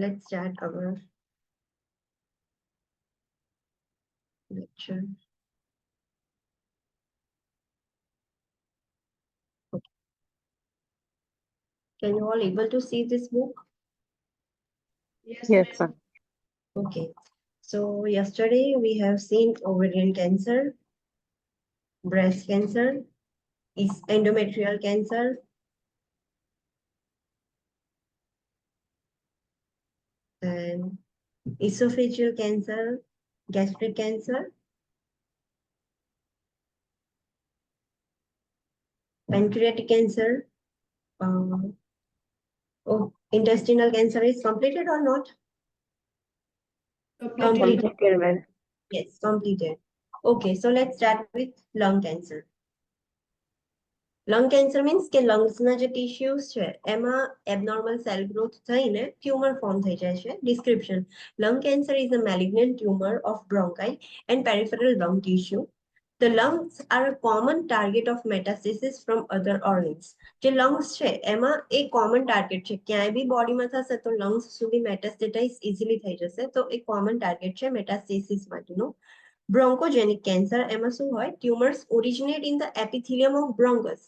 let's start our lecture. Okay. Can you all able to see this book? Yes, sir. Okay. So yesterday we have seen ovarian cancer, breast cancer, is endometrial cancer, and esophageal cancer, gastric cancer, pancreatic cancer. Oh, intestinal cancer is completed or not? Completed. Completed, ma'am. Yes, completed. Okay, so let's start with lung cancer. Lung cancer means કે લંગ્સના જે tissues છે એમાં abnormal cell growth થઈને tumour form થઈ જાય છે. Description: lung cancer is a malignant tumour of bronchi and peripheral lung tissue. The lungs are a common target of metastasis from other organs. જે લંગ્સ છે એમાં એક કોમન ટાર્ગેટ છે, ક્યાંય બી બોડીમાં થશે તો લંગ્સ સુધી મેટાસ્ટેટાઇઝ ઇઝીલી થઈ જશે, તો એક કોમન ટાર્ગેટ છે મેટાસ્ટેસિસ માટેનું. બ્રોન્કોજેનિક કેન્સર એમાં શું હોય? Tumours originate in the એપિથેલિયમ of બ્રોન્કસ.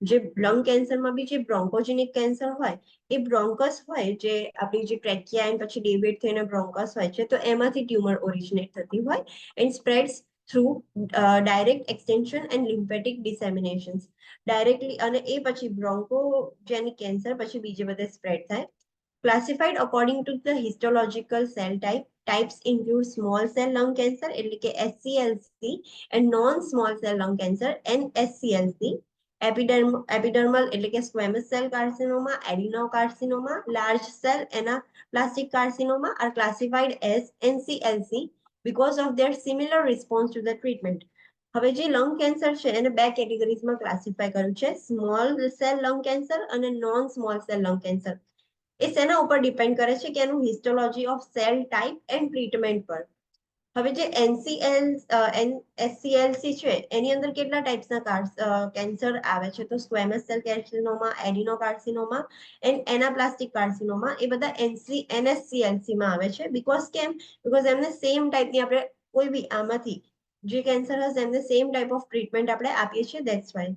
જે લંગ કેન્સરમાં બી જે બ્રોન્કોજેનિક કેન્સર હોય એ બ્રોન્કસ હોય, જે આપણી જે ટ્રેકિયા એન્ડ પછી ડેવિડ થઈને બ્રોન્કસ હોય છે, તો એમાંથી ટ્યુમર ઓરિજિનેટ થતી હોય and spreads through direct extension and lymphatic disseminations. Directly, અને એ પછી બ્રોન્કોજેનિક કેન્સર પછી બીજે બધે સ્પ્રેડ થાય. Classified according to the histological cell type. Types include small cell lung cancer એટલે કે SCLC and non-small cell lung cancer NSCLC. Epidermal એટલે કે squamous cell carcinoma, adenocarcinoma, large cell anaplastic carcinoma are classified as NCLC because of their similar response to the treatment. હવે જે lung cancer છે એને બે કેટેગરીઝમાં classify કર્યું છે: small cell lung cancer અને non small cell lung cancer. એ શેના ઉપર ડિપેન્ડ કરે છે કે એનું histology of cell type and treatment પર. હવે જે એસસીએલસી છે એની અંદર કેટલા ટાઈપ્સના કેન્સર આવે છે? તો સ્ક્વેમસ સેલ કાર્સિનોમા, એડિનોકાર્સિનોમા એન્ડ એનાપ્લાસ્ટિક કાર્સિનોમા, એ બધા એનએસસીએલસી માં આવે છે. બીકોઝ એમને સેમ ટાઈપની આપણે કોઈ બી આમાંથી જે કેન્સર હશે એમને સેમ ટાઈપ ઓફ ટ્રીટમેન્ટ આપણે આપીએ છીએ. That's why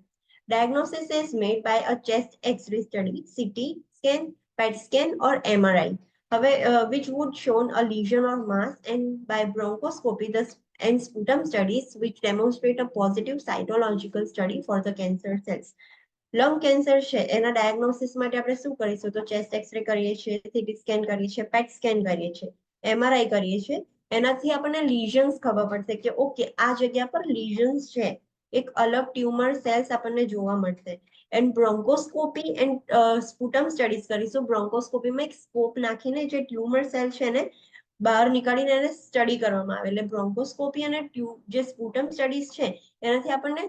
diagnosis is made by a chest x-ray study, CT scan, PET scan or MRI. Which would show a lesion or mass, and by bronchoscopy and sputum studies which demonstrate a positive cytological study for the cancer cells. Lung cancer છે એના diagnosis માટે આપણે શું કરીશું? તો chest x ray કરીએ છીએ, CT scan કરીએ છીએ, પેટ સ્કેન કરીએ છીએ, એમઆરઆઈ કરીએ છીએ. એનાથી આપણને લીઝન્સ ખબર પડશે કે ઓકે આ જગ્યા પર લીઝન્સ છે, એક અલગ ટ્યુમર સેલ્સ આપણને જોવા મળશે. એન્ડ બ્રોન્કોસ્કોપી એન્ડ સ્પુટમ સ્ટડીઝ કરીશું. બ્રોન્કોસ્કોપીમાં એક સ્કોપ નાખીને જે ટ્યુમર સેલ છે એને બહાર નીકાળીને એને સ્ટડી કરવામાં આવે. એટલે બ્રોન્કોસ્કોપી અને જે સ્પુટમ સ્ટડીઝ છે એનાથી આપણને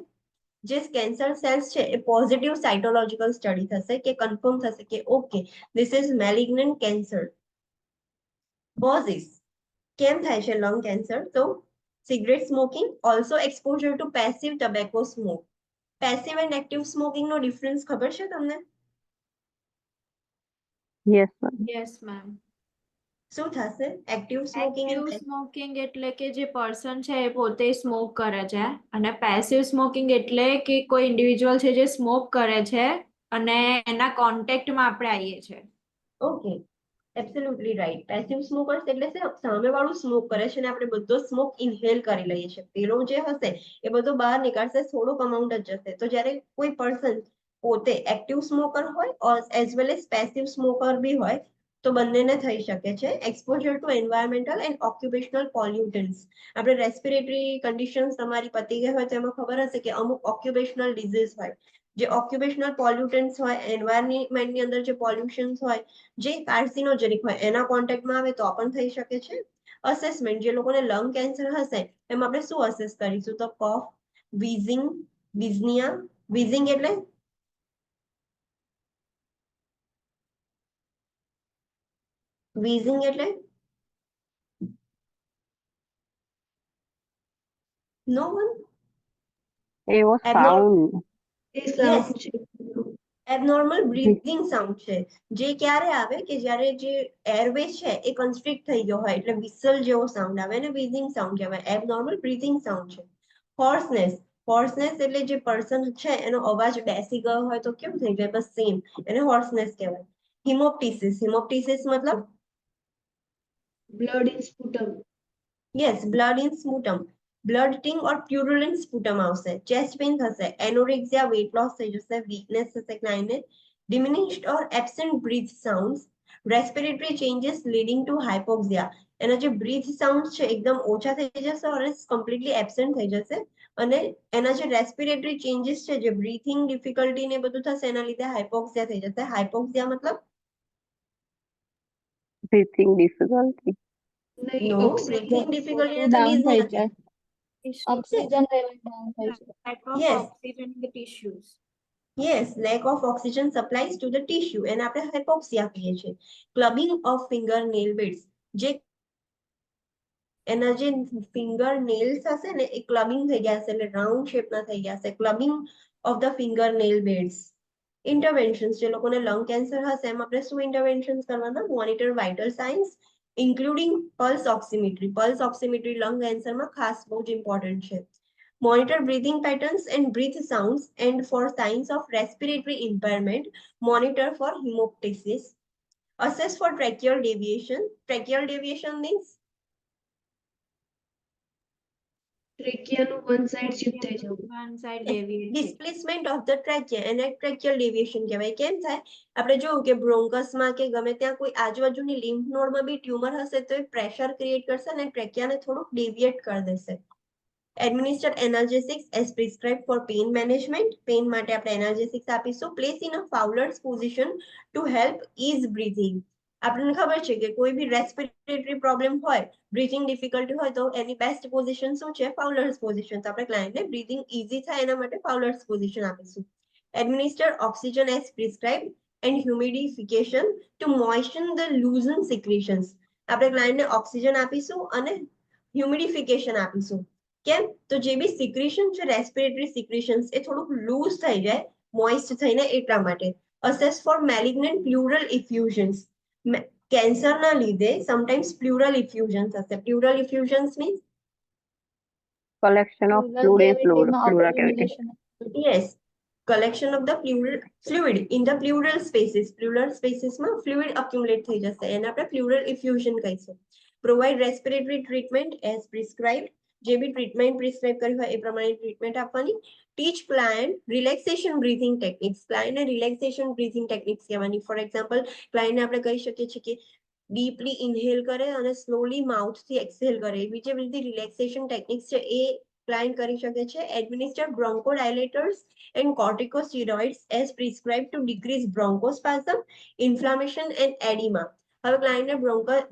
જે કેન્સર સેલ્સ છે એ પોઝિટિવ સાઇટોલોજીકલ સ્ટડી થશે કે કન્ફર્મ થશે કે okay this is malignant cancer. Causes કેમ થાય છે લંગ કેન્સર? તો cigarette smoking, also exposure to passive tobacco smoke. Passive and active smoking નો ડિફરન્સ ખબર છે તમને? Yes, ma'am. Yes ma'am. શું થશે? એક્ટિવ સ્મોકિંગ એક્ટિવ સ્મોકિંગ એટલે કે જે પર્સન છે એ પોતે સ્મોક કરે છે, અને પેસિવ સ્મોકિંગ એટલે કે કોઈ ઇન્ડિવિજ્યુઅલ છે જે સ્મોક કરે છે અને એના કોન્ટેક્ટમાં આપણે આવીએ છીએ. Okay, absolutely right. Passive smokers એટલે સામેવાળું સ્મોક કરે છે અને આપણે બધો સ્મોક ઇન્હેલ કરી લઈએ છીએ. પેલો જે હશે એ બધો બહાર નીકળશે, થોડુંક અમાઉન્ટ જ જશે. તો જ્યારે કોઈ પર્સન પોતે એક્ટિવ સ્મોકર હોય as well as passive smoker બી હોય તો બંનેને થઈ શકે છે. Exposure to environmental and occupational pollutants. આપણે રેસ્પિરેટરી કન્ડિશન્સ તમારી પતી ગઈ હોય તો એમાં ખબર હશે કે અમુક ઓક્યુપેશનલ ડિઝીઝ હોય, જે ઓક્યુપેશનલ પોલ્યુટન્સ હોય, એન્વાયરમેન્ટની અંદર જે પોલ્યુશન્સ હોય જે કાર્સિનોજેનિક હોય એના કોન્ટેક્ટમાં આવે તો પણ થઈ શકે છે. અસેસમેન્ટ: જે લોકોને લંગ કેન્સર હશે એમાં આપણે શું અસેસ કરીશું? તો કફ, વીઝિંગ, ડિઝનિયા. વીઝિંગ એટલે no one? It was Abnormal. sound. Yes. Abnormal breathing sound છે, જે ક્યારે આવે કે જ્યારે જે એરવે છે એ કન્સ્ટ્રિક્ટ થઈ ગયો હોય એટલે વિસલ જેવો સાઉન્ડ આવે ને બ્રીથિંગ સાઉન્ડ કહેવાય. એબનોર્મલ બ્રીથિંગ સાઉન્ડ છે. હોર્સનેસ, હોર્સનેસ એટલે જે પર્સન છે એનો અવાજ બેસી ગયો હોય તો કેવું થઈ જાય, બસ સેમ, એને હોર્સનેસ કહેવાય. હિમોપ્ટિસિસ, હિમોપ્ટિસિસ મતલબ blood in sputum. Yes, blood in sputum, blood tinge or purulent sputum આવશે. ચેસ્ટ પેઇન થશે, એનોરેક્સિયા, વેટ લોસ થઈ જશે, વીકનેસ થશે ક્લાયન્ટને, diminished or absent breath sounds, respiratory changes leading to hypoxia. એના જે બ્રીથ સાઉન્ડ છે એકદમ ઓછા થઈ જશે ઓર કમ્પ્લીટલી એબ્સેન્ટ થઈ જશે, અને એના જે રેસ્પિરેટરી ચેન્જીસ છે, જે બ્રીથિંગ ડિફિકલ્ટી ને બધું થશે એના લીધે હાઇપોક્સિયા થઈ જશે. હાઇપોક્સિયા મતલબ breathing difficulty. નહીં, નો, બ્રીથિંગ ડિફિકલ્ટી તો ડાઉન લીઝ થઈ નથી. જાય, ઓક્સિજન લેવલ ડાઉન થઈ જાય. lack of Yes. oxygen in the tissues. Yes, lack of oxygen supplies to the tissue એને આપણે હાઇપોક્સિયા કહીએ છીએ. Clubbing of finger nail beads, જે એના જે ફિંગર નેલ્સ હશે ને એ ક્લબિંગ થઈ ગયા હશે, એટલે રાઉન્ડ શેપના થઈ ગયા હશે. Clubbing of the finger nail beds. Interventions, જે લોકોને લંગ કેન્સર હશે એમ આપણે શું ઇન્ટરવેન્શન્સ કરવાના? Monitor vital signs including pulse oximetry. Pulse oximetry lung કેન્સરમાં ખાસ બહુ જ ઇમ્પોર્ટન્ટ છે. Monitor breathing patterns and breath sounds, and for signs of respiratory impairment, monitor for hemoptysis. Assess for tracheal deviation. Tracheal deviation means ટ્રેકિયાનું one side shift થઈ જવું. One side deviated. displacement of the trachea, એને tracheal deviation કહેવાય. કેમ થાય? આપણે જોયું કે બ્રોન્કસમાં કે ગમે ત્યાં કોઈ આજુબાજુની લિમ્ફ નોડમાં બી ટ્યુમર હશે તો એ પ્રેશર ક્રિએટ કરશે અને ટ્રેકિયાને થોડુંક ડેવિએટ કરી દેશે. Administer analgesics as prescribed for pain management. Pain માટે આપણે એનાલ્જેસિક્સ આપીશું. Place in a Fowler's position to help ease breathing. આપણને ખબર છે કે કોઈ બી રેસ્પિરેટરી પ્રોબ્લેમ હોય, બ્રીથિંગ ડિફિકલ્ટી હોય તો એની બેસ્ટ પોઝિશન શું છે? ફાઉલર્સ પોઝિશન. તો આપણે ક્લાયન્ટને બ્રીથિંગ ઇઝી થાય એના માટે ફાઉલર્સ પોઝિશન આપીશું. Administer oxygen as prescribed and humidification to moisten the loosened secretions. આપણે ક્લાયન્ટને ઓક્સિજન આપીશું અને હ્યુમિડિફિકેશન આપીશું. કેમ? તો જે બી સિક્રેશન છે, રેસ્પિરેટરી સિક્રેશન્સ, એ થોડુંક લૂઝ થઈ જાય મોઇસ્ટ થઈને, એટલા માટે. Assess for malignant pleural effusions. કેન્સરના લીધે સમટાઈમ્સ પ્લુરલ ઇફ્યુઝન્સ હશે. Pleural effusions means Collection of fluid in pleural cavity. yes, collection of the fluid in the pleural spaces. Pleural spaces માં fluid accumulate થઈ જશે, એને આપણે pleural effusion કહીશું. Provide respiratory treatment as prescribed. જે બી treatment prescribe કરી હોય એ પ્રમાણે ટ્રીટમેન્ટ આપવાની. Teach client relaxation breathing techniques. ક્લાયન્ટને રિલેક્સેશન બ્રીથિંગ ટેકનિક્સ કહેવાની. ફોર એક્ઝામ્પલ, ક્લાયન્ટને આપણે કહી શકીએ છીએ કે ડીપલી ઇન્હેલ કરે અને સ્લોલી માઉથથી એક્સહેલ કરે. એવી જે બધી રિલેક્સેશન ટેકનિક્સ છે એ ક્લાયન્ટ કરી શકે છે. Administer bronchodilators and corticosteroids as prescribe to decrease bronchospasm, inflammation and oedema. હવે ક્લાયન્ટને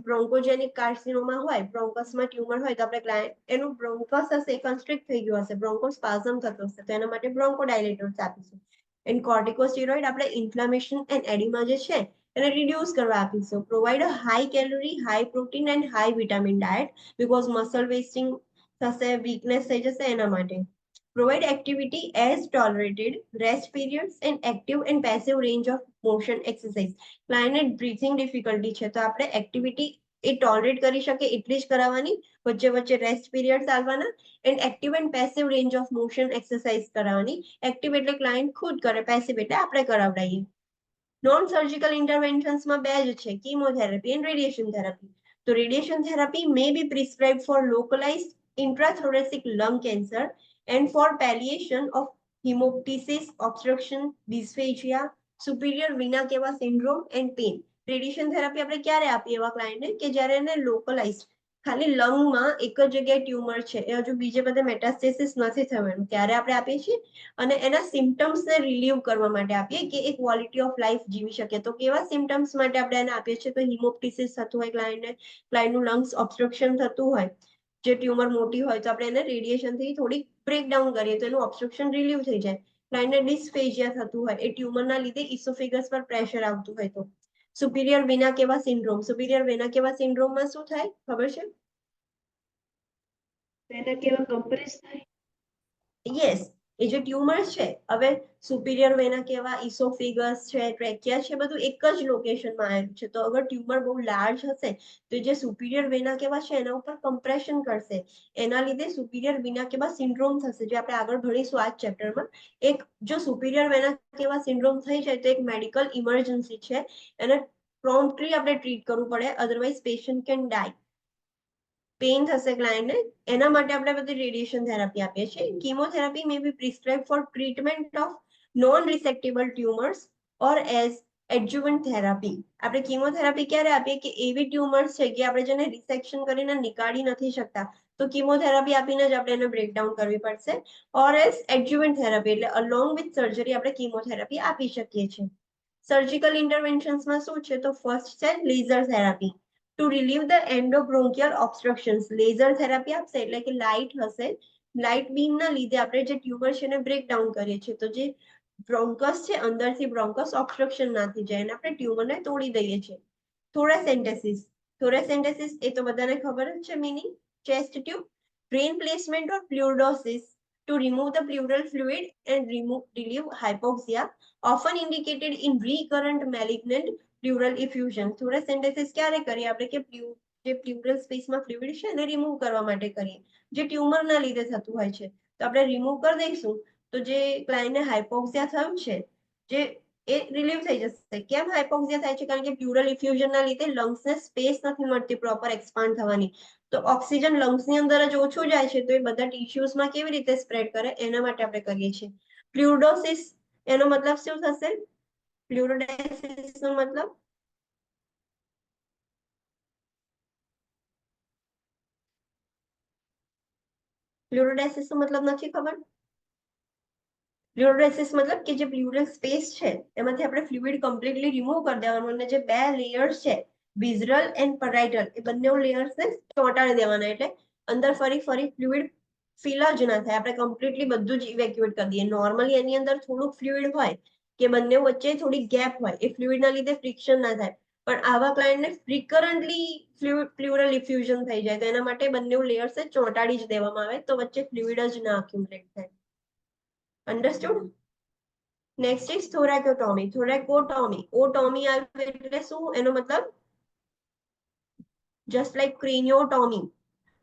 બ્રોન્કોજેનિક કાર્સિનોમા હોય, બ્રોન્કસમાં ટ્યુમર હોય તો આપણે ક્લાયન્ટ એનું બ્રોન્કસ હશે કન્સ્ટ્રિક્ટ થઈ ગયું હશે, બ્રોન્કોસ્પાઝમ થતો હશે, તો એના માટે બ્રોન્કોડાયલેટર્સ આપીશું. એન્ડ કોર્ટિકોસ્ટેરોઇડ આપણે ઇન્ફ્લામેશન એન્ડ એડિમા જે છે એને રિડ્યુસ કરવા આપીશું. Provide a high calorie, high protein and high vitamin diet, because muscle wasting થશે, વીકનેસ થઈ જશે એના માટે. Provide activity as tolerated, rest periods and active and passive range of motion exercise. ક્લાયન્ટને બ્રીથિંગ ડિફિકલ્ટી છે તો આપણે એક્ટિવિટી એ tolerate કરી શકે એટલી જ કરાવવાની, વચ્ચે વચ્ચે રેસ્ટ પીરિયડ્સ આવવાના, and active and passive range of motion exercise કરાવવાની. એક્ટિવ એટલે ક્લાયન્ટ ખુદ કરે, પેસિવ એટલે આપણે કરાવડાવીએ. નોન સર્જિકલ ઇન્ટરવેન્શન્સમાં બે જ છે, કીમોથેરાપી એન્ડ રેડિયેશન થેરાપી. તો radiation therapy may be prescribe for localised intrathoracid lung cancer and for palliation of hemoptysis, obstruction, dysphagia, superior vena cava syndrome and pain. Radiation therapy આપણે ક્યારે આપીએ એવા ક્લાયન્ટને કે જ્યારે એને લોકલાઇઝ ખાલી લંગમાં એક જ જગ્યાએ ટ્યુમર છે, એ હજુ બીજે બધે મેટાસ્ટેસિસ નથી થવાનું, ત્યારે આપણે આપીએ છીએ. અને એના સિમ્પટમ્સને રિલીવ કરવા માટે આપીએ કે એ ક્વોલિટી ઓફ લાઈફ જીવી શકે. તો કેવા સિમ્પટમ્સ માટે આપણે એને આપીએ છીએ? તો હિમોપ્ટિસિસ થતું હોય ક્લાયન્ટને, ક્લાયન્ટનું લંગ્સ ઓબ્સ્ટ્રક્શન થતું હોય, જે ટ્યુમર મોટી હોય તો આપણે એને રેડિયેશનથી થોડી બ્રેકડાઉન કરીએ તો એનું ઓબ્સ્ટ્રક્શન રિલીવ થઈ જાય. ક્લાયન્ટને ડિસ્ફેજિયા થતું હોય, એ ટ્યુમરના લીધે ઇસોફેગસ પર પ્રેશર આવતું હોય તો. સુપિરિયર વેના કેવા સિન્ડ્રોમ. સુપિરિયર વેના કેવા સિન્ડ્રોમમાં શું થાય ખબર છે? વેના કેવા કમ્પ્રેસ થાય. યસ, એ જે ટ્યુમર્સ છે, હવે સુપિરિયર વેના કેવા, ઇસોફિગસ છે, ટ્રેકિયા છે, બધું એક જ લોકેશનમાં આવેલું છે. તો અગર ટ્યુમર બહુ લાર્જ હશે તો જે સુપિરિયર વેના કેવા છે એના ઉપર કમ્પ્રેશન કરશે, એના લીધે સુપિરિયર વેના કેવા સિન્ડ્રોમ થશે, જે આપણે આગળ ભણીશું આ ચેપ્ટરમાં. એક જો સુપિરિયર વેના કેવા સિન્ડ્રોમ થઈ જાય તો એક મેડિકલ ઇમરજન્સી છે, એને પ્રોમ્પ્ટલી આપણે ટ્રીટ કરવું પડે, otherwise patient can die. Pain થશે ક્લાયન્ટને, એના માટે આપણે બધી રેડિયેશન થેરાપી આપીએ છીએ. Chemotherapy may be prescribe for treatment of non resectable tumours or as adjuvant therapy. આપણે કીમોથેરાપી ક્યારે આપીએ કે એવી ટ્યુમર્સ છે કે આપણે જેને રિસેક્શન કરીને નીકાળી નથી શકતા, તો કીમોથેરાપી આપીને જ આપણે એને બ્રેકડાઉન કરવી પડશે. ઓર એઝ એડજુવન્ટ થેરાપી એટલે અલોંગ વિથ સર્જરી આપણે કીમોથેરાપી આપી શકીએ છીએ. સર્જિકલ ઇન્ટરવેન્શન્સમાં શું છે, તો ફર્સ્ટ છે laser therapy to relieve the endobronchial obstructions. Laser therapy આપશે એટલે કે લાઇટ હશે, લાઇટ બીમના લીધે આપણે જે ટ્યુમર છે એને બ્રેકડાઉન કરીએ છીએ. તો જે બ્રોન્કસ છે, અંદરથી બ્રોન્કસ ઓબ્સ્ટ્રક્શન ના થઈ જાય, અને આપણે ટ્યુમરને તોડી દઈએ છીએ. થોરેસેન્ટેસિસ. થોરેસેન્ટેસિસ એ તો બધાને ખબર જ છે meaning, chest tube. Drain placement or pleurodesis to remove the pleural fluid and relieve hypoxia, often indicated in recurrent malignant pleural effusion. થોરેસેન્ટેસિસ ક્યારે કરીએ આપણે કે જે પ્લ્યુરલ સ્પેસમાં ફ્લુઇડ છે એને રિમૂવ કરવા માટે કરીએ, જે ટ્યુમરના લીધે થતું હોય છે. તો આપણે રિમૂવ કરી દઈશું તો જે ક્લાયન્ટને હાઇપોક્સિયા થયું છે, જે એ રિલીવ થઈ જશે. કેમ હાઇપોક્સિયા થાય છે? કારણ કે પ્લ્યુરલ ઇફ્યુઝનના લીધે લંગ્સને સ્પેસ નથી મળતી પ્રોપર એક્સપાન્ડ થવાની, તો ઓક્સિજન લંગ્સની અંદર જ ઓછું જાય છે, તો એ બધા ટિશ્યુઝમાં કેવી રીતે સ્પ્રેડ કરે, એના માટે આપણે કરીએ છીએ. પ્લ્યુડોસિસ એનો મતલબ શું થશે? પ્લ્યુરોડાયસિસ નો મતલબ પ્લ્યુરોડાયસિસ નો મતલબ નથી ખબર? પ્લ્યુરોડાયસિસ મતલબ કે જે પ્લ્યુરલ સ્પેસ છે એમાંથી આપણે ફ્લુઇડ કમ્પ્લીટલી રિમૂવ કરી દેવાનું, અને જે બે લેયર્સ છે, વિઝરલ એન્ડ પેરાઇટલ, એ બંને લેયર્સને ચોંટાડી દેવાના, એટલે અંદર ફરી ફ્લુઇડ ફિલ જ ના થાય. આપણે કમ્પ્લીટલી બધું જ ઇવેક્યુએટ કરી દઈએ. નોર્મલી એની અંદર થોડુંક ફ્લુઇડ હોય કે બંને વચ્ચે થોડી ગેપ હોય, એ ફ્લુઇડના લીધે ફ્રિક્શન ના થાય. પણ આવા ક્લાયન્ટને ફ્રીકરન્ટલી પ્લ્યુરલ ઇફ્યુઝન થઈ જાય, તો એના માટે બંને લેયર્સ ચોંટાડી જ દેવામાં આવે, તો વચ્ચે ફ્લુઇડ જ ના અક્યુમુલેટ થાય. Understood? Next is thoracotomy. Thoracotomy, otomy આવે એટલે શું? એનો મતલબ just like craniotomy,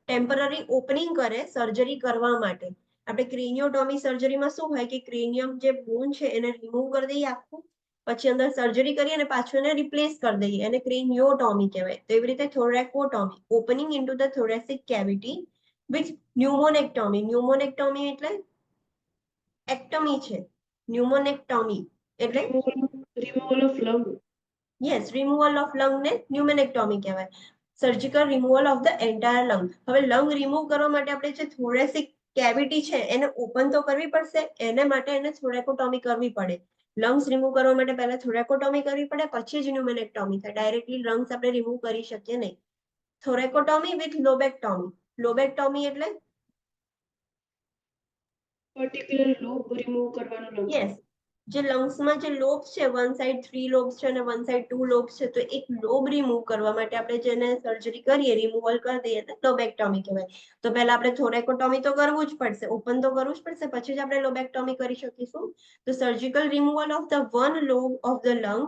temporary opening કરે સર્જરી કરવા માટે. આપણે ક્રેનિયોટોમી સર્જરીમાં શું હોય કે ક્રેનિયમ જે બોન છે એને રિમૂવ કરી દઈએ આખું, પછી અંદર સર્જરી કરીએ અને પાછું એને રિપ્લેસ કરી દઈએ, એને ક્રેનિયોટોમી કહેવાય. તો એવી રીતે thoracotomy, opening into the thoracic cavity with pneumonectomy. Pneumonectomy એટલે એક્ટમી છે, ન્યુમોનેક્ટોમી એટલે removal of lung. Yes, removal of lung ને ન્યુમોનેક્ટોમી કહેવાય. Surgical removal of the entire lung. હવે લંગ રિમૂવ કરવા માટે આપણે જે થોરેસિક કેવિટી છે એને ઓપન તો કરવી પડશે, એને માટે એને થોરેકોટોમી કરવી પડે. લંગ્સ રિમૂવ કરવા માટે પહેલા થોરેકોટોમી કરવી પડે, પછી જ ન્યુમોનેક્ટોમી થાય. ડાયરેક્ટલી લંગ્સ આપણે રિમૂવ કરી શકીએ નહીં. થોરેકોટોમી વિથ લોબેક્ટોમી. લોબેક્ટોમી એટલે પર્ટિક્યુલર લોબ રિમૂવ કરવાનો લંગ. યસ, જે લંગ્સમાં જે લોબ્સ છે, વન સાઈડ 3 લોબ્સ છે અને વન સાઈડ 2 લોબ્સ છે, તો એક લોબ રિમૂવ કરવા માટે આપણે જેને સર્જરી કરીએ, રિમૂવલ કરી દઈએ તો લોબેક્ટોમી કહેવાય. તો પહેલા આપણે થોરેકોટોમી તો કરવું જ પડશે, ઓપન તો કરવું જ પડશે, પછી જ આપણે લોબેક્ટોમી કરી શકીશું. તો surgical removal of the one lobe of the lung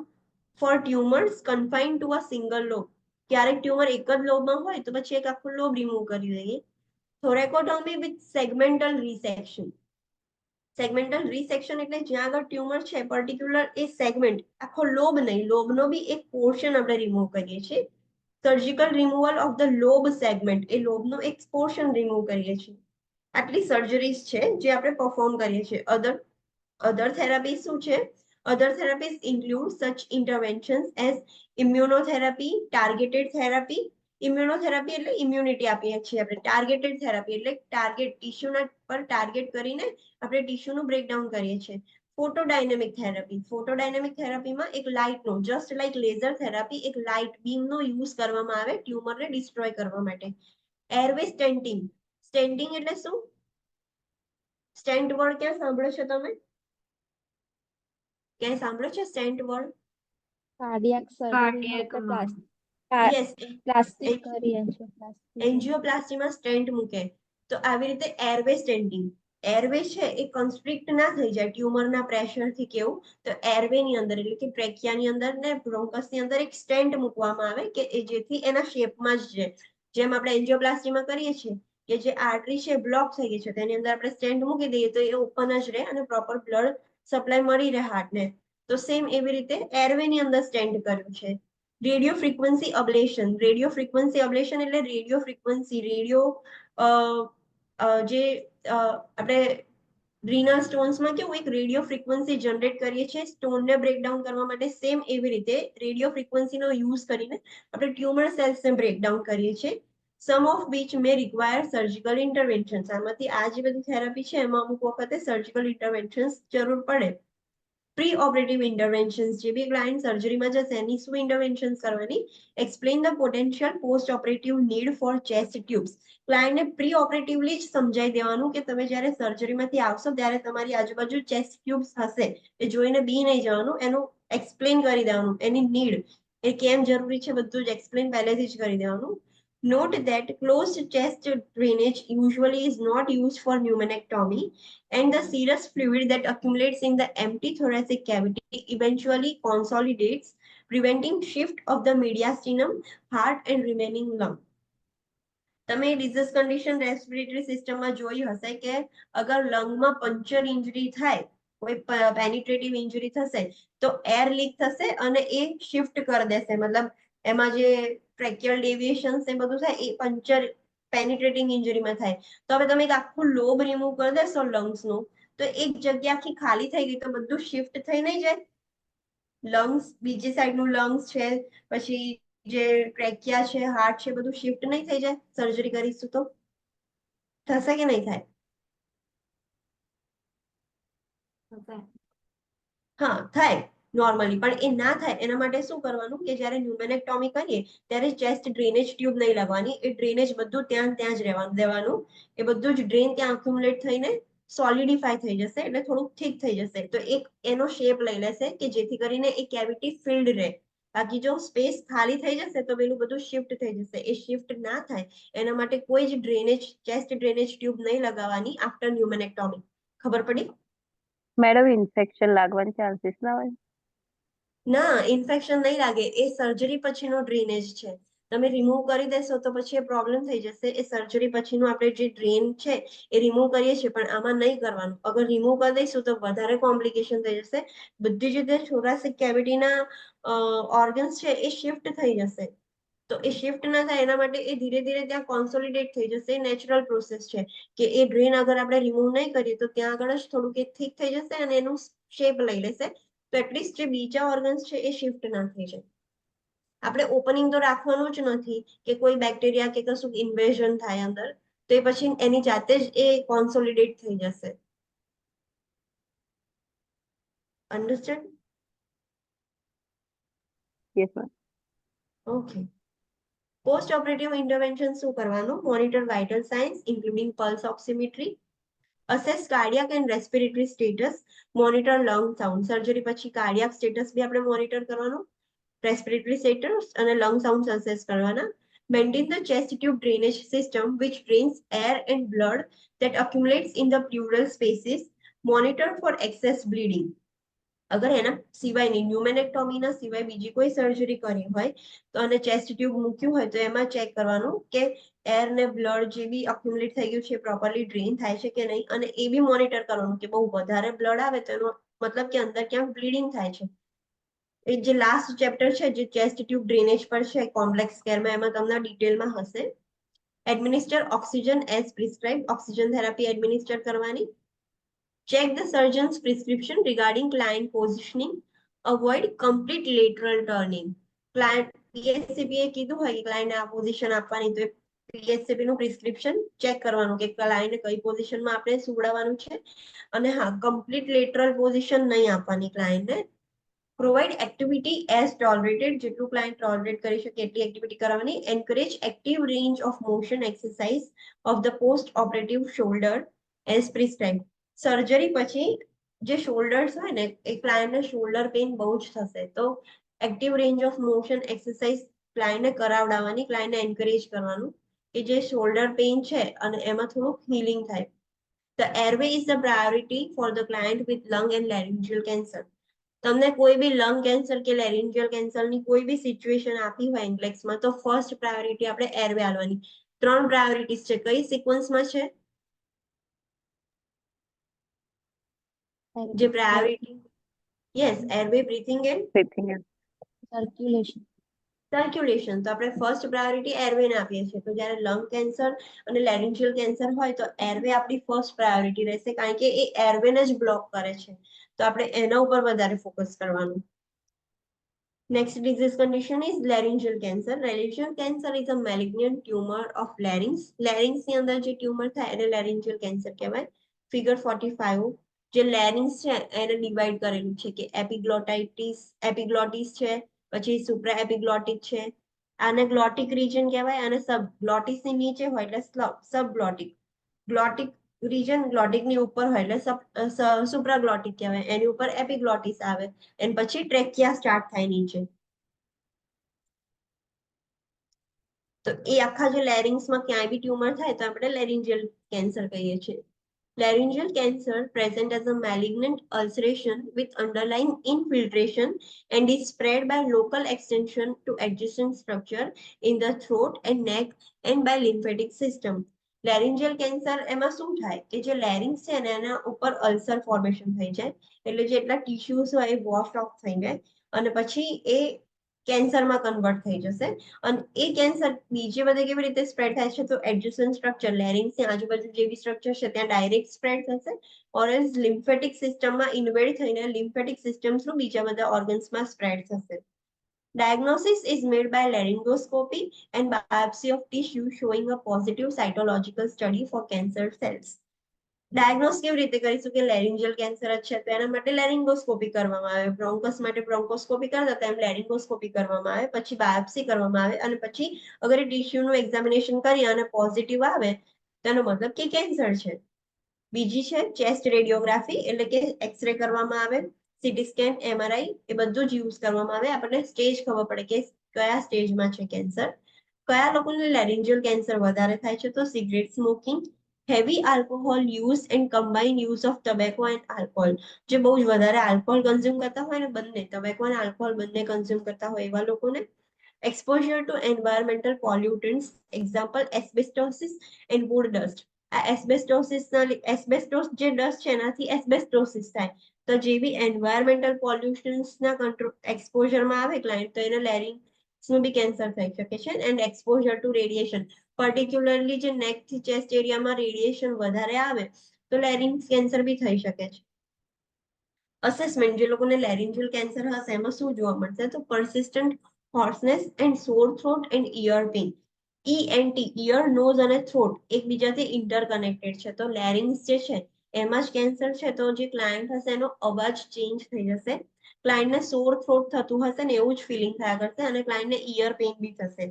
for tumours confined to a single lobe. ક્યારેક ટ્યુમર એક જ લોબમાં હોય તો પછી એક આખું લોબ રિમૂવ કરી દઈએ. થોરેકોટોમી વિથ સેગમેન્ટલ રિસેક્શન. સેગમેન્ટલ રિસેક્શન એટલે જ્યાં આગળ ટ્યુમર છે પર્ટિક્યુલર એ સેગમેન્ટ, આખો લોબ નહીં, લોબનો બી એક પોર્શન આપણે રિમૂવ કરીએ છીએ. Surgical removal of the lobe segment, એ લોબનો એક પોર્શન રિમૂવ કરીએ છીએ. આટલી સર્જરીઝ છે જે આપણે પરફોર્મ કરીએ છીએ. અધર થેરાપી શું છે? અધર therapies include such interventions as immunotherapy, targeted therapy. Immunotherapy એટલે ઇમ્યુનિટી આપીએ છીએ આપણે. ટાર્ગેટેડ થેરાપી એટલે ટાર્ગેટ ટિશ્યુના પર ટાર્ગેટ કરીને આપણે ટિશ્યુનું બ્રેકડાઉન કરીએ છીએ. ફોટોડાયનેમિક થેરાપી. ફોટોડાયનેમિક થેરાપીમાં એક લાઇટનો, જસ્ટ લાઇક લેઝર થેરાપી, એક લાઇટ બીમનો યુઝ કરવામાં આવે ટ્યુમરને ડિસ્ટ્રોય કરવા માટે. એરવે સ્ટેન્ટિંગ. સ્ટેન્ટિંગ એટલે શું? સ્ટેન્ટ વર્ડ ક્યાં સાંભળો છો તમે? ક્યાંય સાંભળો છો સ્ટેન્ટ વર્ડ? કાર્ડિયાક સર્જરીમાં કાર્ડિયકમાં. યસ, પ્લાસ્ટિક કરી એન્જિયોપ્લાસ્ટી. એન્જિયોપ્લાસ્ટીમાં સ્ટેન્ટ મૂકે. તો આવી રીતે એરવે સ્ટેન્ટિંગ. એરવે છે એ કન્સ્ટ્રિક્ટ ના થઈ જાય ટ્યુમરના પ્રેશરથી કેવું, તો એરવે ની અંદર એટલે કે ટ્રેકિયાની અંદર ને બ્રોન્કસની અંદર એક સ્ટેન્ટ મૂકવામાં આવે કે એ જેથી એના શેપમાં જ જેમ આપણે એન્જિયોપ્લાસ્ટીમાં કરીએ છીએ કે જે આર્ટરી છે બ્લોક થઈ ગઈ છે તેની અંદર આપણે સ્ટેન્ટ મૂકી દઈએ તો એ ઓપન જ રહે અને પ્રોપર બ્લડ સપ્લાય મળી રહે હાર્ટને. તો સેમ એવી રીતે એરવે ની અંદર સ્ટેન્ટ કર્યું છે. રેડિયો ફ્રીક્વન્સી અબ્લેશન, રેડિયો ફ્રીક્વન્સી અબ્લેશન એટલે રેડિયો ફ્રીક્વન્સી જે આપણે રીનલ સ્ટોન્સમાં કેવું એક રેડિયો ફ્રીક્વન્સી જનરેટ કરીએ છીએ સ્ટોનને બ્રેકડાઉન કરવા માટે, સેમ એવી રીતે રેડિયો ફ્રીક્વન્સીનો યુઝ કરીને આપણે ટ્યુમર સેલ્સને બ્રેકડાઉન કરીએ છીએ. Some of which may require surgical intervention. આમાંથી આ જે બધી થેરાપી છે એમાં અમુક વખતે સર્જિકલ ઇન્ટરવેન્શન જરૂર પડે. પ્રી ઓપરેટિવ ઇન્ટરવેન્શન્સ, જે બી ક્લાયન્ટ સર્જરીમાં જશે એની શું ઇન્ટરવેન્શન્સ કરવાની, explain the potential post operative need for chest tubes. ક્લાયન્ટને પ્રી ઓપરેટિવલી જ સમજાઈ દેવાનું કે તમે જ્યારે સર્જરીમાંથી આવશો ત્યારે તમારી આજુબાજુ ચેસ્ટ ટ્યુબ્સ હશે એ જોઈને બી નહીં જવાનું, એનું એક્સપ્લેન કરી દેવાનું, એની નીડ એ કેમ જરૂરી છે બધું જ એક્સપ્લેન પહેલેથી જ કરી દેવાનું. Note that closed chest drainage usually is not used for pneumonectomy, and the serous fluid that accumulates in the empty thoracic cavity eventually consolidates, preventing shift of the mediastinum, heart, and remaining lung. તમે disease condition respiratory સિસ્ટમમાં જોયું હશે કે અગર લંગમાં puncture injury થાય, કોઈ પેનિટ્રેટિવ injury થશે તો એર લીક થશે અને એ શિફ્ટ કરી દેશે, મતલબ એમાં જે ટ્રેક્યુઅલ ડેવિએશન્સ એ બધું થાય એ પંચર પેનિટ્રેટિંગ ઇન્જરીમાં થાય. તો હવે તમે એક આખું લોબ રિમૂવ કરી દેશો લંગ્સનું તો એક જગ્યા આખી ખાલી થઈ ગઈ તો બધું શિફ્ટ થઈ નહીં જાય. લંગ્સ બીજી સાઈડનું લંગ્સ છે, પછી જે ટ્રેકિયા છે, હાર્ટ છે, બધું શિફ્ટ નહીં થઈ જાય સર્જરી કરીશું તો? થશે કે નહીં થાય? હા થાય નોર્મલી, પણ એ ના થાય એના માટે શું કરવાનું કે જ્યારે ન્યુમેનેક્ટોમી કરીએ ત્યારે ચેસ્ટ ડ્રેનેજ ટ્યુબ નહીં લાગવાની, એ ડ્રેનેજ બધું ત્યાં જ રહેવાનું દેવાનું, એ બધું જ ડ્રેન ત્યાં અક્યુમ્યુલેટ થઈને સોલિડિફાય થઈ જશે એટલે થોડુંક ઠીક થઈ જશે, તો એક એનો શેપ લઈ લેશે કે જેથી કરીને એ કેવિટી ફિલ્ડ રહે. બાકી જો સ્પેસ ખાલી થઈ જશે તો પેલું બધું શિફ્ટ થઈ જશે. એ શિફ્ટ ના થાય એના માટે કોઈ જ ડ્રેનેજ ચેસ્ટ ડ્રેનેજ ટ્યુબ નહીં લગાવવાની આફ્ટર ન્યુમેનેક્ટોમી. ખબર પડી? મેડમ ઇન્ફેક્શન લાગવાની ચાન્સીસ ના હોય? ના, ઇન્ફેક્શન નહીં લાગે, એ સર્જરી પછીનો ડ્રેનેજ છે. તમે રિમૂવ કરી દેશો તો પછી એ પ્રોબ્લેમ થઈ જશે. એ સર્જરી પછીનું આપણે જે ડ્રેન છે એ રિમૂવ કરીએ છીએ પણ આમાં નહીં કરવાનું. અગર રિમૂવ કરી દઈશું તો વધારે કોમ્પ્લિકેશન થઈ જશે. બધી જ રીતે થોરાસિક કેવિટીના ઓર્ગન્સ છે એ શિફ્ટ થઈ જશે. તો એ શિફ્ટ ના થાય એના માટે એ ધીરે ધીરે ત્યાં કોન્સોલિડેટ થઈ જશે. નેચરલ પ્રોસેસ છે કે એ ડ્રેન અગર આપણે રિમૂવ નહીં કરીએ તો ત્યાં આગળ જ થોડુંક એ ઠીક થઈ જશે અને એનું શેપ લઈ લેશે. તો એટલીસ્ટ જે બીજા ઓર્ગન્સ છે એ શિફ્ટ ના થઈ જાય. આપણે ઓપનિંગ તો રાખવાનું જ નથી કે કોઈ બેક્ટેરિયા કે કશું ઇન્વેઝન થાય અંદર, તો એ પછી એની જાતે જ એ કોન્સોલિડેટ થઈ જશે. Understand? Yes ma'am. Okay. Post operative intervention શું કરવાનું? Monitor vital signs including pulse oximetry, assess cardiac and respiratory status, monitor lung sound. Surgery પછી કાર્ડિયાક સ્ટેટસ બી આપણે મોનિટર કરવાનું, રેસ્પિરેટરી સ્ટેટસ અને લંગ સાઉન્ડ અસેસ કરવાના. Maintain the chest tube drainage system which drains air and blood that accumulates in the pleural spaces. Monitor for excess bleeding. અગર એના સિવાયની ન્યુમેનેક્ટોમીના સિવાય બીજી કોઈ સર્જરી કરી હોય તો અને ચેસ્ટ ટ્યુબ મૂક્યું હોય તો એમાં ચેક કરવાનું કે એર ને બ્લડ જે બી અક્યુમ્યુલેટ થઈ ગયું છે પ્રોપરલી ડ્રેન થાય છે કે નહીં, અને એ બી મોનિટર કરવાનું કે બહુ વધારે બ્લડ આવે તો એનો મતલબ કે અંદર ક્યાંક બ્લીડિંગ થાય છે. એ જે લાસ્ટ ચેપ્ટર છે જે ચેસ્ટ ટ્યુબ ડ્રેનેજ પર છે કોમ્પ્લેક્સ કેરમાં, એમાં તમને ડિટેલમાં હશે. Administer oxygen as prescribe, oxygen therapy administer કરવાની. Check the surgeon's prescription regarding client positioning. Avoid complete lateral turning. Client PSCP એ કીધું હોય કે ક્લાયન્ટને આ પોઝિશન આપવાની, તો PSCP નું પ્રિસ્ક્રિપ્શન ચેક કરવાનું કે ક્લાયન્ટને કઈ પોઝિશનમાં આપણે સુવડાવવાનું છે. અને હા, કમ્પ્લીટ લેટરલ પોઝિશન નહીં આપવાની ક્લાયન્ટને. પ્રોવાઇડ એક્ટિવિટી એઝ ટોલરેટેડ, જેટલું ક્લાયન્ટ ટોલરેટ કરી શકે એટલી એક્ટિવિટી કરવાની. Encourage active range of motion exercise of the post operative shoulder as prescribe. Surgery પછી જે શોલ્ડર્સ હોય ને એ ક્લાયન્ટને શોલ્ડર પેઇન બહુ જ થશે, તો active range of motion exercise ક્લાયન્ટને કરાવડાવવાની, ક્લાયન્ટને એન્કરેજ કરવાનું કે જે શોલ્ડર પેઇન છે અને એમાં થોડુંક હીલિંગ થાય. The airway is the priority for the client with lung and laryngeal cancer. તમને કોઈ બી લંગ કેન્સર કે લેરિન્જિયલ કેન્સરની કોઈ બી સિચ્યુએશન આપી હોય ઇન્ફ્લેક્સમાં તો ફર્સ્ટ પ્રાયોરિટી આપણે એરવે આલવાની. 3 પ્રાયોરિટીઝ છે, કઈ સિક્વન્સમાં છે? જે priority yes airway, breathing and breathing in. circulation. Circulation. તો આપણે ફર્સ્ટ પ્રાયોરિટી એરવેને આપીએ છીએ. તો જ્યારે લંગ કેન્સર અને લેરિન્જિયલ કેન્સર હોય તો એરવે આપણી ફર્સ્ટ પ્રાયોરિટી રહેશે, કારણ કે એ એરવેને જ બ્લોક કરે છે. તો આપણે એના ઉપર વધારે ફોકસ કરવાનું. Next disease condition is laryngeal cancer. Laryngeal cancer is a malignant tumor of larynx. Larynx ની અંદર જે ટ્યુમર થાય એને laryngeal cancer કહેવાય. ફિગર 45 જે larynx છે એને ડિવાઈડ કરેલું છે કે એપિગ્લોટિસ છે, પછી સુપ્રા એપિગ્લોટિક છે. આને ગ્લોટિક રિજન કહેવાય અને સબગ્લોટિસ ની નીચે હોય એટલે સબગ્લોટિક. ગ્લોટિક રિજન ગ્લોટિક ની ઉપર હોય એટલે સુપ્રાગ્લોટિક કહેવાય. એની ઉપર એપિગ્લોટિસ આવે એન્ડ પછી ટ્રેકિયા સ્ટાર્ટ થાય નીચે. તો એ આખા જે લેરિંગ્સમાં ક્યાંય બી ટ્યુમર થાય તો આપણે લેરિન્જિયલ કેન્સર કહીએ છીએ. Laryngeal cancer present as a malignant ulceration with underlying infiltration and is spread by local extension to adjacent structure in the throat and neck and by lymphatic system. Laryngeal cancer એમાં શું થાય કે જે larynx છે ને એના ઉપર ulcer formation થઈ જાય, એટલે જેટલા ટિશ્યુઝ હોય એ વોશ ઓફ થઈ જાય અને પછી એ કેન્સરમાં કન્વર્ટ થઈ જશે. અને એ કેન્સર બીજે બધે કેવી રીતે સ્પ્રેડ થાય છે? તો એડજસન્ટ સ્ટ્રક્ચર, લેરિંગ્સની આજુબાજુ જે બી સ્ટ્રક્ચર છે ત્યાં ડાયરેક્ટ સ્પ્રેડ થશે, ઓર એલ્સ લિમ્ફેટિક સિસ્ટમમાં ઇન્વેડ થઈને લિમ્ફેટિક સિસ્ટમ થ્રુ બીજા બધા ઓર્ગન્સમાં સ્પ્રેડ થશે. Diagnosis is made by laryngoscopy and biopsy of tissue showing a positive cytological study for cancer cells. Diagnose કેવી રીતે કરીશું કે લેરિન્જિયલ કેન્સર જ છે તો એના માટે લેરિંગોસ્કોપી કરવામાં આવે, બ્રોન્કસ માટે બ્રોન્કોસ્કોપી કરતા તેમ લેરિંગોસ્કોપી કરવામાં આવે, પછી બાયોપ્સી કરવામાં આવે અને પછી અગર એ ટિશ્યુનું એક્ઝામિનેશન કરી અને પોઝિટિવ આવે તેનો મતલબ કે કેન્સર છે. બીજી છે ચેસ્ટ રેડિયોગ્રાફી, એટલે કે એક્સરે કરવામાં આવે, સીટી સ્કેન, MRI એ બધું જ યુઝ કરવામાં આવે. આપણને સ્ટેજ ખબર પડે કે કયા સ્ટેજમાં છે કેન્સર. કયા લોકોને લેરિન્જિયલ કેન્સર વધારે થાય છે? તો cigarette smoking, heavy alcohol use and combined use of tobacco and alcohol. જે બહુ જ વધારે આલ્કોહોલ કન્ઝ્યુમ કરતા હોય ને, બંને tobacco અને alcohol બંને કન્ઝ્યુમ કરતા હોય એવા લોકોને. Exposure to environmental pollutants, example asbestosis and wood dust. આ એસ્બેસ્ટોસ જે ડસ્ટ છે એનાથી એસ્બેસ્ટોસિસ થાય. તો જે બી એન્વાયરમેન્ટલ પોલ્યુશન્સના કંટ્રોલ એક્સપોઝરમાં આવે ક્લાયન્ટ તો એને લેરિંગ્સનું બી કેન્સર થઈ શકે છે. And exposure to radiation, particularly જે નેક થી ચેસ્ટ એરિયામાં રેડિયેશન વધારે આવે તો લેરિંગ્સ કેન્સર બી થઈ શકે છે. અસેસમેન્ટ, જે લોકોને લેરિન્જિયલ કેન્સર હશે એમાં શું જોવા મળશે? તો persistent hoarseness and sore throat and ear pain. ENT, ear, nose અને થ્રોટ એકબીજાથી ઇન્ટરકનેક્ટેડ છે. તો લેરિંગ્સ જે છે એમાં જ કેન્સર છે તો જે ક્લાયન્ટ હશે એનો અવાજ ચેન્જ થઈ જશે, ક્લાયન્ટને સોર થ્રોટ થતું હશે ને એવું જ ફિલિંગ થયા કરશે અને ક્લાયન્ટને ઇયર પેઇન બી થશે.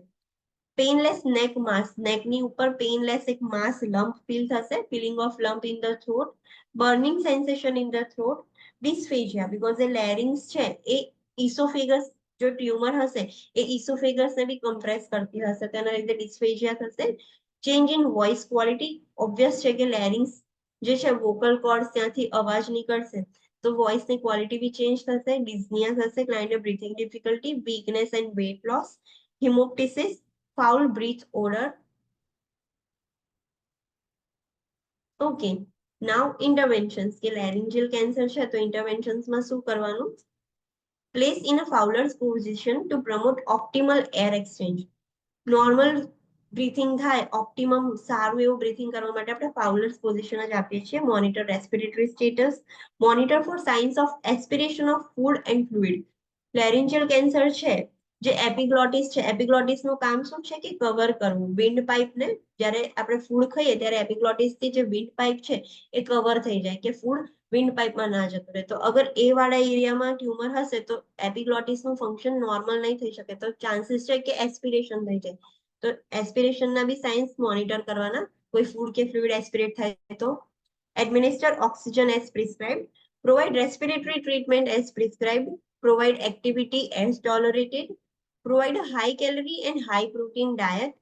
પેઇનલેસ નેક માસ, નેકની ઉપર પેઇનલેસ એક માસ લમ્પ ફીલ થશે, feeling of lump in the throat, burning sensation in the throat, dysphagia because એ લેરિંગ્સ છે એ ઇસોફેગસ જો ટ્યુમર હશે એ ઇસોફેગસને બી કમ્પ્રેસ કરતી હશે, તેના લીધે ડિસ્ફેજિયા થશે. Change in voice quality, obvious છે કે લેરિંગ્સ જે છે વોકલ કોર્ડ ત્યાંથી અવાજ નીકળશે તો વોઇસની ક્વોલિટી બી ચેન્જ થશે. ડિઝનિયા થશે, ક્લાયન્ટને breathing difficulty, weakness and weight loss, haemoptysis, foul breath odour. Okay, now interventions કે લેરિન્જિયલ કેન્સર છે તો ઇન્ટરવેન્શન્સમાં શું કરવાનું? Place in a Fowler's position to promote optimal air exchange. Normal breathing થાય, ઓપ્ટિમમ સારું એવું બ્રીથિંગ કરવા માટે આપણે ફાઉલર્સ પોઝિશન જ આપીએ છીએ. Monitor respiratory status, monitor for signs of aspiration of food and fluid. Laryngeal cancer છે જે એપિગ્લોટિસ છે, એપિગ્લોટિસનું કામ શું છે કે કવર કરવું વિન્ડ પાઇપને. જ્યારે આપણે ફૂડ ખાઈએ ત્યારે એપિગ્લોટિસથી જે વિન્ડ પાઇપ છે એ કવર થઈ જાય કે ફૂડ વિન્ડ પાઇપમાં ના જતું રહે. તો અગર એ વાળા એરિયામાં ટ્યુમર હશે તો એપિગ્લોટિસનું ફંક્શન નોર્મલ નહીં થઈ શકે, તો ચાન્સીસ છે કે એસ્પિરેશન થઈ જાય. તો એસ્પિરેશનના બી સાઇન્સ મોનિટર કરવાના, કોઈ ફૂડ કે ફ્લુઇડ એસ્પિરેટ થાય તો. Administer oxygen as prescribed, provide respiratory treatment as prescribed, provide activity as tolerated, provide a high calorie and high protein diet,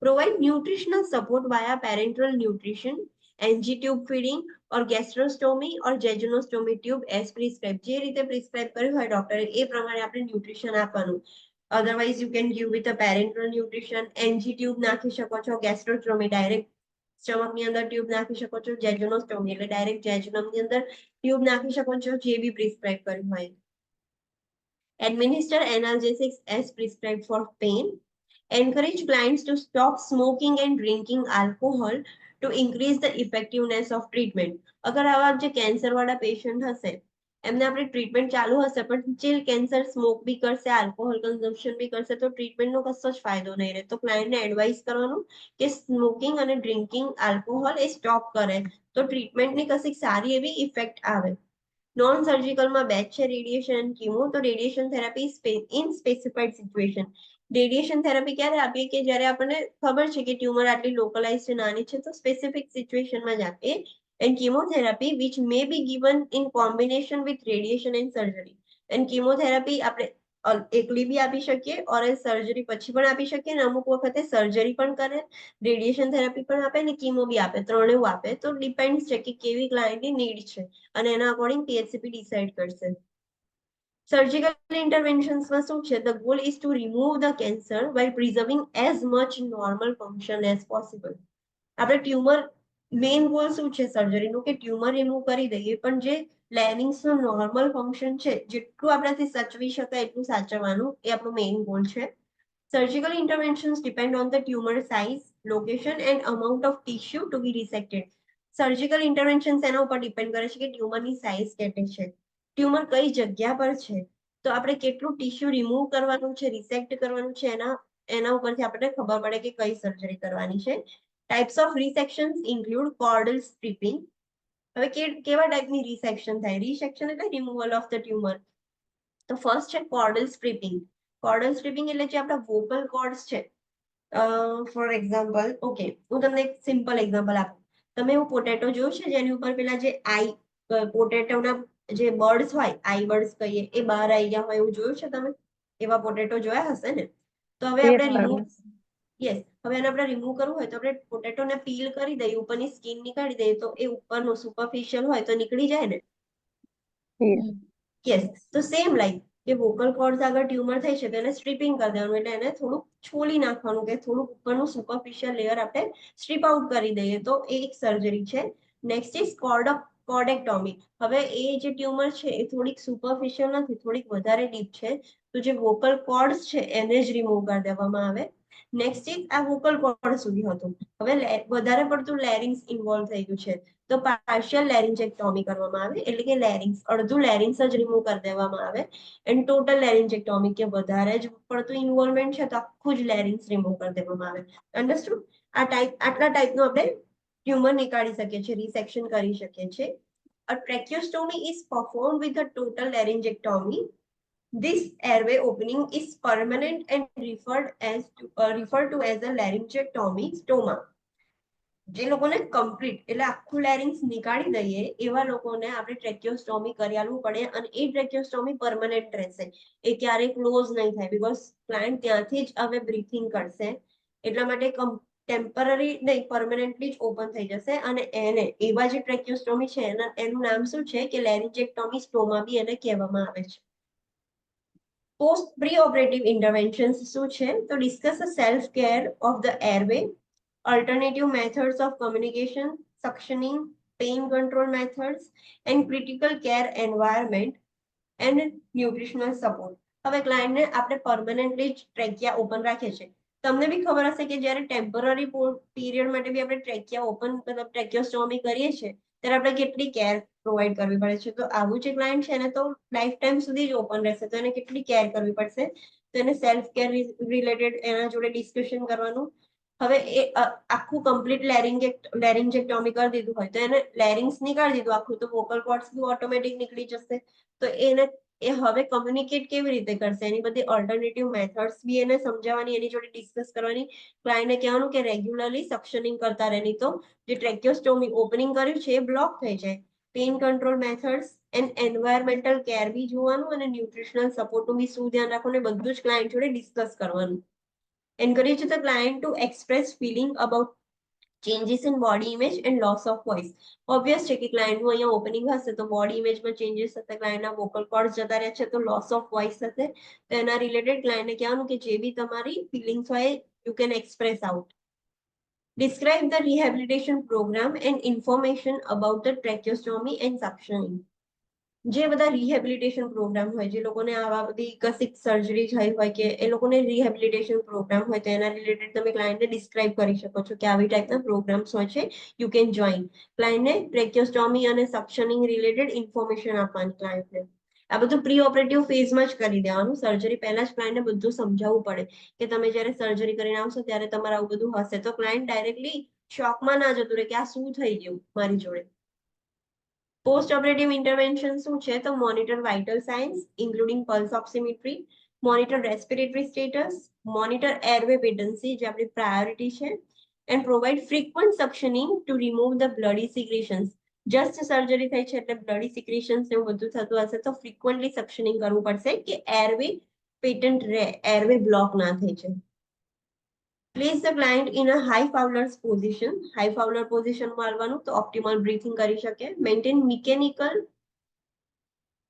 provide nutritional support via parenteral nutrition, NG tube feeding or gastrostomy or jejunostomy tube as prescribed. જે રીતે prescribe કર્યું હોય ડોક્ટરે એ પ્રમાણે આપણે nutrition આપવાનું. Otherwise you can give with a parental nutrition. NG tube નાખી શકો છો, ગેસ્ટ્રોસ્ટોમી ડાયરેક્ટ સ્ટમક ની અંદર ટ્યુબ નાખી શકો છો, જેજુનોસ્ટોમી એટલે ડાયરેક્ટ જેજુનમ ની અંદર ટ્યુબ નાખી શકો છો, જે બી પ્રિસ્ક્રાઇબ કર્યું હોય. Administer analgesics as prescribed for pain. Encourage clients to stop smoking and drinking alcohol to increase the effectiveness of treatment. અગર આવા જે કેન્સર વાળા પેશન્ટ હશે એમને આપણે ટ્રીટમેન્ટ ચાલુ હશે પણ જે કેન્સર સ્મોક બી કરશે, આલ્કોહોલ કન્ઝમ્પશન બી કરશે તો ટ્રીટમેન્ટનો કશો જ ફાયદો નહીં રહે. તો ક્લાયન્ટને એડવાઇસ કરવાનું કે સ્મોકિંગ અને ડ્રિંકિંગ આલ્કોહોલ એ સ્ટોપ કરે તો ટ્રીટમેન્ટની કશીક સારી એવી ઇફેક્ટ આવે. નોન સર્જિકલમાં બેચ છે રેડિયેશન એન્ડ કીમો. તો radiation therapy in specified situation. Radiation therapy ક્યારે આપીએ કે જ્યારે આપણને ખબર છે કે ટ્યુમર આટલી લોકલાઇઝ છે, નાની છે, તો સ્પેસિફિક સિચ્યુએશનમાં જ આપીએ. And chemotherapy which may be given in combination with radiation and surgery. And chemotherapy આપણે એકલી બી આપી શકીએ ઓર સર્જરી પછી પણ આપી શકીએ, અને અમુક વખતે સર્જરી પણ કરે, રેડિયેશન થેરાપી પણ આપે ને કીમો બી આપે, ત્રણેય આપે. તો ડિપેન્ડ છે કે કેવી ક્લાયન્ટની નીડ છે અને એના અકોર્ડિંગ PHCP ડિસાઇડ કરશે. સર્જિકલ ઇન્ટરવેન્શન્સમાં શું છે? The goal is two remove the cancer while preserving as much normal function as possible. આપણે ટ્યુમર મેઇન ગોલ શું છે સર્જરીનું કે ટ્યુમર રિમૂવ કરી દઈએ, પણ જે લેરિંગ્સનું નોર્મલ ફંક્શન છે જેટલું આપણાથી સાચવી શકાય એટલું સાચવવાનું એ આપણું મેઇન ગોલ છે. Surgical interventions depend on the tumor size, location and amount of tissue to be resected. Surgical intervention એના ઉપર ડિપેન્ડ કરે છે કે ટ્યુમરની સાઇઝ કેટલી છે, ટ્યુમર કઈ જગ્યા પર છે, તો આપણે કેટલું ટિશ્યુ રિમૂવ કરવાનું છે, રિસેક્ટ કરવાનું છે, એના ઉપરથી આપણને ખબર પડે કે કઈ સર્જરી કરવાની છે. Types of resections include cordal stripping. હવે કેવા ટાઈપની રિસેક્શન થાય? રિસેક્શન એટલે રિમૂવલ ઓફ ધ ટ્યુમર. તો ફર્સ્ટ છે કોર્ડલ સ્ટ્રીપિંગ. કોર્ડલ સ્ટ્રીપિંગ એટલે જે આપણા વોકલ કોર્ડ્સ છે, ફોર એક્ઝામ્પલ, ઓકે હું તમને એક સિમ્પલ એક્ઝામ્પલ આપું. તમે એવું પોટેટો જોયું છે જેની ઉપર પેલા જે પોટેટોના જે બર્ડ્સ હોય, આઈ બર્ડ્સ કહીએ, એ બહાર આવી ગયા હોય એવું જોયું છે તમે? એવા પોટેટો જોયા હશે ને? તો હવે આપણે રિમૂવ હવે એને આપણે રિમૂવ કરવું હોય તો આપણે પોટેટોને પીલ કરી દઈએ, ઉપરની સ્કિન નીકાળી દઈએ તો એ ઉપરનું સુપરફિશિયલ હોય તો નીકળી જાય ને? યસ. તો સેમ લાઈક કે વોકલ કોર્ડ્સ આગળ ટ્યુમર થઈ છે તો એને સ્ટ્રીપિંગ કરી દેવાનું, એટલે એને થોડુંક છોલી નાખવાનું કે થોડુંક ઉપરનું સુપરફિશિયલ લેયર આપણે સ્ટ્રીપ આઉટ કરી દઈએ, તો એ એક સર્જરી છે. Next is cordectomy. હવે એ જે ટ્યુમર છે એ થોડીક સુપરફિશિયલ નથી, થોડીક વધારે ડીપ છે, તો જે વોકલ કોર્ડ્સ છે એને જ રિમૂવ કરી દેવામાં આવે. નેક્સ્ટ ઇઝ આ વોકલ કોર્ડ સુધી હતું, હવે વધારે પડતું લેરિંગ્સ ઇન્વોલ્વ થઈ ગયું છે તો પાર્શિયલ લેરિન્જેક્ટોમી કરવામાં આવે, એટલે કે લેરિંગ્સ અડધું લેરિંગ્સ જ રિમૂવ કરી દેવામાં આવે. એન્ડ ટોટલ લેરિન્જેક્ટોમી કે વધારે જ પડતું ઇન્વોલ્વમેન્ટ છે તો આખું જ લેરિંગ્સ રિમૂવ કરી દેવામાં આવે. અન્ડરસ્ટુડ? આટલા ટાઈપનું આપણે ટ્યુમર નીકાળી શકીએ છીએ, રિસેક્શન કરી શકીએ છીએ. A tracheostomy is performed with a total laryngectomy. This airway opening is permanent and referred to as a laryngectomy stoma. જે લોકોને કમ્પ્લીટ એટલે આખું લેરિંગ્સ નીકાળી દઈએ એવા લોકોને આપણે ટ્રેક્યોસ્ટોમી કરી આલવું પડે, અને એ ટ્રેક્યોસ્ટોમી પરમનન્ટ રહેશે, એ ક્યારેય ક્લોઝ નહીં થાય, બીકોઝ ક્લાયન્ટ ત્યાંથી જ હવે બ્રીથિંગ કરશે, એટલા માટે ટેમ્પરરી નહીં પરમનન્ટલી જ ઓપન થઈ જશે. અને એને એવા જે ટ્રેક્યોસ્ટોમી છે એનું નામ શું છે કે લેરિન્જેક્ટોમી સ્ટોમા બી એને કહેવામાં આવે છે. પોસ્ટ પ્રી ઓપરેટિવ ઇન્ટરવેન્શન્સ શું છે? તો discuss a self care of the airway, alternative methods of communication, suctioning, pain control methods, and critical care environment and nutritional support. હવે ક્લાયન્ટને આપણે પરમનન્ટલી જ ટ્રેકિયા ઓપન રાખીએ છીએ. તમને બી ખબર હશે કે જ્યારે ટેમ્પરરી પીરિયડ માટે બી આપણે ટ્રેકિયા ઓપન મતલબ ટ્રેકિયોસ્ટોમી કરીએ છીએ ત્યારે આપણે કેટલી કેર પ્રોવાઈડ કરવી પડે છે. તો આવું જે ક્લાયન્ટ છે એને તો લાઈફ ટાઈમ સુધી જ ઓપન રહેશે, તો એને કેટલી કેર કરવી પડશે, તો એને સેલ્ફ કેર રિલેટેડ એના જોડે ડિસ્કશન કરવાનું. હવે એ આખું કમ્પ્લીટ લેરિન્જેક્ટોમી કરી દીધું હોય તો એને લેરિંગ્સ નીકાળી દીધું આખું, તો વોકલ કોર્ડ્સ બી ઓટોમેટિક નીકળી જશે. તો એ હવે કમ્યુનિકેટ કેવી રીતે કરશે, એની બધી ઓલ્ટરનેટિવ મેથડ્સ બી એને સમજાવવાની, એની જોડે ડિસ્કસ કરવાની. ક્લાયન્ટને કહેવાનું કે રેગ્યુલરલી સક્શનિંગ કરતા રહે, નહીં તો જે ટ્રેક્યોસ્ટોમી ઓપનિંગ કર્યું છે એ બ્લોક થઈ જાય. Pain control methods and environmental care બી જોવાનું, અને ન્યુટ્રિશનલ સપોર્ટનું બી શું ધ્યાન રાખવાનું, બધું જ ક્લાયન્ટ જોડે ડિસ્કસ કરવાનું. Encourage the client to express feeling about changes in body image and loss of voice. Obvious છે કે ક્લાયન્ટનું અહીંયા ઓપનિંગ હશે તો બોડી ઇમેજમાં ચેન્જીસ થશે, ક્લાયન્ટના વોકલ કોર્ડ્સ જતા રહે છે તો લોસ ઓફ વોઇસ થશે. તો એના રિલેટેડ ક્લાયન્ટને કહેવાનું કે જે બી તમારી ફિલિંગ્સ હોય you can express out. Describe the rehabilitation program and information about the tracheostomy and suctioning. જે બધા રિહેબિલિટેશન પ્રોગ્રામ હોય, જે લોકોને આવા બધી કશીક સર્જરી થઈ હોય કે એ લોકોને રિહેબિલિટેશન પ્રોગ્રામ હોય તો એના રિલેટેડ તમે ક્લાયન્ટને ડિસ્ક્રાઇબ કરી શકો છો કે આવી ટાઈપના પ્રોગ્રામ્સ હોય છે, યુ કેન જોઈન. ક્લાયન્ટને ટ્રેક્યોસ્ટોમી અને સક્શનિંગ રિલેટેડ ઇન્ફોર્મેશન આપવાની ક્લાયન્ટને. આ બધું પ્રી ઓપરેટિવ ફેઝમાં જ કરી દેવાનું. સર્જરી પહેલા જ ક્લાયન્ટને બધું સમજાવવું પડે કે તમે જ્યારે સર્જરી કરીને આવશો ત્યારે તમારે આવું બધું હશે, તો ક્લાયન્ટ ડાયરેક્ટલી શોકમાં ના જતું રહે કે આ શું થઈ ગયું મારી જોડે. પોસ્ટ ઓપરેટિવ ઇન્ટરવેન્શન શું છે? તો monitor vital signs including pulse oximetry, monitor respiratory status, monitor airway patency જે આપણી પ્રાયોરિટી છે, and provide frequent suctioning to remove the bloody secretions. Just surgery થઈ છે એટલે બ્લડી સિક્રેશન્સ એવું બધું થતું હશે તો ફ્રીક્વન્ટલી સક્શનિંગ કરવું પડશે કે એરવે પેટન્ટ રહે, એરવે બ્લોક ના થઈ જાય. Place the client in a high Fowler's position. High Fowler position માં આવવાનું તો optimal breathing કરી શકે. Maintain mechanical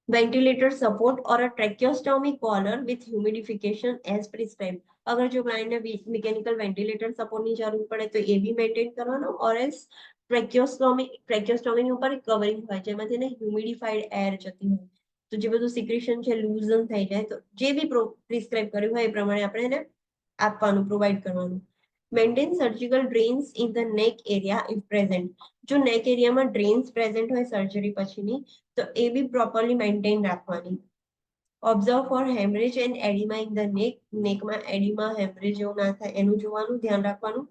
ventilator support or a tracheostomy collar with humidification as prescribed. અગર જો ક્લાયન્ટને મિકેનિકલ વેન્ટિલેટર સપોર્ટની જરૂર પડે તો એ બી મેન્ટેન કરવાનો, ઓર એલ્સ ટ્રેક્યોસ્ટોમીની ઉપર કવરિંગ હોય જેમાંથી એને હ્યુમિડિફાઈડ એર જતી હોય તો જે બધું સિક્રેશન છે લૂઝન થઈ જાય, તો જે બી પ્રિસ્ક્રાઇબ કર્યું હોય એ પ્રમાણે આપણે એને આપવાનું, પ્રોવાઈડ કરવાનું. Maintain surgical drains in the neck area if present. જો નેક એરિયામાં ડ્રેન્સ પ્રેઝન્ટ હોય સર્જરી પછીની તો એ બી પ્રોપરલી મેન્ટેન રાખવાની. Observe for haemorrhage and oedema in the neck. નેકમાં એડિમા હેમરેજ એવું ના થાય એનું જોવાનું, ધ્યાન રાખવાનું.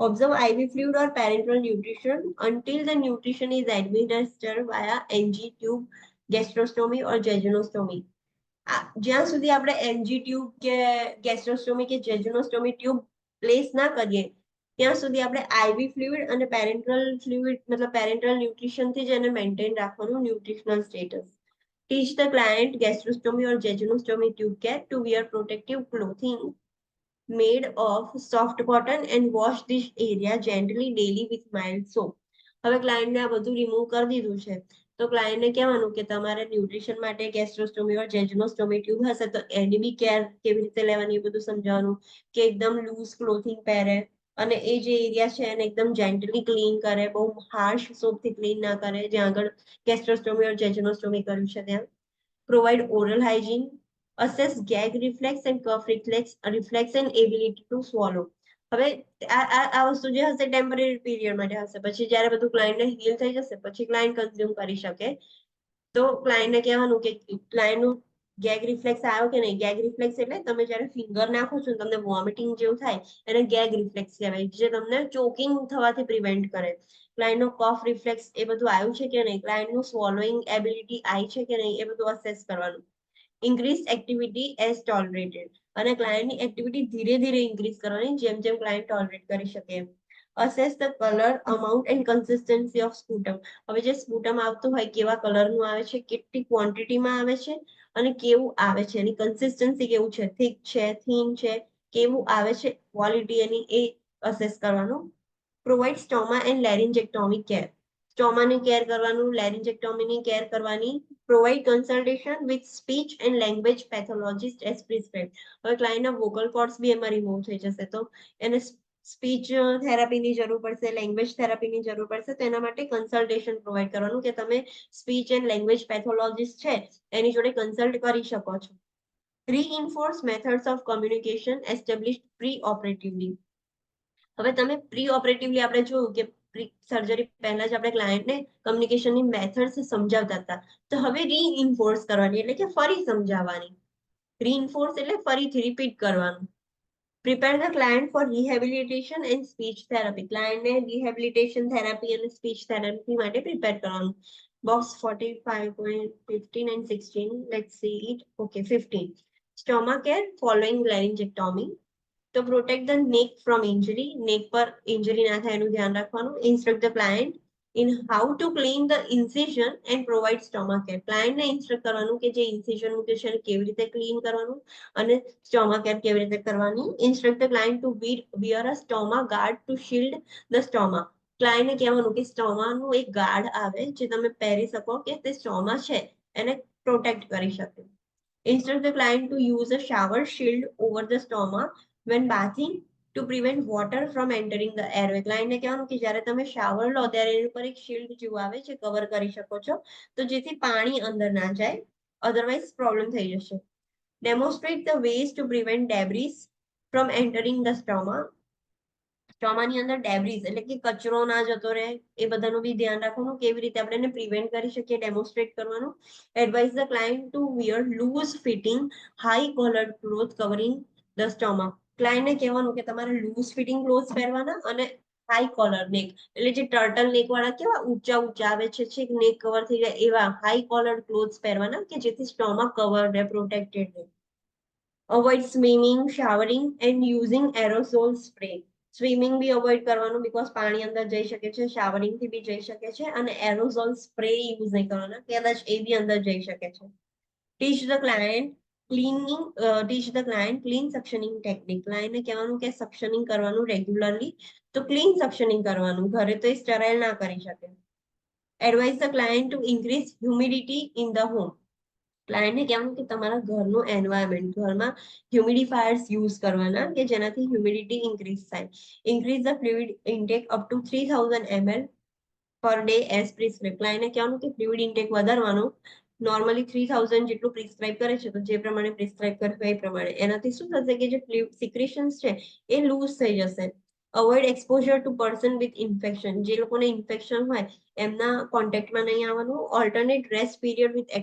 Observe IV fluid or parenteral nutrition until the nutrition is administered via NG tube, gastrostomy or jejunostomy. જ્યાં સુધી આપણે NG ટ્યુબ કે ગેસ્ટ્રોસ્ટોમી કે જેજુનોસ્ટોમી ટ્યુબ પ્લેસ ના કરીએ ત્યાં સુધી આપણે IV ફ્લુઇડ અને પેરેન્ટરલ ફ્લુઇડ મતલબ પેરેન્ટરલ ન્યુટ્રિશન થી જ એને મેન્ટેન રાખવાનું nutritional status. Teach the client gastrostomy or jejunostomy tube care to wear protective clothing made of soft cotton and wash this area gently daily with mild soap. હવે ક્લાયન્ટને આ બધું remove કરી દીધું છે તો ક્લાયન્ટને કહેવાનું કે તમારે ન્યુટ્રિશન માટે ગેસ્ટ્રોસ્ટોમી ઓર જેજુનોસ્ટોમી ટ્યુબ હશે તો એની બી કેર કેવી રીતે લેવાની એ બધું સમજાવવાનું, કે એકદમ લૂઝ ક્લોથિંગ પહેરે અને એ જે એરિયા છે એને એકદમ જેન્ટલી ક્લીન કરે, બહુ હાર્શ સોપથી ક્લીન ના કરે જ્યાં આગળ ગેસ્ટ્રોસ્ટોમી ઓર જેજુનોસ્ટોમી કર્યું છે ત્યાં. Provide oral hygiene. Assess gag reflex and cough reflex and ability to swallow. હવે આ વસ્તુ જે હશે ટેમ્પરરી પીરિયડ માટે હશે, પછી જ્યારે બધું ક્લાયન્ટને હીલ થઈ જશે પછી ક્લાયન્ટ કન્ઝ્યુમ કરી શકે. તો ક્લાયન્ટને કહેવાનું કે ક્લાયન્ટનું ગેગ રિફ્લેક્સ આવ્યો કે નહીં. ગેગ રિફ્લેક્સ એટલે તમે જ્યારે ફિંગર નાખો છો ને તમને વોમિટિંગ જેવું થાય એને ગેગ રિફ્લેક્સ કહેવાય, જે તમને ચોકિંગ થવાથી પ્રિવેન્ટ કરે. ક્લાયન્ટનો કોફ રિફ્લેક્સ એ બધું આવ્યું છે કે નહીં, ક્લાયન્ટનું સ્વોલોઈંગ એબિલિટી આવી છે કે નહીં એ બધું અસેસ કરવાનું. Increase activity as tolerated. અને ક્લાયન્ટની એક્ટિવિટી ધીરે ધીરે ઇન્ક્રીઝ કરવાની જેમ જેમ ક્લાયન્ટ ટોલરેટ કરી શકે એમ. Assess the colour, amount and consistency of sputum. હવે જે સ્પુટમ આવતું હોય કેવા કલરનું આવે છે, કેટલી ક્વોન્ટિટીમાં આવે છે અને કેવું આવે છે, એની કન્સિસ્ટન્સી કેવું છે, થિક છે, થીન છે, કેવું આવે છે, ક્વોલિટી એની એ અસેસ કરવાનું. Provide stoma and laryngectomy care. સ્ટોમાની કેર કરવાનું, લેરિન્જેક્ટોમીની કેર કરવાની. Provide consultation with speech and language pathologist as prescribe. હવે ક્લાયન્ટના વોકલ કોર્ડ્સ બી એમાં રિમૂવ થઈ જશે તો એને સ્પીચ થેરાપીની જરૂર પડશે, લેંગ્વેજ થેરાપીની જરૂર પડશે, તો એના માટે કન્સલ્ટેશન પ્રોવાઈડ કરવાનું કે તમે સ્પીચ એન્ડ લેંગ્વેજ પેથોલોજીસ્ટ છે એની જોડે કન્સલ્ટ કરી શકો છો. Reinforce methods of communication established pre-operatively. હવે તમે પ્રી ઓપરેટિવલી આપણે જોયું કે સર્જરી પહેલા જ આપણે ક્લાયન્ટને કમ્યુનિકેશનની મેથડ્સ સમજાવતા હતા, તો હવે રીઇન્ફોર્સ કરવાની એટલે કે ફરી સમજાવવાની. રીઇન્ફોર્સ એટલે ફરીથી રિપીટ કરવાનું. Prepare the client for rehabilitation and speech therapy. ક્લાયન્ટને રિહેબિલિટેશન થેરાપી અને સ્પીચ થેરાપી માટે પ્રિપેર કરવાનું. Box 45.15 and 16. Let's see it. Okay, 15. Stomach care following laryngectomy. To protect the neck from injury. નેક પર ઇન્જરી ના થાય એનું ધ્યાન રાખવાનું. Instruct the client in how to clean the incision and provide stomach care. ક્લાયન્ટને instruct કરવાનું કે જે ઇન્સિઝન મૂકે છે એને કેવી રીતે ક્લીન કરવાનું અને સ્ટોમા કેર કેવી રીતે કરવાની. Instruct the client to wear a stoma guard to shield the stoma. ક્લાયન્ટને કહેવાનું કે સ્ટોમાનું એક ગાર્ડ આવે જે તમે પહેરી શકો કે તે સ્ટોમા છે એને પ્રોટેક્ટ કરી શકે. Instruct the client to use a shower shield over the stoma when bathing to prevent water from entering the airway. ક્લાયન્ટને કહેવાનું કે જ્યારે તમે શાવર લો ત્યારે એની ઉપર એક શિલ્ડ જેવું આવે છે કવર કરી શકો છો તો જેથી પાણી અંદર ના જાય, અધરવાઇઝ પ્રોબ્લેમ થઈ જશે. Demonstrate the ways to prevent debris from entering the stoma. સ્ટોમાની અંદર ડેબ્રીઝ એટલે કે કચરો ના જતો રહે એ બધાનું બી ધ્યાન રાખવાનું, કેવી રીતે આપણે એને પ્રિવેન્ટ કરી શકીએ ડેમોન્સ્ટ્રેટ કરવાનું. Advise the client to wear loose fitting high collared cloth covering the stoma. ક્લાયન્ટને કહેવાનું કે તમારે લૂઝ ફિટિંગ ક્લોથ પહેરવાના અને હાઈ કોલર નેક એટલે જે ટર્ટલ નેક વાળા કેવા ઊંચા ઊંચા આવે છે નેક કવર થઈ જાય એવા હાઈ કોલર્ડ ક્લોથ્સ પહેરવાના કે જેથી સ્ટોમા કવર રહે, પ્રોટેક્ટેડ રહે. Avoid swimming, showering and using aerosol spray. Swimming બી અવોઇડ કરવાનું બીકોઝ પાણી અંદર જઈ શકે છે, શાવરિંગ થી બી જઈ શકે છે અને એરોસોલ સ્પ્રે યુઝ નહીં કરવાના, કદાચ એ બી અંદર જઈ શકે છે. Teach the client clean suctioning technique. ક્લાયન્ટને કહેવાનું કે સક્શનિંગ કરવાનું રેગ્યુલરલી, તો ક્લીન સક્શનિંગ કરવાનું, ઘરે તો એ સ્ટરાઇલ ના કરી શકે. Advise the client to increase humidity in the home. ક્લાયન્ટને કહેવાનું કે તમારા ઘરનું એન્વાયરમેન્ટ, ઘરમાં હ્યુમિડિફાયર્સ યુઝ કરવાના કે જેનાથી હ્યુમિડિટી ઇન્ક્રીઝ થાય. Increase the fluid intake up to 3000 ml per day as prescribe. ક્લાયન્ટને કહેવાનું કે ફ્લુઇડ ઇન્ટેક વધારવાનું, નોર્મલી 3000 જેટલું પ્રિસ્ક્રાઇબ કરે છે તો જે પ્રમાણે પ્રિસ્ક્રાઇબ કરશે એ પ્રમાણે. એનાથી શું થશે કે જે સિક્રેશન્સ છે એ લૂઝ થઈ જશે. Avoid exposure to person with infection. જે લોકોને ઇન્ફેક્શન હોય એમના કોન્ટેક્ટમાં નહીં આવવાનું. Alternate rest period with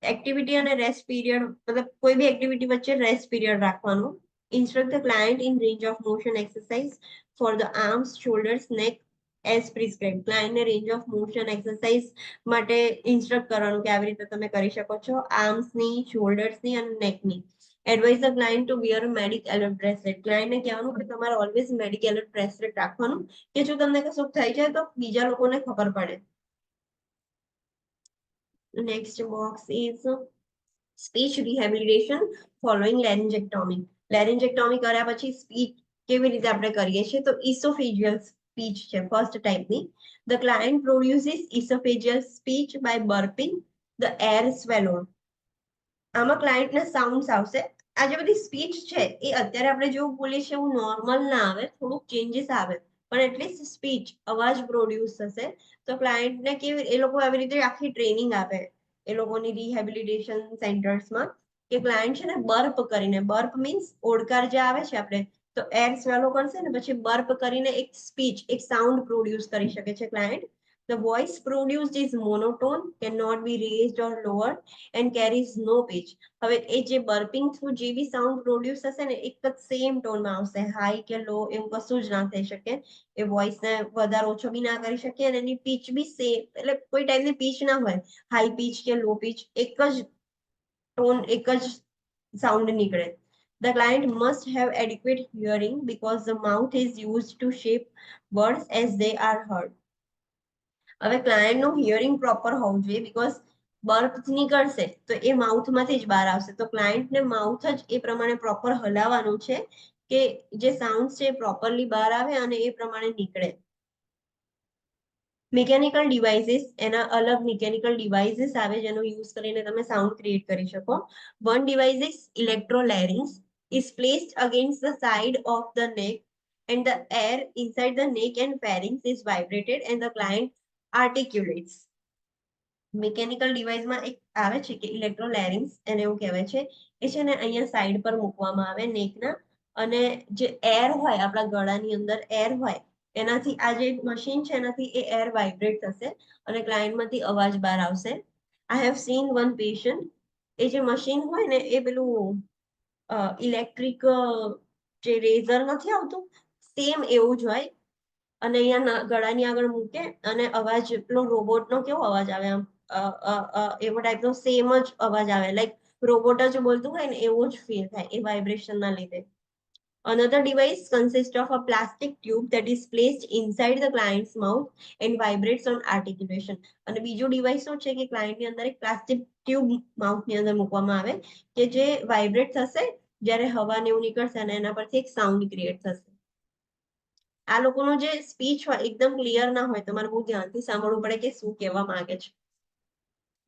activity અને રેસ્ટ પીરિયડ મતલબ કોઈ બી એક્ટિવિટી વચ્ચે રેસ્ટ પીરિયડ રાખવાનું. Instruct the client in range of motion exercise for the arms, shoulders, neck as prescribe. ક્લાયન્ટને રેન્જ ઓફ મોશન એક્સરસાઇઝ માટે ઇન્સ્ટ્રક્ટ કરવાનું કે આવી રીતે તમે કરી શકો છો આર્મ્સની, શોલ્ડર્સની અને નેકની. Advise the client to wear medic alert bracelet. ક્લાયન્ટને કહેવાનું કે તમારે ઓલવેઝ મેડિક એલર્ટ બ્રેસલેટ રાખવાનું કે જો તમને કશું થઈ જાય તો બીજા લોકોને ખબર પડે. Next box is speech rehabilitation following laryngectomy. Laryngectomy કર્યા પછી સ્પીચ કેવી રીતે આપણે કરીએ છીએ તો esophageal speech છે ફર્સ્ટ ટાઈપની. The client produces esophageal speech by burping the air swallowed. આમાં ક્લાયન્ટને સાઉન્ડ્સ આવશે. આ જે બધી સ્પીચ છે એ અત્યારે આપણે જેવું બોલીએ છીએ એવું નોર્મલ ના આવે, થોડુંક ચેન્જીસ આવે પણ એટલીસ્ટ સ્પીચ અવાજ પ્રોડ્યુસ થશે. તો ક્લાયન્ટને કેવી એ લોકો આવી રીતે આખી ટ્રેનિંગ આપે એ લોકોની રિહેબિલિટેશન સેન્ટર્સમાં કે ક્લાયન્ટ છે ને બર્પ કરીને, બર્પ મીન્સ ઓડકાર જે આવે છે આપણે તો એર સ્વેલો કરશે ને પછી બર્પ કરીને એક સ્પીચ, એક સાઉન્ડ પ્રોડ્યુસ કરી શકે છે client. The voice produced is monotone, cannot be raised or lowered and carries no pitch. હવે એ જે બર્પિંગ થ્રુ જે બી સાઉન્ડ પ્રોડ્યુસ થશે ને એક જ સેમ ટોનમાં આવશે, હાઈ કે લો એવું કશું જ ના થઈ શકે. એ વોઇસને વધારે ઓછો બી ના કરી શકે અને એની પીચ બી સેમ, એટલે કોઈ ટાઈપની પીચ ના હોય હાઈ પીચ કે લો પીચ, એક જ ટોન, એક જ સાઉન્ડ નીકળે. The client must have adequate hearing because the mouth is used to shape words as they are heard. હવે ક્લાયન્ટનું હિયરિંગ પ્રોપર હોવું જોઈએ બીકોઝ બર્પ નીકળશે તો એ માઉથમાંથી જ બહાર આવશે તો ક્લાયન્ટને માઉથ જ એ પ્રમાણે પ્રોપર હલાવવાનું છે કે જે સાઉન્ડ છે એ પ્રોપરલી બહાર આવે અને એ પ્રમાણે નીકળે. મિકેનિકલ ડિવાઇસીસ, એના અલગ મિકેનિકલ ડિવાઇસીસ આવે જેનો યુઝ કરીને તમે સાઉન્ડ ક્રિએટ કરી શકો. One device is electrolarynx is placed against the side of the neck and the air inside the neck and pharynx is vibrated and the client articulates. Mechanical ડિવાઇસમાં એક આવે છે કે ઇલેક્ટ્રોલેરિંગ્સ એને એવું કહેવાય છે. એ છે ને અહીંયા સાઈડ પર મૂકવામાં આવે નેકના અને જે એર હોય આપણા ગળાની અંદર એર હોય એનાથી આ જે મશીન છે એનાથી એ એર વાઇબ્રેટ થશે અને ક્લાયન્ટમાંથી અવાજ બહાર આવશે. I have seen one patient, એ જે મશીન હોય ને એ પેલું ઇલેક્ટ્રિક જે રેઝર નથી આવતું સેમ એવું જ હોય અને અહીંયા ગળાની આગળ મૂકે અને અવાજ પેલો રોબોટનો કેવો અવાજ આવે આમ એવો ટાઈપનો સેમ જ અવાજ આવે લાઈક રોબોટ જ બોલતું હોય ને એવો જ ફીલ થાય એ વાઇબ્રેશનના લીધે. Another device consists of a plastic tube that is placed inside the client's mouth and vibrates on articulation. અને બીજું ડિવાઇસ શું છે કે ક્લાયન્ટની અંદર એક પ્લાસ્ટિક ટ્યુબ માઉથની અંદર મૂકવામાં આવે કે જે વાઇબ્રેટ થશે જ્યારે હવા ને એવું નીકળશે અને એના પરથી એક સાઉન્ડ ક્રિએટ થશે. આ લોકોનો જે સ્પીચ હોય એકદમ ક્લિયર ના હોય, તમારે બહુ ધ્યાનથી સાંભળવું પડે કે શું કહેવા માંગે છે.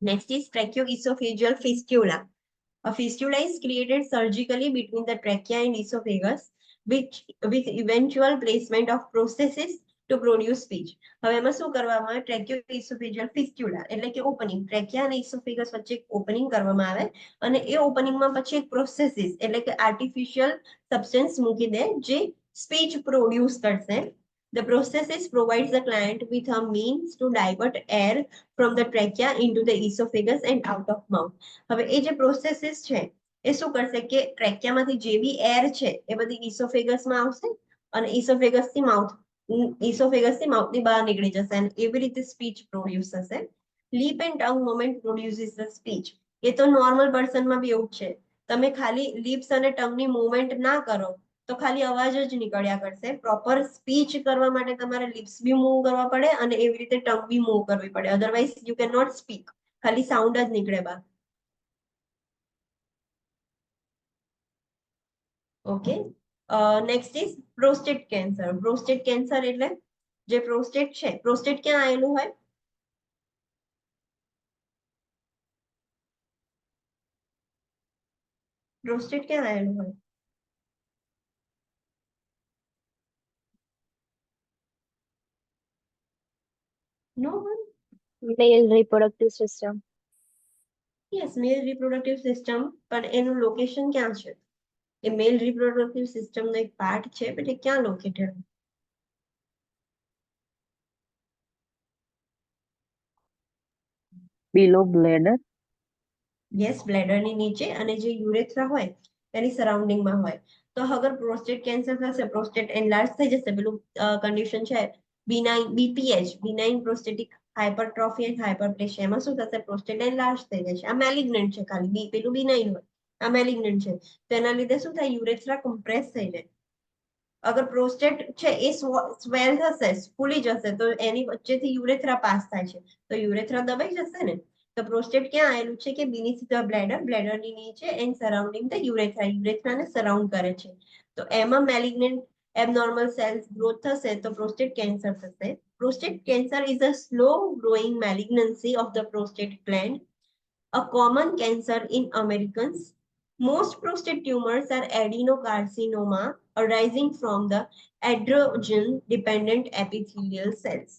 Next is tracheoesophageal fistula. A fistula is created surgically between the trachea and esophagus, which with eventual placement of prosthesis to produce speech. હવે એમાં શું કરવામાં આવે? ટ્રેક્યોઇસોફેજિયલ ફિસ્ટ્યુલા એટલે કે ઓપનિંગ, ટ્રેકિયા અને ઇસોફેગસ વચ્ચે એક ઓપનિંગ કરવામાં આવે અને એ ઓપનિંગમાં પછી એક પ્રોસેસિસ એટલે કે આર્ટિફિશિયલ સબસ્ટન્સ મૂકી દે જે સ્પીચ પ્રોડ્યુસ કરશે. The prosthesis provides the client with a means to divert air from the trachea into the esophagus and out of mouth. હવે એ જે પ્રોસેસિસ છે એ શું કરશે કે ટ્રેકિયામાંથી જે બી એર છે એ બધી ઇસોફેગસમાં આવશે અને ઇસોફેગસથી માઉથની બહાર નીકળી જશે અને એવી રીતે સ્પીચ પ્રોડ્યુસ થશે. Lip and tongue movement produces the speech. એ તો નોર્મલ પર્સનમાં બી એવું છે. તમે ખાલી લિપ્સ અને ટંગની મૂવમેન્ટ ના કરો તો ખાલી અવાજ જ નીકળ્યા કરશે. પ્રોપર સ્પીચ કરવા માટે તમારે લિપ્સ બી મૂવ કરવા પડે અને એવી રીતે ટંગ બી મૂવ કરવી પડે. Otherwise you can not speak. ખાલી સાઉન્ડ જ નીકળે બહાર. Okay, next is prostate cancer. Prostate cancer એટલે જે પ્રોસ્ટેટ છે, પ્રોસ્ટેટ ક્યાં આવેલું હોય? પ્રોસ્ટેટ ક્યાં આવેલું હોય? No one? Male reproductive system. Yes, male reproductive system, પણ એનું લોકેશન ક્યાં છે? એ મેલ રિપ્રોડક્ટિવ સિસ્ટમનો એક પાર્ટ છે, બટ એ ક્યાં લોકેટેડ? Below bladder. યસ, બ્લેડરની નીચે અને જે યુરેથ્રા હોય એની સરાઉન્ડિંગમાં હોય. તો અગર પ્રોસ્ટેટ કેન્સર થશે, પ્રોસ્ટેટ એનલાર્જ થઈ જશે, પેલું કન્ડિશન છે બીનાઇન બીપીએચ, બીનાઇન પ્રોસ્ટેટિક હાઇપરટ્રોફી એન્ડ હાઇપરપ્લેશિયા. એમાં શું થશે? પ્રોસ્ટેટ એનલાર્જ થઈ જશે. આ મેલિગ્નન્ટ છે, ખાલી બી પેલું બીનાઇન હોય, આ મેલિગ્નન્ટ છે. તો એના લીધે શું થાય? યુરેથ્રા કમ્પ્રેસ થઈ જાય. અગર પ્રોસ્ટેટ છે એ સ્વેલ થશે, ફૂલી જશે, તો એની વચ્ચેથી યુરેથ્રા પાસ થાય છે, તો યુરેથ્રા દબાઈ જશે ને. તો પ્રોસ્ટેટ ક્યાં આવેલું છે કે બીનીથ ધ બ્લેડર, બ્લેડરની નીચે and surrounding the urethra, યુરેથ્રાને surround કરે છે. તો એમાં મેલિગ્નન્ટ abnormal cells growth થશે તો prostate cancer થશે. Prostate cancer is a slow growing malignancy of the prostate gland, a common cancer in Americans. Most prostate tumors are adenocarcinoma arising from the androgen dependent epithelial cells.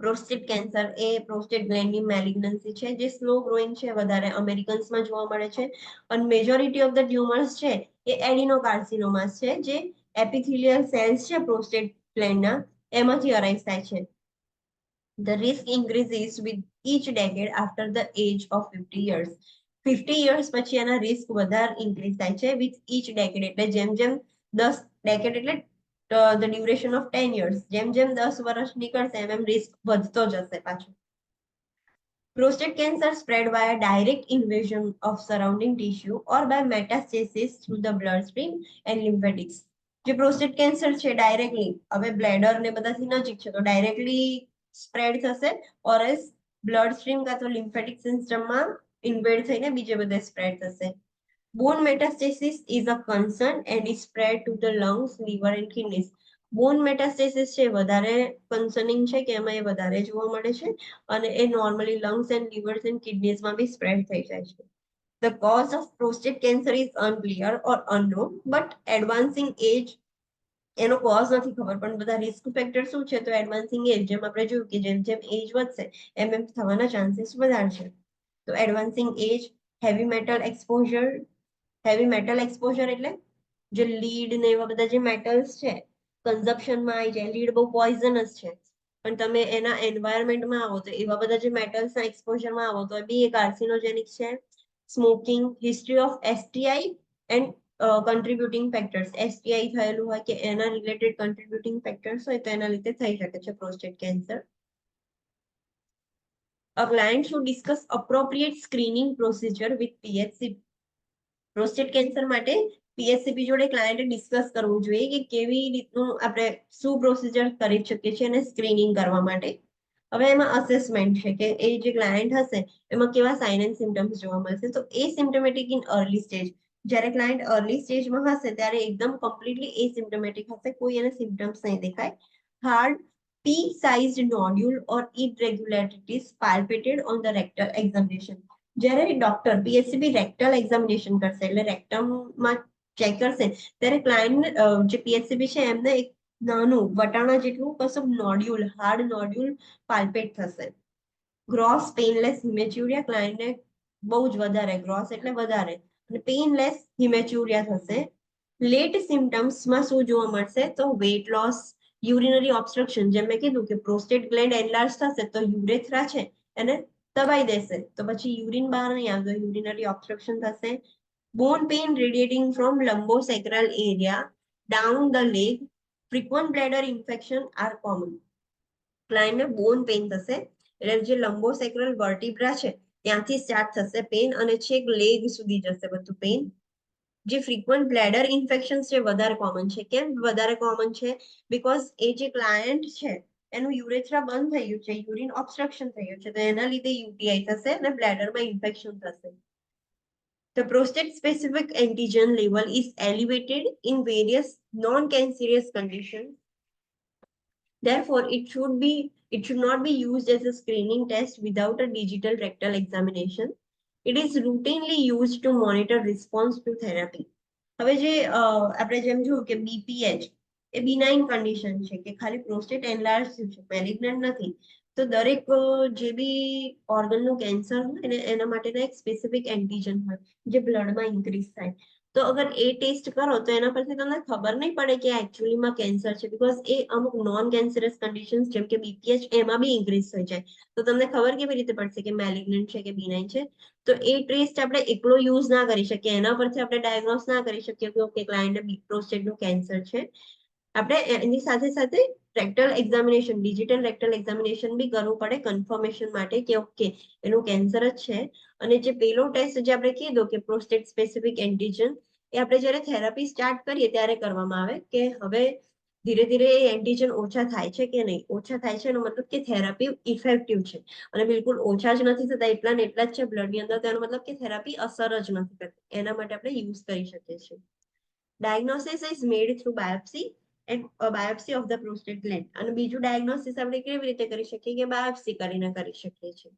Prostate cancer એ prostate ગ્લેન્ડની malignancy છે જે slow growing છે, વધારે અમેરિકન્સમાં જોવા મળે છે અને મેજોરિટી ઓફ ધ ટ્યુમર્સ છે એ એડિનોકાર્સિનોમાસ છે જે એપિથેલિયલ સેલ્સ છે પ્રોસ્ટેટ ગ્લેન્ડના એમાંથી અરાઇઝ થાય છે. The risk increases with each decade after the age of 50 years. 50 years પછી એના રિસ્ક વધારે ઇન્ક્રીઝ થાય છે with each decade. એટલે જેમ જેમ 10 decade એટલે the duration of 10 years. જેમ જેમ 10 વર્ષ નીકળશે એમ રિસ્ક વધતો જશે પાછો. Prostate cancer spread via direct invasion of surrounding tissue or by metastasis through the bloodstream and lymphatics. જે પ્રોસ્ટેટ કેન્સર છે ડાયરેક્ટલી, હવે બ્લેડર ને બધાથી નજીક છે તો ડાયરેક્ટલી સ્પ્રેડ થશે ઓર એલ્સ બ્લડ સ્ટ્રીમ કાં તો લિમ્ફેટિક સિસ્ટમમાં ઇન્વેડ થઈને બીજે બધે સ્પ્રેડ થશે. Bone metastasis is a concern and is spread to the lungs, liver and kidneys. બોન મેટાસ્ટેસિસ છે વધારે કન્સર્નિંગ છે કે એમાં એ વધારે જોવા મળે છે અને એ normally lungs and livers and કિડનીઝમાં બી સ્પ્રેડ થઈ જાય છે. The cause of prostate cancer is unclear or unknown, but advancing age એનો કોઝ નથી ખબર, પણ બધા રિસ્ક ફેક્ટર શું છે? તો એડવાન્સિંગ એજ, જેમ આપણે જોયું કે જેમ જેમ એજ વધશે એમ એમ થવાના ચાન્સીસ વધારશે. તો advancing age, heavy metal exposure. Heavy metal exposure એટલે જે લીડ ને એવા બધા જે મેટલ્સ છે કન્ઝપ્શનમાં આવી જાય. લીડ બહુ પોઈઝનસ છે, પણ તમે એના એન્વાયરમેન્ટમાં આવો તો એવા બધા જે મેટલ્સના એક્સપોઝરમાં આવો તો બી એ કાર્સિનોજેનિક છે. Smoking, history of STI and કન્ટ્રીબ્યુટિંગ factors. STI થયેલું હોય કે એના રિલેટેડ કન્ટ્રીબ્યુટિંગ ફેક્ટર્સ હોય તો એના લીધે થઈ શકે છે prostate cancer. A client should discuss appropriate screening procedure with PHCP. Prostate cancer માટે પીએસસીપી જોડે ક્લાયન્ટે ડિસ્કસ કરવું જોઈએ કે કેવી રીતનું આપણે શું પ્રોસિજર કરી શકીએ છીએ અને સ્ક્રીનિંગ કરવા માટે. હવે એમાં અસેસમેન્ટ છે કે એ જે ક્લાયન્ટ હશે એમાં કેવા સાઇન એન્ડ સિમ્ટમ્સ જોવા મળશે. તો એ સિમ્ટમેટિક ઇન અર્લી સ્ટેજ, જ્યારે ક્લાયન્ટ અર્લી સ્ટેજમાં હશે ત્યારે એકદમ કમ્પ્લીટલી એસિમ્ટમેટિક હશે, કોઈ એને સિમ્ટમ્સ નહીં દેખાય. Hard pea-sized nodule or irregularities palpated on the rectal examination. જ્યારે ડોક્ટર પીએસસીબી રેક્ટલ એક્ઝામિનેશન કરશે એટલે રેક્ટમમાં ચેક કરશે ત્યારે ક્લાયન્ટ જે પીએસસીબી છે એમને એક નાનું વટાણા જેટલું કશું નોડ્યુલ, હાર્ડ નોડ્યુલ પાલ્પેટ થશે. ગ્રોસ પેનલેસ હિમેચ્યુરિયા, ક્લાયન્ટને બહુ જ વધારે ગ્રોસ એટલે વધારે અને પેનલેસ હિમેચ્યુરિયા થશે. લેટ સિમ્ટમ્સમાં શું જોવા મળશે તો વેટ લોસ, યુરિનરી ઓબ્સ્ટ્રક્શન, જેમ મેં કીધું કે પ્રોસ્ટેટ ગ્લેન્ડ એનલાર્જ થશે તો યુરેથ્રા છે એને દબાઈ દેશે તો પછી યુરિન બહાર નહીં આવતો, યુરિનરી ઓબ્સ્ટ્રક્શન થશે. Bone pain radiating from lumbosacral area down the leg, frequent bladder infection are common. ક્લાયન્ટને બોન પેઇન થશે એટલે જે lumbosacral વર્ટિબ્રા છે ત્યાંથી સ્ટાર્ટ થશે પેઇન અને છેક લેગ સુધી જશે બધું પેઇન. જે ફ્રીક્વન્ટ બ્લેડર ઇન્ફેક્શન છે વધારે કોમન છે. કેમ વધારે કોમન છે? બીકોઝ એ જે ક્લાયન્ટ છે એનું યુરેથ્રા બંધ થઈ ગયું છે, યુરિન ઓબ્સ્ટ્રક્શન થઈ ગયું છે તો એના લીધે યુટીઆઈ થશે અને બ્લેડરમાં ઇન્ફેક્શન થશે. The prostate specific antigen level is elevated in various non-cancerous conditions. Therefore, it should not be used as a screening test without a digital rectal examination. It is routinely used to monitor response to therapy. હવે જે આપણે જેમ જોયું કે બીપીએચ એ બિનાઇન condition છે કે ખાલી prostate enlarge થયું છે, મેલિગ્નન્ટ નથી. તો દરેક જે બી ઓર્ગનનું કેન્સર હોય ને એના માટેના એક સ્પેસિફિક એન્ટીજન હોય જે બ્લડમાં ઇન્ક્રીઝ થાય. તો અગર એ ટેસ્ટ કરો તો એના પરથી તમને ખબર નહીં પડે કે એકચ્યુઅલીમાં કેન્સર છે, બીકોઝ એ અમુક નોન કેન્સરસ કન્ડિશન્સ જેમ કે બીપીએચ એમાં બી ઇન્ક્રીઝ થઈ જાય. તો તમને ખબર કેવી રીતે પડશે કે મેલિગ્નન્ટ છે કે બિનાઇન છે? તો એ ટેસ્ટ આપણે એકલો યુઝ ના કરી શકીએ, એના પરથી આપણે ડાયગ્નોસ ના કરી શકીએ કે ઓકે ક્લાયન્ટને પ્રોસ્ટેટનું કેન્સર છે. આપણે એની સાથે સાથે rectal examination, digital rectal examination બી કરવું પડે કન્ફર્મેશન માટે કે ઓકે એનું કેન્સર જ છે. અને જે પેલો ટેસ્ટ જે આપણે કીધું કે પ્રોસ્ટેટ સ્પેસિફિક એન્ટીજન એ આપણે જ્યારે થેરાપી સ્ટાર્ટ કરીએ ત્યારે કરવામાં આવે કે હવે ધીરે ધીરે એ એન્ટીજન ઓછા થાય છે કે નહીં. ઓછા થાય છે એનો મતલબ કે થેરાપી ઇફેક્ટિવ છે, અને બિલકુલ ઓછા જ નથી થતા એટલા ને એટલા જ છે બ્લડની અંદર, તો એનો મતલબ કે થેરાપી અસર જ નથી કરતી. એના માટે આપણે યુઝ કરી શકીએ છીએ. Diagnosis is made through biopsy and biopsy of the prostate gland. અને બીજું ડાયગ્નોસિસ આપણે કેવી રીતે કરી શકીએ કે બાયોપ્સી કરીને કરી શકીએ છીએ.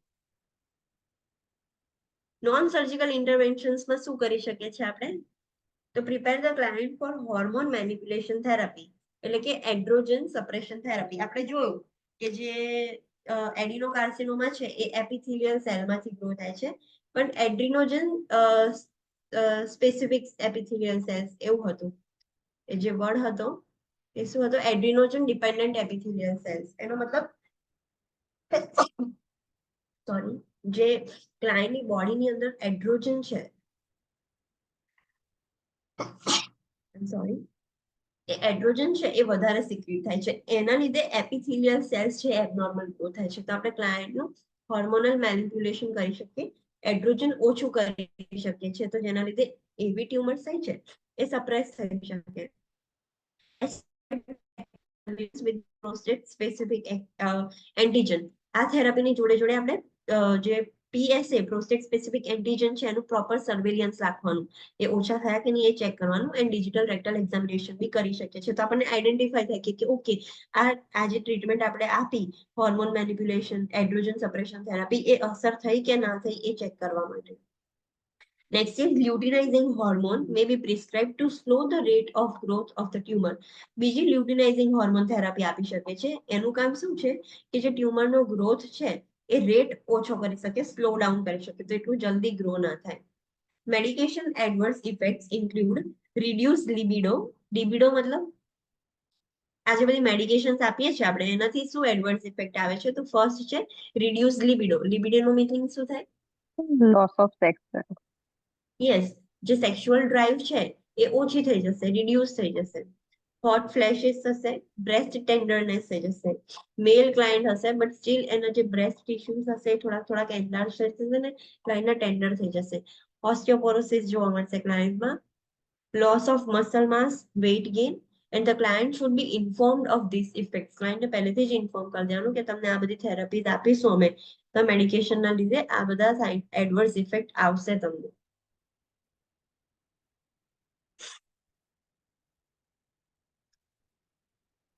નોન સર્જિકલ ઇન્ટરવેન્શન્સમાં શું કરી શકીએ છીએ આપણે? તો prepare the client for hormone manipulation therapy, એટલે કે એન્ડ્રોજન સપ્રેશન થેરાપી. આપણે જોયું કે જે એડિનોકાર્સિનોમા છે એ એપિથેલિયલ સેલમાંથી ગ્રો થાય છે, પણ એડ્રિનોજન સ્પેસિફિક એપિથેલિયલ સેલ્સ એવું હતું. એ જે વર્ડ હતો એ શું હતો? એડ્રિનોજન ડિપેન્ડન્ટ એપિથેલિયલ સેલ્સ. એનો મતલબ સોરી, જે ક્લાયન્ટની બોડીની અંદર એડ્રોજન છે, સોરી, એ એડ્રોજન છે એ વધારે સિક્રિટ થાય છે, એના લીધે એપિથેલિયલ સેલ્સ છે એબનોર્મલ ગ્રો થાય છે. તો આપણે ક્લાયન્ટનું હોર્મોનલ મેનિપ્યુલેશન કરી શકીએ, એડ્રોજન ઓછું કરી શકીએ છીએ, તો જેના લીધે એવી ટ્યુમર્સ થાય છે એ સપ્રેસ થઈ શકે. with prostate specific antigen. આ થેરાપીની જોડે જોડે આપણે જે પીએસએ પ્રોસ્ટેટ સ્પેસિફિક એન્ટીજન છે એનું પ્રોપર સર્વેલિયન્સ રાખવાનું, એ ઓછા થયા કે નહીં એ ચેક કરવાનું, એન્ડ ડિજિટલ રેક્ટલ એક્ઝામિનેશન બી કરી શકીએ છીએ. તો આપણને આઈડેન્ટિફાઈ થાય કે ઓકે આ જે ટ્રીટમેન્ટ આપણે આપી hormone manipulation, androgen suppression therapy, એ અસર થઈ કે ના થઈ એ ચેક કરવા માટે. Next is luteinizing hormone may be prescribed to slow the rate of growth of the tumor. બીજી લ્યુટિનાઇઝિંગ હોર્મોન થેરાપી આપી શકે છે. એનું કામ શું છે કે જે ટ્યુમરનો ગ્રોથ છે એ રેટ ઓછો કરી શકે, સ્લો ડાઉન કરી શકે, તો એટલું જલ્દી ગ્રો ના થાય. Medication adverse effects include reduce libido. Libido મતલબ આ જે બધી મેડિકેશન્સ આપીએ છીએ આપણે એનાથી શું એડવર્સ ઇફેક્ટ આવે છે? તો ફર્સ્ટ છે રિડ્યુસ લિબિડો. લિબિડોનો મીનિંગ શું થાય? Loss of sex. યસ, જે સેક્સ્યુઅલ ડ્રાઈવ છે એ ઓછી થઈ જશે, રિડ્યુસ થઈ જશે. હોટ ફ્લેશિસ થશે, બ્રેસ્ટ ટેન્ડરનેસ થઈ જશે. મેલ ક્લાયન્ટ હશે બટ સ્ટીલ એના જે બ્રેસ્ટ ટિશ્યુઝ હશે થોડાક એન્લાર્જ થઈ જશે ને ક્લાયન્ટના ટેન્ડર થઈ જશે. ઓસ્ટિયોપોરોસિસ જોવા મળશે ક્લાયન્ટમાં. loss of muscle mass, weight gain, and the client should be informed of these effects. ક્લાયન્ટને પહેલેથી જ ઇન્ફોર્મ કરી દેવાનું કે તમને આ બધી થેરાપીઝ આપીશું અમે, તો મેડિકેશનના લીધે આ બધા એડવર્સ ઇફેક્ટ આવશે તમને.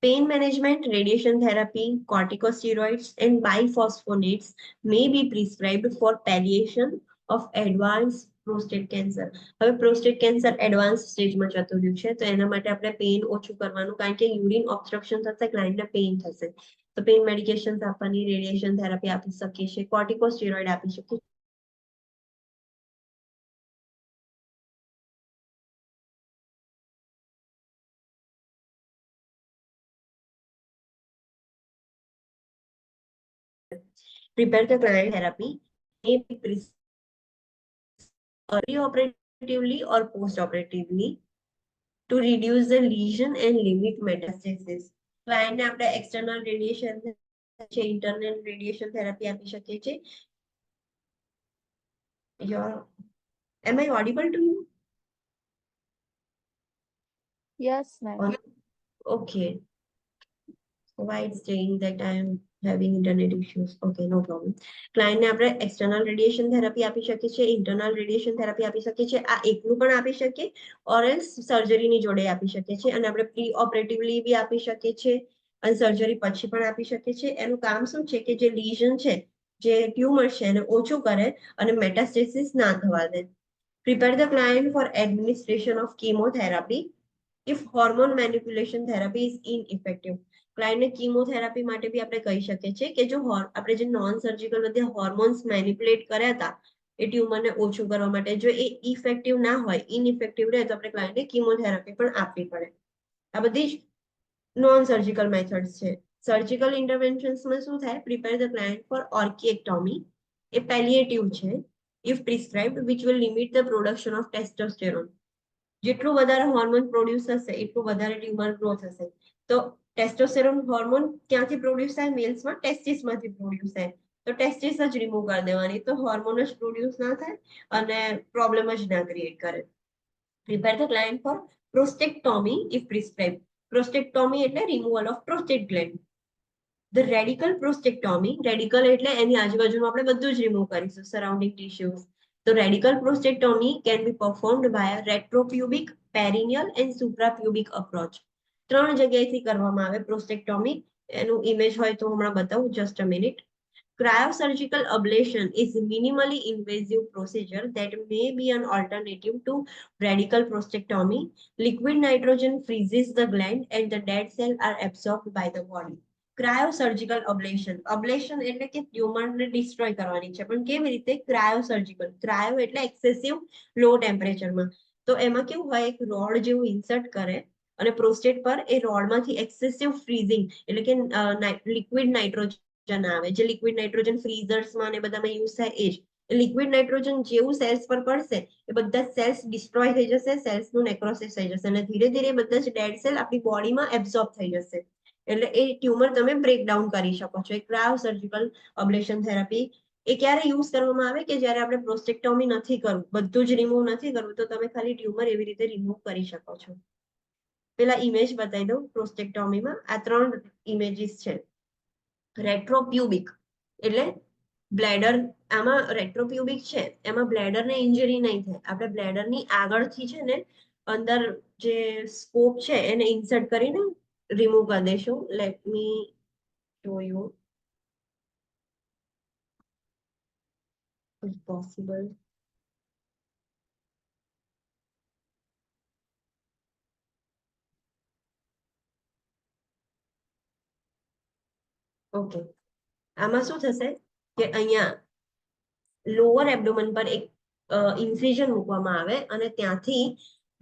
Pain management, radiation therapy, corticosteroids, and biphosphonates may be prescribed for palliation of advanced prostate cancer. હવે prostate cancer advanced સ્ટેજમાં જતું રહ્યું છે, તો એના માટે આપણે પેઇન ઓછું કરવાનું, કારણ કે યુરિન ઓબ્સ્ટ્રક્શન થશે, ક્લાયન્ટને પેઇન થશે. તો પેઇન મેડિકેશન્સ આપવાની, રેડિયેશન થેરાપી આપી શકીએ છીએ, કોર્ટિકોસ્ટેરોઇડ આપી શકીએ. Prepare the client therapy may be operatively or post-operatively to reduce the lesion and limit metastasis. Client ને આપણે external radiation છે, internal radiation therapy આપી શકીએ છીએ. Am I audible to you? Yes, ma'am. Okay. So why it's saying that I am having internet issues? Okay, no problem. Client ને આપણે external radiation therapy આપી શકીએ છીએ, internal radiation therapy આપી શકીએ છીએ. આ એકલું પણ આપી શકીએ, or else surgery ની જોડે આપી શકીએ છીએ, અને આપણે પ્રી ઓપરેટિવલી બી આપી શકીએ છીએ, અને સર્જરી પછી પણ આપી શકીએ છીએ. એનું કામ શું છે કે જે લીઝન છે, જે ટ્યુમર છે, એને ઓછું કરે અને મેટાસ્ટેસિસ ના થવા દે. Prepare the client for administration of chemotherapy if hormone manipulation therapy is ineffective. ક્લાયન્ટને કીમોથેરાપી માટે બી આપણે કહી શકીએ છીએ કે જો આપણે જે નોન સર્જિકલ બધે હોર્મોન્સ મેનિપ્યુલેટ કર્યા હતા એ ટ્યુમરને ઓછું કરવા માટે, જો એ ઇફેક્ટિવ ના હોય, ઇનઇફેક્ટિવ રહે, તો આપણે ક્લાયન્ટને કીમોથેરાપી પણ આપવી પડે. આ બધી જ નોન સર્જિકલ મેથડ્સ છે. સર્જિકલ ઇન્ટરવેન્શન્સમાં શું થાય? Prepare the client for orchiectomy. એ પેલિએટિવ છે, if prescribed, which will limit the production of testosterone. જેટલું વધારે હોર્મોન પ્રોડ્યુસ થશે એટલું વધારે ટ્યુમર ગ્રોથ હશે. તો ટેસ્ટોસ્ટેરોન હોર્મોન ક્યાંથી પ્રોડ્યુસ થાય? મેલ્સમાં ટેસ્ટિસમાંથી પ્રોડ્યુસ થાય. તો ટેસ્ટિસ જ રિમૂવ કરી દેવાની, તો હોર્મોન જ પ્રોડ્યુસ ના થાય અને પ્રોબ્લેમ જ ના ક્રિએટ કરે. Prepare the client for prostatectomy if prescribed. Prostatectomy એટલે removal of prostate gland. The radical prostatectomy, radical એટલે એની આજુબાજુનું આપણે બધું જ રિમૂવ કરીશું, સરાઉન્ડિંગ ટિશ્યુઝ. તો radical prostatectomy can be performed by retropubic, perineal and suprapubic approach. 3 જગ્યાએથી કરવામાં આવે પ્રોસ્ટેક્ટોમી. એનું ઇમેજ હોય તો હમણાં બતાવું, just a minute. Cryosurgical ablation is minimally invasive procedure that may be an alternative to radical prostatectomy. Liquid nitrogen freezes the gland and the dead cells are absorbed by the body. ક્રાયોસર્જિકલ અબ્લેશન. અબ્લેશન એટલે કે ટ્યુમરને destroy કરવાની છે, પણ કેવી રીતે? ક્રાયોસર્જિકલ. Cryo એટલે excessive લો ટેમ્પરેચરમાં. તો એમાં કેવું હોય, એક રોડ જેવું ઇન્સર્ટ કરે અને પ્રોસ્ટેટ પર એ રોડમાંથી એક્સેસિવ ફ્રીઝિંગ એટલે કે લિક્વિડ નાઇટ્રોજન આવે, જે લિક્વિડ નાઇટ્રોજન ફ્રીઝર્સમાં ને બધામાં યુઝ થાય એ જ. લિક્વિડ નાઇટ્રોજન જેવું સેલ્સ પર પડશે એ બધા સેલ્સ ડિસ્ટ્રોય થઈ જશે, સેલ્સનું નેક્રોસિસ થઈ જશે, અને ધીરે ધીરે બધા જ ડેડ સેલ આપણી બોડીમાં એબ્ઝોર્બ થઈ જશે. એટલે એ ટ્યુમર તમે બ્રેકડાઉન કરી શકો છો. એ ક્રાયોસર્જિકલ અબ્લેશન થેરાપી એ ક્યારે યુઝ કરવામાં આવે? કે જ્યારે આપણે પ્રોસ્ટેક્ટોમી નથી કરવું, બધું જ રિમૂવ નથી કરવું, તો તમે ખાલી ટ્યુમર એવી રીતે રિમૂવ કરી શકો છો. પેલા ઇમેજ બતાવી દઉં પ્રોસ્ટેક્ટોમીમાં. આ 3 ઇમેજીસ છે. રેટ્રોપ્યુબિક એટલે બ્લેડર. આમાં રેટ્રોપ્યુબિક છે, એમાં બ્લેડરને ઇન્જરી નહીં થાય. આપણે બ્લેડરની આગળથી છે ને અંદર જે સ્કોપ છે એને ઇન્સર્ટ કરીને રિમૂવ કરી દઈશું. Let me show you if possible. Okay, આમાં શું થશે કે અહીંયા લોઅર એબ્ડોમન પર એક ઇન્સિઝન મૂકવામાં આવે અને ત્યાંથી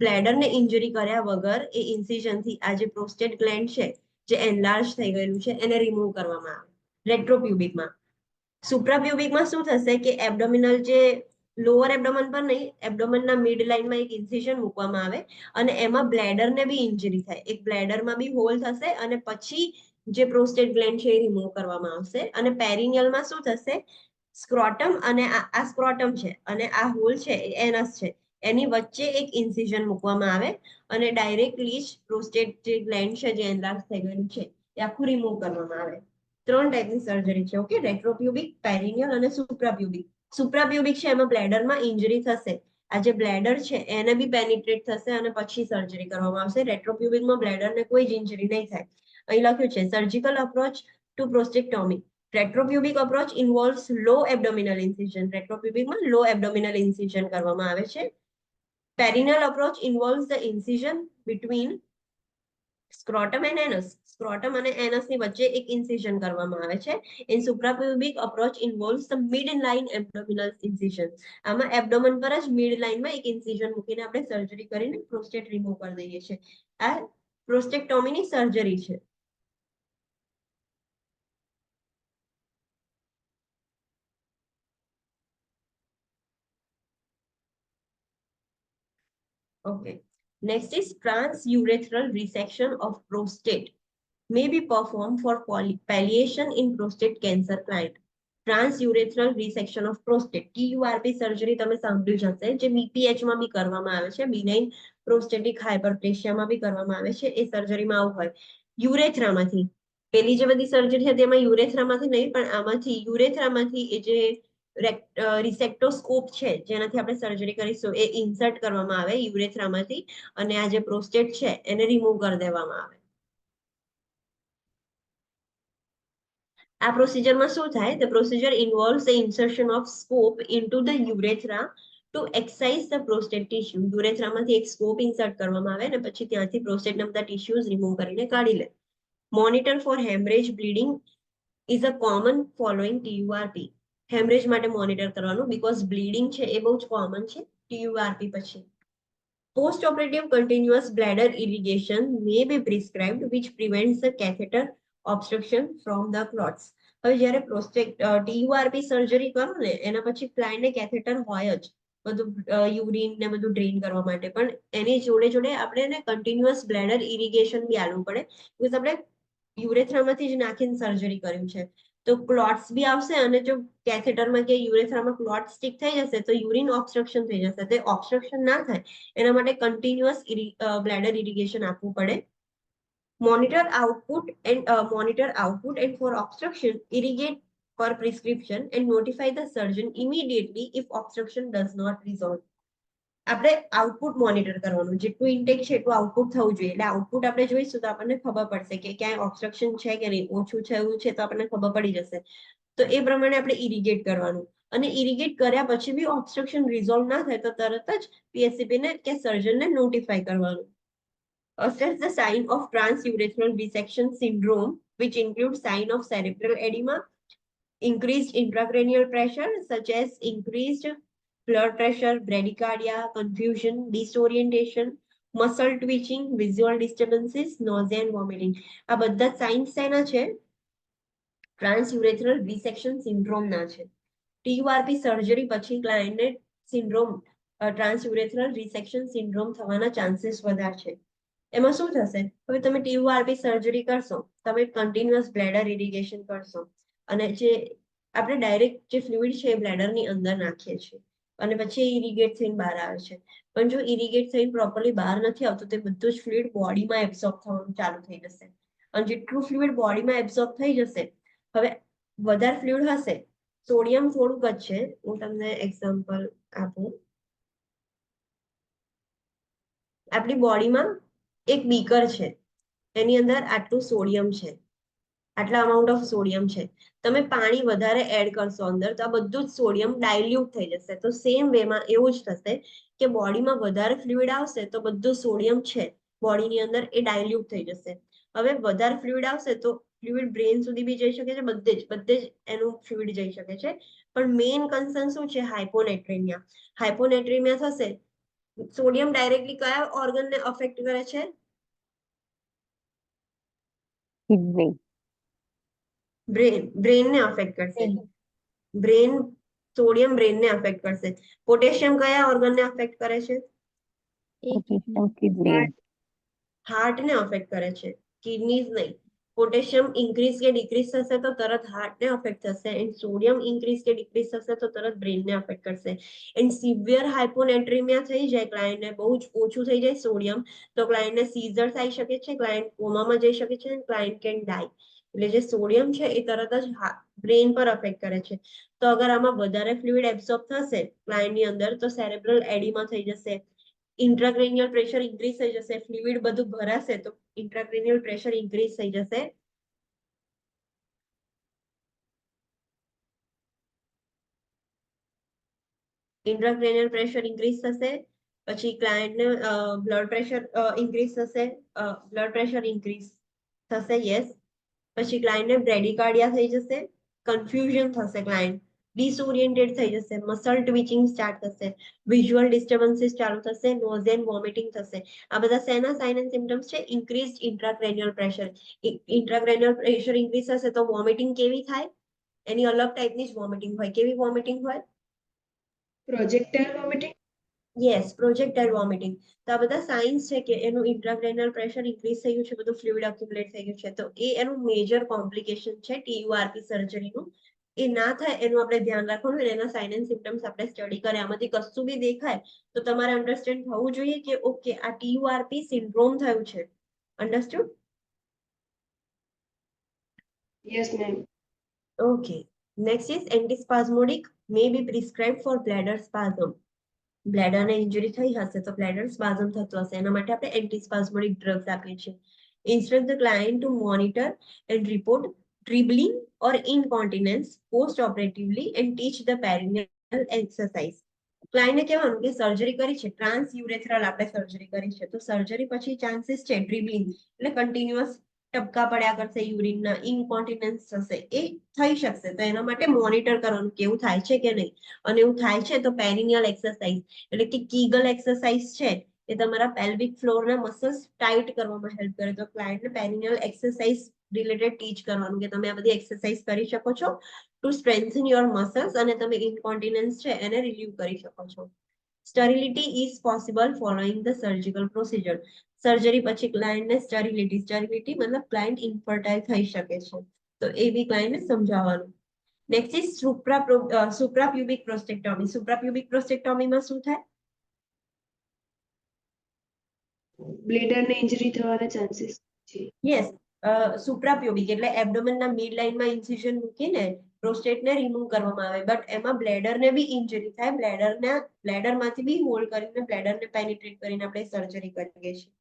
બ્લેડરને ઇન્જરી કર્યા વગર એ ઇન્સિઝનથી આ જે પ્રોસ્ટેટ ગ્લેન્ડ છે જે એનલાર્જ થઈ ગયેલું છે એને રિમૂવ કરવામાં આવે રેટ્રોપ્યુબિકમાં. સુપ્રાપ્યુબિકમાં શું થશે કે એબ્ડોમિનલ જે લોઅર એબ્ડોમન પર નહીં, એબ્ડોમનના મિડ લાઇનમાં એક ઇન્સિઝન મૂકવામાં આવે અને એમાં બ્લેડરને બી ઇન્જરી થાય. એક બ્લેડરમાં બી હોલ થશે અને પછી જે પ્રોસ્ટેટ ગ્લેન્ડ છે એ રિમૂવ કરવામાં આવશે. અને પેરિનિયલમાં શું થશે? સ્ક્રોટમ અને આ સ્ક્રોટમ છે અને આ હોલ છે એ એનસ છે. એની વચ્ચે એક ઇન્સિઝન મૂકવામાં આવે અને ડાયરેક્ટલી જ પ્રોસ્ટેટ જે ગ્લેન્ડ છે જે એનલાર્જ થઈ ગયેલું છે એ આખું રિમૂવ કરવામાં આવે. 3 ટાઈપની સર્જરી છે. ઓકે, રેટ્રોપ્યુબિક, પેરિનિયલ અને સુપ્રાપ્યુબિક. સુપ્રાપ્યુબિક છે એમાં બ્લેડરમાં ઇન્જરી થશે, આ જે બ્લેડર છે એને બી પેનિટ્રેટ થશે અને પછી સર્જરી કરવામાં આવશે. રેટ્રોપ્યુબિકમાં બ્લેડરને કોઈ જ ઇન્જરી નહીં થાય. અહીં લખ્યું છે surgical approach to prostatectomy. Retropubic approach involves low abdominal incision. રેટ્રોપ્યુબિકમાં લો એબ્ડોમિનલ ઇન્સિઝન કરવામાં આવે છે. Perineal approach involves the incision between scrotum and anus. Scrotum અને એનસ ની વચ્ચે એક ઇન્સિઝન કરવામાં આવે છે. In suprapubic approach involves the midline abdominal incision. આમાં એબ્ડોમન પર જ મિડ લાઇનમાં એક ઇન્સિઝન મૂકીને આપણે સર્જરી કરીને પ્રોસ્ટેટ રિમૂવ કરી દઈએ છીએ. આ પ્રોસ્ટેક્ટોમીની સર્જરી છે. Okay. Next is transurethral resection of prostate may be performed for palliation in prostate cancer client. Transurethral resection of prostate TURP surgery તમે સાંભળ્યું જ હશે, જે BPH માં બી કરવામાં આવે છે, benign prostatic hyperplasia માં બી કરવામાં આવે છે. એ સર્જરીમાં આવું હોય યુરેથ્રામાંથી. પેલી જે બધી સર્જરી છે તેમાં યુરેથ્રામાંથી નહીં, પણ આમાંથી યુરેથ્રામાંથી એ જે રિસેક્ટોસ્કોપ છે જેનાથી આપણે સર્જરી કરીશું એ ઇન્સર્ટ કરવામાં આવે યુરેથ્રામાંથી અને આ જે પ્રોસ્ટેટ છે એને રિમૂવ કરી દેવામાં આવે. આ પ્રોસિજરમાં શું થાય? The procedure involves the insertion of scope into the urethra to excise the prostate tissue. યુરેથ્રામાંથી એક સ્કોપ ઇન્સર્ટ કરવામાં આવે અને પછી ત્યાંથી પ્રોસ્ટેટના બધા ટિશ્યુઝ રિમૂવ કરીને કાઢી લે. Monitor for haemorrhage bleeding is a common following TURP. Haemorrhage માટે મોનિટર કરવાનું બીકોઝ બ્લીડિંગ છે એ બહુ જ કોમન છે TURP પછી. Post operative continuous bladder irrigation may be prescribed which prevents the catheter obstruction from the clots. હવે જ્યારે TURP સર્જરી કરો ને એના પછી ક્લાયન્ટને કેથેટર હોય જ બધું યુરિન ને બધું ડ્રેઇન કરવા માટે, પણ એની જોડે જોડે આપણે એને કન્ટિન્યુઅસ બ્લેડર ઇરિગેશન બી આલવું પડે બીકોઝ આપણે યુરેથ્રામાંથી જ નાખીને સર્જરી કર્યું છે તો ક્લોટ્સ બી આવશે અને જો કેથેટરમાં કે યુરેથ્રામાં ક્લોટ સ્ટિક થઈ જશે તો યુરિન ઓબ્સ્ટ્રક્શન થઈ જશે. તો ઓબ્સ્ટ્રક્શન ના થાય એના માટે કન્ટિન્યુઅસ બ્લેડર ઇરિગેશન આપવું પડે. Monitor output and for obstruction irrigate per prescription and notify the surgeon immediately if obstruction does not resolve. આપણે આઉટપુટ મોનિટર કરવાનું, જેટલું ઇન્ટેક છે એટલું આઉટપુટ થવું જોઈએ. એટલે આઉટપુટ આપણે જોઈશું તો આપણને ખબર પડશે કે ક્યાંય ઓબ્સ્ટ્રક્શન છે કે નહીં, ઓછું છે એવું છે તો આપણને ખબર પડી જશે. તો એ પ્રમાણે આપણે ઇરિગેટ કરવાનું અને ઇરિગેટ કર્યા પછી બી ઓબ્સ્ટ્રક્શન રિઝોલ્વ ના થાય તો તરત જ PSCP ને કે સર્જનને નોટિફાઈ કરવાનું. Assess the sign of transurethral resection syndrome, which includes sign of cerebral edema, increased intracranial pressure, such as increased blood pressure, bradycardia, confusion, disorientation, muscle twitching, visual disturbances, nausea and vomiting. આ બધા science એના છે ટ્રાન્સયુરેથ્રલ રિસેક્શન syndrome ના છે. TURP surgery પછી ક્લાયન્ટને syndrome ટ્રાન્સયુરેથ્રલ રિસેક્શન syndrome થવાના chances વધારે છે. એમાં શું થશે? હવે તમે TURP સર્જરી કરશો, તમે કન્ટિન્યુઅસ બ્લેડર ઇરિગેશન કરશો અને જે આપણે ડાયરેક્ટ જે ફ્લુઇડ છે એ બ્લેડરની અંદર નાખીએ છીએ અને પછી ઇરિગેટ થઈને બહાર આવે છે. પણ જો ઇરિગેટ થઈને પ્રોપરલી બહાર નથી આવતું તે બધું જ ફ્લુઇડ બોડીમાં એબ્સોર્બ થવાનું ચાલુ થઈ જશે અને જેટલું ફ્લુઇડ બોડીમાં એબ્સોર્બ થઈ જશે, હવે વધારે ફ્લુઇડ હશે, સોડિયમ થોડુંક જ છે, હું તમને એક્ઝામ્પલ આપું. આપણી બોડીમાં એક બીકર છે, એની અંદર આટલું સોડિયમ છે, આટલા અમાઉન્ટ ઓફ સોડિયમ છે. તમે પાણી વધારે એડ કરશો અંદર તો આ બધું જ સોડિયમ ડાયલ્યુટ થઈ જશે. તો સેમ વેમાં એવું જ થશે કે બોડીમાં વધારે ફ્લુઇડ આવશે તો બધું સોડિયમ છે બોડીની અંદર એ ડાયલ્યુટ થઈ જશે. હવે વધારે ફ્લુઇડ આવશે તો ફ્લુઇડ બ્રેન સુધી બી જઈ શકે છે, બધે જ એનું ફ્લુઇડ જઈ શકે છે. પણ મેઇન કન્સર્ન શું છે? હાઇપોનેટ્રેમિયા. હાઇપોનેટ્રેમિયા થશે, સોડિયમ ડાયરેક્ટલી કયા ઓર્ગનને અફેક્ટ કરે છે? કિડની. બ્રેનને અફેક્ટ કરશે. સોડિયમ બ્રેનને અફેક્ટ કરશે. પોટેશિયમ કયા ઓર્ગનને અફેક્ટ કરે છે? Potassium kidney. હાર્ટને અફેક્ટ કરે છે, કિડનીઝ નહીં. પોટેશિયમ ઇન્ક્રીઝ કે ડિક્રીઝ થશે તો તરત હાર્ટને અફેક્ટ થશે એન્ડ સોડિયમ ઇન્ક્રીઝ કે ડિક્રીઝ થશે તો તરત બ્રેનને અફેક્ટ કરશે એન્ડ સિવિયર હાઇપોનેટ્રીમિયા થઈ જાય ક્લાયન્ટને બહુ જ ઓછું થઈ જાય સોડિયમ તો ક્લાયન્ટને સીઝર્સ આવી શકે છે ક્લાયન્ટ કોમામાં જઈ શકે છે ક્લાયન્ટ કેન ડાય એટલે જે સોડિયમ છે એ તરત જ બ્રેન પર અફેક્ટ કરે છે તો અગર આમાં વધારે ફ્લુઇડ એબ્સોર્બ થશે ક્લાયન્ટની અંદર તો સેરેબ્રલ એડીમાં થઈ જશે ઇન્ટ્રાક્રેનિયલ પ્રેશર ઇન્ક્રીઝ થઈ જશે ફ્લુઇડ બધું ભરાશે તો ઇન્ટ્રાક્રેનિયલ પ્રેશર ઇન્ક્રીઝ થઈ જશે ઇન્ટ્રાક્રેનિયલ પ્રેશર ઇન્ક્રીઝ થશે પછી ક્લાયન્ટને બ્લડ પ્રેશર ઇન્ક્રીઝ થશે બ્લડ પ્રેશર ઇન્ક્રીઝ થશે યસ પછી ક્લાયન્ટને બ્રેડિકાર્ડિયા થઈ જશે કન્ફ્યુઝન થશે ક્લાયન્ટ ડિસઓરિએન્ટેડ થઈ જશે મસલ ટ્વિચિંગ સ્ટાર્ટ થશે વિઝ્યુઅલ ડિસ્ટર્બન્સીસ ચાલુ થશે નોઝ એન્ડ વોમિટિંગ થશે આ બધા શેના સાઇન એન્ડ સિમ્પટમ્સ છે increase intracranial pressure intracranial pressure increase થશે તો વોમિટિંગ કેવી થાય એની અલગ ટાઈપની જ વોમિટિંગ હોય કેવી વોમિટિંગ હોય પ્રોજેક્ટાઇલ વોમિટિંગ. યસ પ્રોજેક્ટાઇલ વોમિટિંગ તો આ બધા સાઇન્સ છે કે એનું ઇન્ટ્રાક્રેનિયલ પ્રેશર ઇન્ક્રીઝ થઈ ગયું છે બધું ફ્લુઇડ એક્યુમ્યુલેટ થઈ ગયું છે તો એ એનું મેજર કોમ્પ્લિકેશન છે TURP સર્જરીનું એ ના થાય એનું આપણે ધ્યાન રાખવાનું અને એના સાઇન એન્ડ સિમ્પટમ્સ આપણે સ્ટડી કરીએ આમાંથી કશું બી દેખાય તો તમારે અન્ડરસ્ટેન્ડ થવું જોઈએ કે ઓકે આ TURP સિન્ડ્રોમ થયું છે understood Yes, ma'am. Okay. Next is antispasmodic may be prescribed for bladder spasm. Bladder ને injury થઈ હશે તો bladder spasm થતું હશે એના માટે આપણે antispasmodic drugs આપીએ છીએ. Instruct the client to monitor and report dribbling or incontinence post-operatively and teach the perineal exercise. ક્લાયન્ટને કહેવાનું કે સર્જરી કરી છે ટ્રાન્સ યુરેથ્રલ આપણે સર્જરી કરી છે તો સર્જરી પછી ચાન્સીસ છે ડ્રિબલિંગ એટલે કન્ટિન્યુઅસ ટપકા પડ્યા કરશે યુરિનના ઇન્કોન્ટિનન્સ થશે એ થઈ શકશે તો એના માટે મોનિટર કરવાનું કેવું થાય છે કે નહીં અને એવું થાય છે તો પેરિનિયલ એક્સરસાઇઝ એટલે કે કીગલ એક્સરસાઇઝ છે એ તમારા પેલ્વિક ફ્લોરના મસલ્સ ટાઈટ કરવામાં હેલ્પ કરે તો ક્લાયન્ટને પેરિનિયલ એક્સરસાઇઝ રિલેટેડ ટીચ કરવાનું કે તમે આ બધી એક્સરસાઇઝ કરી શકો છો ટુ સ્ટ્રેન્થન યોર મસલ્સ અને તમે ઇન્કોન્ટિનન્સ છે એને રિલીવ કરી શકો છો sterility is possible following the surgical procedure surgery પછી ક્લાયન્ટને સ્ટરિલિટી મતલબ ક્લાયન્ટ ઇન્ફર્ટાઇલ થઈ શકે છે તો એ બી ક્લાયન્ટને સમજાવવાનું નેક્સ્ટ ઇઝ સુપ્રાપ્યુબિક પ્રોસ્ટેક્ટોમી સુપ્રાપ્યુબિક પ્રોસ્ટેક્ટોમીમાં શું થાય બ્લેડરને ઇન્જરી થવાના ચાન્સીસ છે. યસ સુપ્રાપ્યુબિક એટલે એબ્ડોમેનના મિડ લાઇનમાં ઇન્સિઝન મૂકીને પ્રોસ્ટેટને રિમૂવ કરવામાં આવે બટ એમાં બ્લેડરને બી ઇન્જરી થાય બ્લેડરમાંથી બી હોલ્ડ કરીને બ્લેડરને પેનિટ્રેટ કરીને આપણે સર્જરી કરીએ છીએ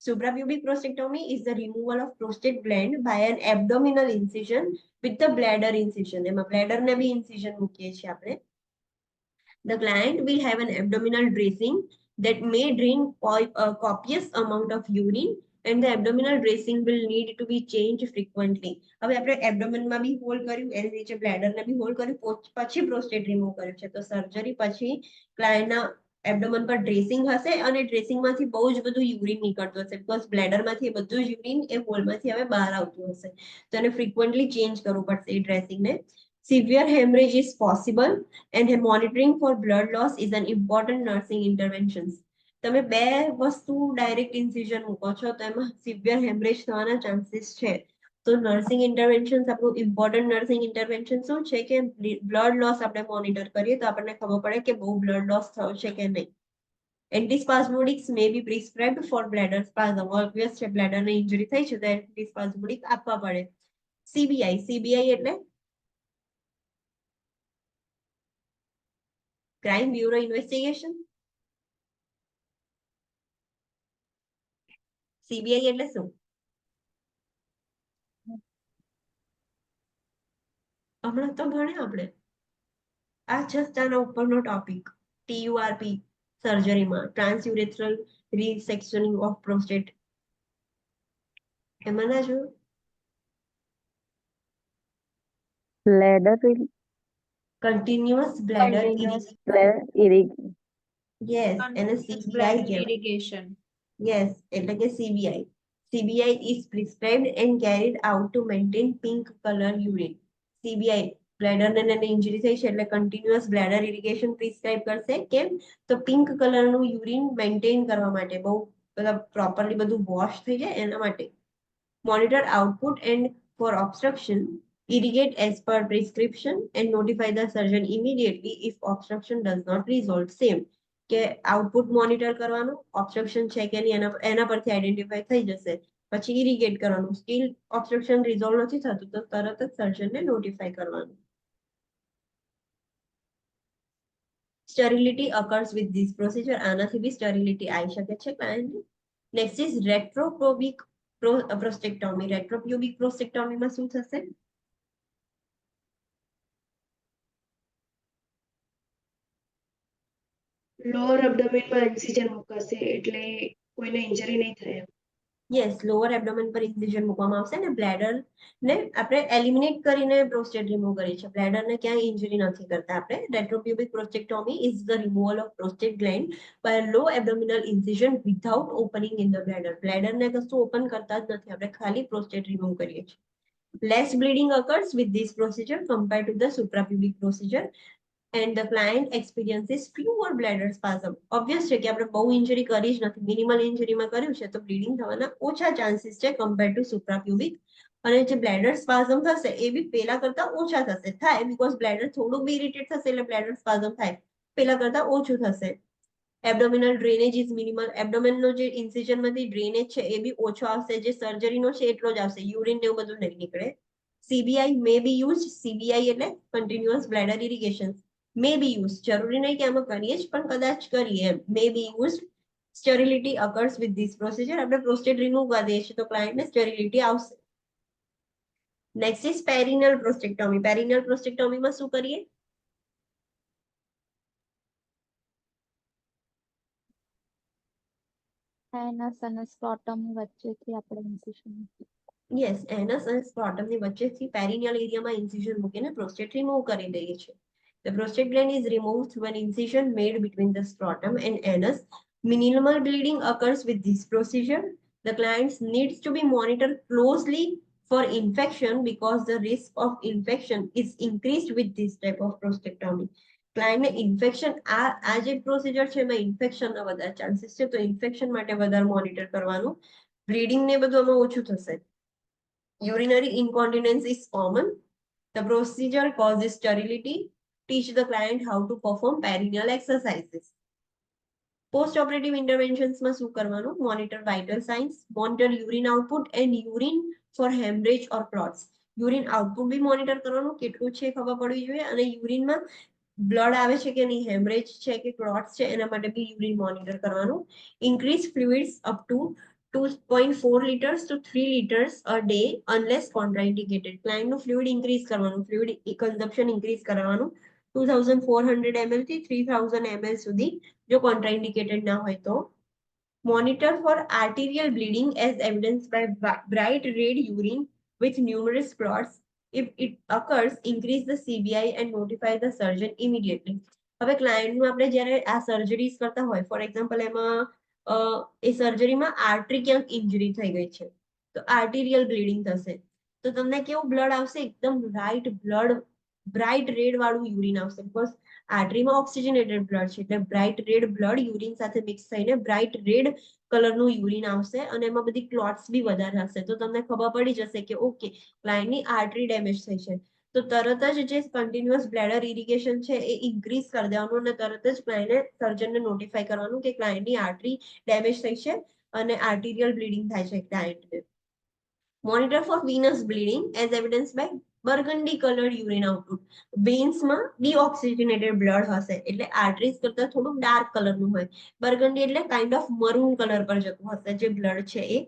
suprapubic prostatectomy is the removal of prostate gland by an abdominal incision with the bladder incision એમાં બ્લેડરને બી ઇન્સિઝન મૂકીએ છીએ આપણે the client will have an abdominal dressing that may drain a copious amount of urine and the abdominal dressing will need to be changed frequently. હવે આપણે એબ્ડોમેનમાં બી hall કર્યું એની નીચે બ્લેડરને બી hall કર્યું પછી પ્રોસ્ટેટ રિમૂવ કર્યું છે તો સર્જરી પછી ક્લાયન્ટના એબ્ડોમન પર ડ્રેસિંગ હશે અને ડ્રેસિંગમાંથી બહુ જ બધું યુરિન નીકળતું હશે બીકોઝ બ્લેડરમાંથી એ બધું જ યુરિન એ હોલમાંથી હવે બહાર આવતું હશે તો એને ફ્રીક્વન્ટલી ચેન્જ કરવું પડશે એ ડ્રેસિંગને Severe hemorrhage is possible and monitoring for blood loss is an important nursing intervention. તમે બે વસ્તુ ડાયરેક્ટ ઇન્સિઝન મૂકો છો તો એમાં સિવિયર હેમરેજ થવાના ચાન્સીસ છે તો નર્સિંગ ઇન્ટરવેન્શન આપણું ઇમ્પોર્ટન્ટ નર્સિંગ ઇન્ટરવેન્શન શું છે કે બ્લડ લોસ આપણે મોનિટર કરીએ તો આપણને ખબર પડે કે બહુ બ્લડ લોસ થયો છે કે નહીં એન્ટીસ્પાઝમોડિક્સ મે be prescribed four bladder spasm obvious છે બ્લેડરને ઇન્જરી થઈ છે તો એન્ટીસ્પાઝમોડિક આપવા પડે સીબીઆઈ એટલે ક્રાઇમ બ્યુરો ઇન્વેસ્ટિગેશન સીબીઆઈ એટલે શું હમણાં તો ભણ્યા આપણે આ જસ્ટ આના ઉપરનો ટોપિક TURP સર્જરીમાં ટ્રાન્સયુરેથ્રલ રીસેક્શનિંગ ઓફ પ્રોસ્ટેટ એમાં ના જોયું Bladder કન્ટિન્યુઅસ બ્લેડર યસ એને સીબીઆઈ કહેવાય irrigation. યસ એટલે કે CBI is prescribed and carried out to maintain pink color urine CBI બ્લેડરને એને ઇન્જરી થઈ છે એટલે કન્ટિન્યુઅસ બ્લેડર ઇરિગેશન પ્રિસ્ક્રાઇબ કરશે કેમ તો પિંક કલરનું યુરિન મેન્ટેન કરવા માટે બહુ મતલબ પ્રોપરલી બધું વોશ થઈ જાય એના માટે Monitor output and for obstruction, irrigate as per prescription and notify the surgeon immediately if obstruction does not resolve. Same કે આઉટપુટ મોનિટર કરવાનું, ઓબ્સ્ટ્રક્શન છે કે નહીં એના પરથી આઈડેન્ટિફાઈ થઈ જશે, પછી ઇરિગેટ કરવાનું, સ્ટીલ ઓબ્સ્ટ્રક્શન રિઝોલ્વ નથી થતું તો તરત જ સર્જનને નોટિફાઈ કરવાનું. Sterility occurs with this procedure. આનાથી બી સ્ટેરિલિટી આવી શકે છે ક્લાયન્ટની. Next is રેટ્રોપ્રોબિક પ્રોસ્ટેક્ટોમી. રેટ્રોપ્યુબિક પ્રોસ્ટેક્ટોમીમાં શું થશે? લોઅર એબ્ડોમેનમાં ઇન્સિજન મુકાશે એટલે કોઈને ઇન્જરી નહીં થાય. યસ, લોઅર એબ્ડોમેન પર ઇન્સિઝન મૂકવામાં આવશે ને બ્લેડર ને આપણે એલિમિનેટ કરીને પ્રોસ્ટેટ રિમૂવ કરીએ છીએ. બ્લેડર ને ક્યાંય ઇન્જરી નથી કરતા આપણે. Retropubic prostatectomy is the removal of prostate gland by low abdominal incision without opening in the bladder. Bladder ને કશું ઓપન કરતા જ નથી, આપણે ખાલી પ્રોસ્ટેટ રિમૂવ કરીએ છીએ. Less bleeding occurs with this procedure compared to the suprapubic procedure. And the client experiences fewer bladder spasm. Obvious છે કે આપણે બહુ ઇન્જરી કરી જ નથી, મિનિમલ ઇન્જરીમાં કર્યું છે તો બ્લીડિંગ થવાના ઓછા ચાન્સીસ છે કમ્પેર ટુ સુપ્રાપ્યુબિક. અને જે બ્લેડર સ્પાઝમ થશે એ બી પેલા કરતા ઓછા થશે. થાય બીકોઝ બ્લેડર થોડું બી ઇરિટેટ થશે એટલે બ્લેડર સ્પાઝમ થાય, પેલા કરતા ઓછું થશે. Abdominal drainage is minimal. એબ્ડોમેનનો જે ઇન્સિઝનમાંથી ડ્રેનેજ છે એ બી ઓછો આવશે, જે સર્જરીનો છે એટલો જ આવશે, યુરિન ને એવું બધું નહીં નીકળે. CBI may be used. CBI એટલે continuous bladder irrigation. may be used, જરૂરી નહીં કે આમાં કરીએ જ પણ કદાચ કરીએ એમ. may be used. Sterility occurs with this procedure. આપણે પ્રોસ્ટેટ રિમૂવ કરી દઈએ છીએ તો ક્લાયન્ટને સ્ટેરિલિટી આવશે. Next is પેરિનલ પ્રોસ્ટેક્ટોમી. પેરિનલ પ્રોસ્ટેક્ટોમીમાં શું કરીએ? એનસ અને સ્ક્રોટમની વચ્ચેથી આપણે ઇન્સિશન. યસ, એનસ અને સ્ક્રોટમની વચ્ચેથી પેરિનિયલ એરિયામાં ઇન્સિઝન મૂકીને પ્રોસ્ટેટ રિમૂવ કરી દઈએ છીએ. The prostate gland is removed through an incision made between the scrotum and anus. Minimal bleeding occurs with this procedure. The client needs to be monitored closely for infection because the risk of infection is increased with this type of prostatectomy. ક્લાયન્ટને infection આ જે procedure છે એમાં ઇન્ફેક્શનના વધારે chances છે તો infection માટે વધારે મોનિટર કરવાનું. બ્લીડિંગ ને બધું આમાં ઓછું થશે. Urinary incontinence is common. The procedure causes sterility. Teach the client how to perform perineal exercises. Post-operative interventions માં શું કરવાનું? Monitor vital signs, monitor urine output and urine for hemorrhage or clots. Urine output બી monitor કરવાનું, કેટલું છે ખબર પડવી જોઈએ, અને યુરિનમાં બ્લડ આવે છે કે નહીં, હેમરેજ છે કે ક્લોટ્સ છે એના માટે બી યુરિન મોનિટર કરવાનું. Increase fluids up to 2.4 liters to 3 liters a day unless contraindicated. Client નું fluid increase કરવાનું, fluid consumption increase કરવાનું 2400 ml થી 3000 ml સુધી, જો contraindicated ના હોય તો. Monitor for arterial bleeding as evidenced by bright red urine with numerous clots. If it occurs, increase the CBI and notify the surgeon immediately. હવે ક્લાયન્ટનું આપણે જ્યારે આ સર્જરીઝ કરતા હોય, ફોર એક્ઝામ્પલ એમાં એ સર્જરીમાં આર્ટરી ક્યાંક ઇન્જરી થઈ ગઈ છે તો આર્ટિરિયલ બ્લીડિંગ થશે તો તમને કેવું બ્લડ આવશે? એકદમ રાઈટ બ્લડ, બ્રાઇટ રેડ વાળું યુરિન આવશે, બીકોઝ આર્ટરીમાં ઓક્સિજનેટેડ બ્લડ છે એટલે બ્રાઇટ રેડ બ્લડ યુરિન સાથે મિક્સ થઈને બ્રાઇટ રેડ કલરનું યુરિન આવશે અને એમાં બધી ક્લોટ્સ બી વધારે હશે. તો તમને ખબર પડી જશે કે ઓકે ક્લાયન્ટની આર્ટરી ડેમેજ થઈ છે, તો તરત જ જે કન્ટિન્યુઅસ બ્લેડર ઇરિગેશન છે એ ઇન્ક્રીઝ કરી દેવાનું અને તરત જ ક્લાયન્ટને સર્જનને નોટિફાઈ કરવાનું કે ક્લાયન્ટની આર્ટરી ડેમેજ થઈ છે અને આર્ટિરિયલ બ્લીડિંગ થાય છે ક્લાયન્ટને. મોનિટર ફોર venous bleeding as evidenced by burgundy colored urine output. વેન્સમાં ડીઓક્સિજનેટેડ બ્લડ હશે એટલે આર્ટરીઝ કરતા થોડું ડાર્ક કલરનું હોય. બર્ગન્ડી એટલે કાઇન્ડ ઓફ મરૂન કલર પર જતું હશે જે બ્લડ છે એ,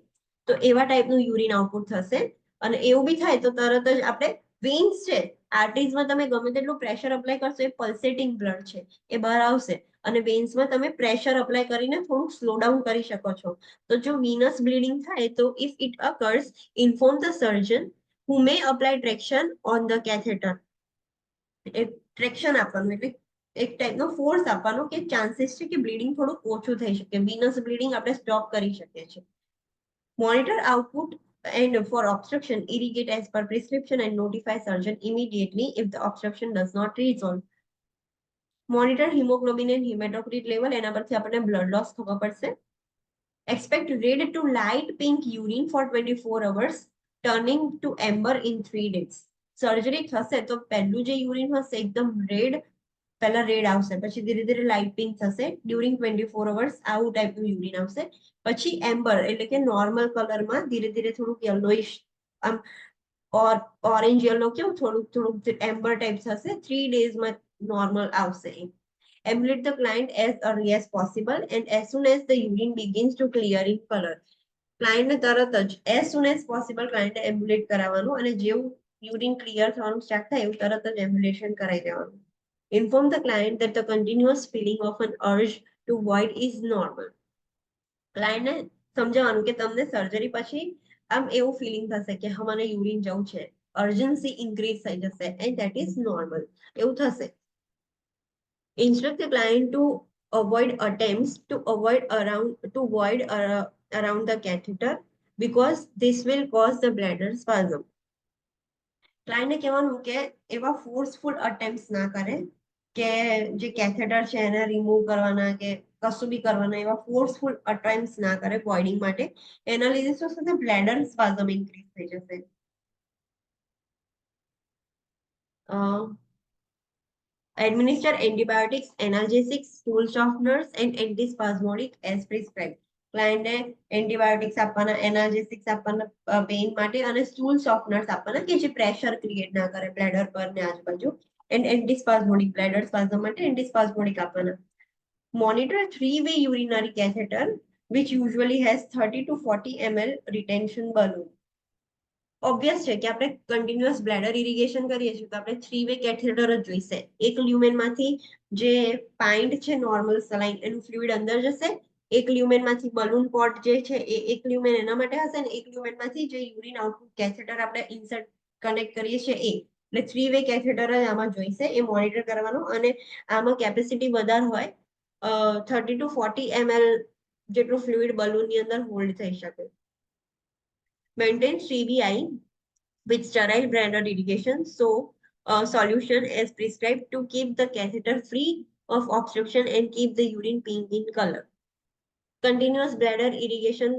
તો એવા ટાઈપનું યુરિન આઉટપુટ થશે. અને એવું બી થાય તો તરત જ આપણે વેન્સ છે, આર્ટરીઝમાં તમે ગમે તેટલું પ્રેશર અપ્લાય કરશો એ પલ્સેટિંગ બ્લડ છે એ બહાર આવશે અને વેન્સમાં તમે પ્રેશર અપ્લાય કરીને થોડુંક સ્લો ડાઉન કરી શકો છો. તો જો વિનસ બ્લીડિંગ થાય તો if it occurs, inform the surgeon who may apply traction on the catheter. Traction આપવાનું એટલે એક ટાઈપનો ફોર્સ આપવાનો કે ચાન્સીસ છે કે બ્લીડિંગ થોડું ઓછું થઈ શકે, વિનસ બ્લીડિંગ આપણે સ્ટોપ કરી શકીએ છીએ. Monitor output and for obstruction, irrigate as per prescription and notify surgeon immediately if the obstruction does not resolve. Monitor hemoglobin and hematocrit level, એના પરથી આપણને blood loss ખબર પડશે. Expect red to light pink urine for 24 hours turning to amber in 3 days. Surgery થશે તો પહેલું જે urine હશે એકદમ રેડ, પહેલા રેડ આવશે, પછી ધીરે ધીરે લાઇટ પિંક થશે. ડ્યુરિંગ 24 અવર્સ આવું ટાઈપનું યુરિન આવશે. પછી એમ્બર એટલે કે નોર્મલ કલરમાં ધીરે ધીરે થોડુંક યલોઇશ, આમ ઓરેન્જ યલો કેવું થોડુંક થોડુંક એમ્બર ટાઈપ થશે. 3 ડેઝમાં નોર્મલ આવશે. Emulate the client as early as possible and as soon as the urine begins to clear in color. ક્લાયન્ટને તરત જ as soon as possible ક્લાયન્ટને એમ્બ્યુલેટ કરાવવાનું, અને જેવું યુરિન ક્લિયર થવાનું સ્ટાર્ટ થાય એવું તરત જ એમ્બ્યુલેશન કરાવી દેવાનું. Inform the client that the continuous feeling of an urge to void is normal. ક્લાયન્ટને સમજાવવાનું કે તમને સર્જરી પછી આમ એવું ફિલિંગ થશે કે હા મને યુરિન જવું છે, અર્જન્સી ઇન્ક્રીઝ થઈ જશે, એન્ડ ધેટ ઇઝ નોર્મલ, એવું થશે. Instruct the client to avoid attempts to void around the catheter because this will cause the bladder spasm. ક્લાયન્ટને કહેવાનું કે એવા ફોર્સફુલ અટેમ્પ્ટ્સ ના કરે કે જે કેથેટર છે એને રિમૂવ કરવાના કે કશું બી કરવાના, એવા ફોર્સફુલ અટેમ્પ્ટ્સ ના કરે વોઇડિંગ માટે. એના લીધે શું થશે? બ્લેડર સ્પાઝમ ઇન્ક્રીઝ થઈ જશે. Administer antibiotics, analgesics, stool softeners and antispasmodic as prescribed. ક્લાયન્ટને એન્ટીબાયોટિક્સ આપવાના, એનાલ્જેસિક્સ આપવાના પેઇન માટે, અને સ્ટૂલ સોફ્ટનર્સ આપવાના કે જે પ્રેશર ક્રિએટ ના કરે બ્લેડર પર ને આજુબાજુ, એન્ડ એન્ટીસ્પાઝમોડિક બ્લેડર સ્પાઝમ માટે એન્ટીસ્પાઝમોડિક આપવાના. Monitor 3-way urinary catheter which usually has 30 to 40 ml retention balloon. Obvious છે કે આપણે કન્ટિન્યુઅસ બ્લેડર ઇરિગેશન કરીએ છીએ તો આપણે 3-વે કેથેટર જ જોઈશે. એક લ્યુમેનમાંથી જે પાઇન્ટ છે નોર્મલ સલાઇન એનું ફ્લુઇડ અંદર જશે, એક લ્યુમેનમાંથી બલૂન પોટ જે છે એ એક લ્યુમેન એના માટે હશે, અને એક લ્યુમેનમાંથી જે યુરિન આઉટપુટ કેથેટર આપણે ઇન્સર્ટ કનેક્ટ કરીએ છીએ એ. એટલે 3-વે કેથેટર જ આમાં જોઈશે, એ મોનિટર કરવાનું. અને આમાં કેપેસિટી વધારે હોય, 30 to 40 ml જેટલું ફ્લુઇડ બલૂનની અંદર હોલ્ડ થઈ શકે. Maintain CBI with sterile bladder irrigation solution as prescribed to keep the catheter free of obstruction and keep the urine pink in color. Continuous bladder irrigation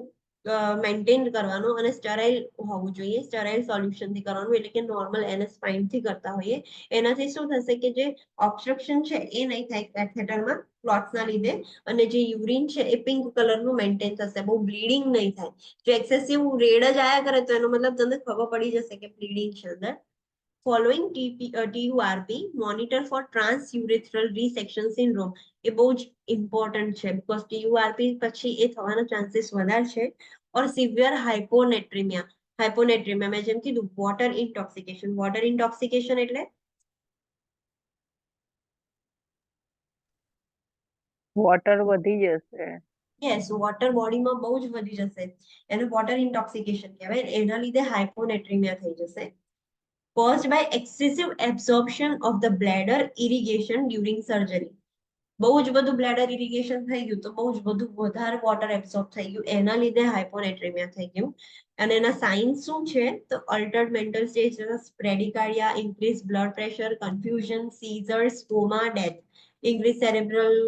maintain કરવાનો અને sterile હોવું જોઈએ. Sterile solution થી કરવાનું, એટલે કે નોર્મલ એનએસ પાઇપ થી કરતા હોઈએ. એનાથી શું થશે કે જે ઓબ્સ્ટ્રક્શન છે એ નહીં થાય કેથેટરમાં ક્લોટ્સના લીધે, અને જે યુરિન છે એ પિંક કલરનું મેન્ટેન થશે, બહુ બ્લીડિંગ નહીં થાય. જો એક્સેસિવ રેડ જ આયા કરે તો એનો મતલબ તમને ખબર પડી જશે કે બ્લીડિંગ છે અંદર. Following TURP, monitor for transurethral resection syndrome. એ બહુ જ ઇમ્પોર્ટન્ટ છે બીકોઝ TURP પછી એ થવાના ચાન્સીસ વધારે છે. ઓર સિવિયર હાઇપોનેટ્રીમિયા. હાઇપોનેટ્રીમિયા મેં જેમ કીધું વોટર ઇન્ટોક્સિકેશન. વોટર ઇન્ટોક્સિકેશન એટલે વોટર વધી જશે. યસ, વોટર બોડીમાં બહુ જ વધી જશે, એને વોટર ઇન્ટોક્સિકેશન કહેવાય. એના લીધે હાઇપોનેટ્રીમિયા થઈ જશે. Caused by excessive absorption of the bladder irrigation during surgery. બહુ જ બધું બ્લેડર ઇરિગેશન થઈ ગયું તો બહુ જ બધું વધારે વોટર એબ્સોર્બ થઈ ગયું, એના લીધે હાઇપોનેટ્રીમિયા થઈ ગયું. અને એના સાઇન્સ શું છે? તો altered mental stage, bradycardia, increase blood pressure, confusion, seizures, coma, death, increase cerebral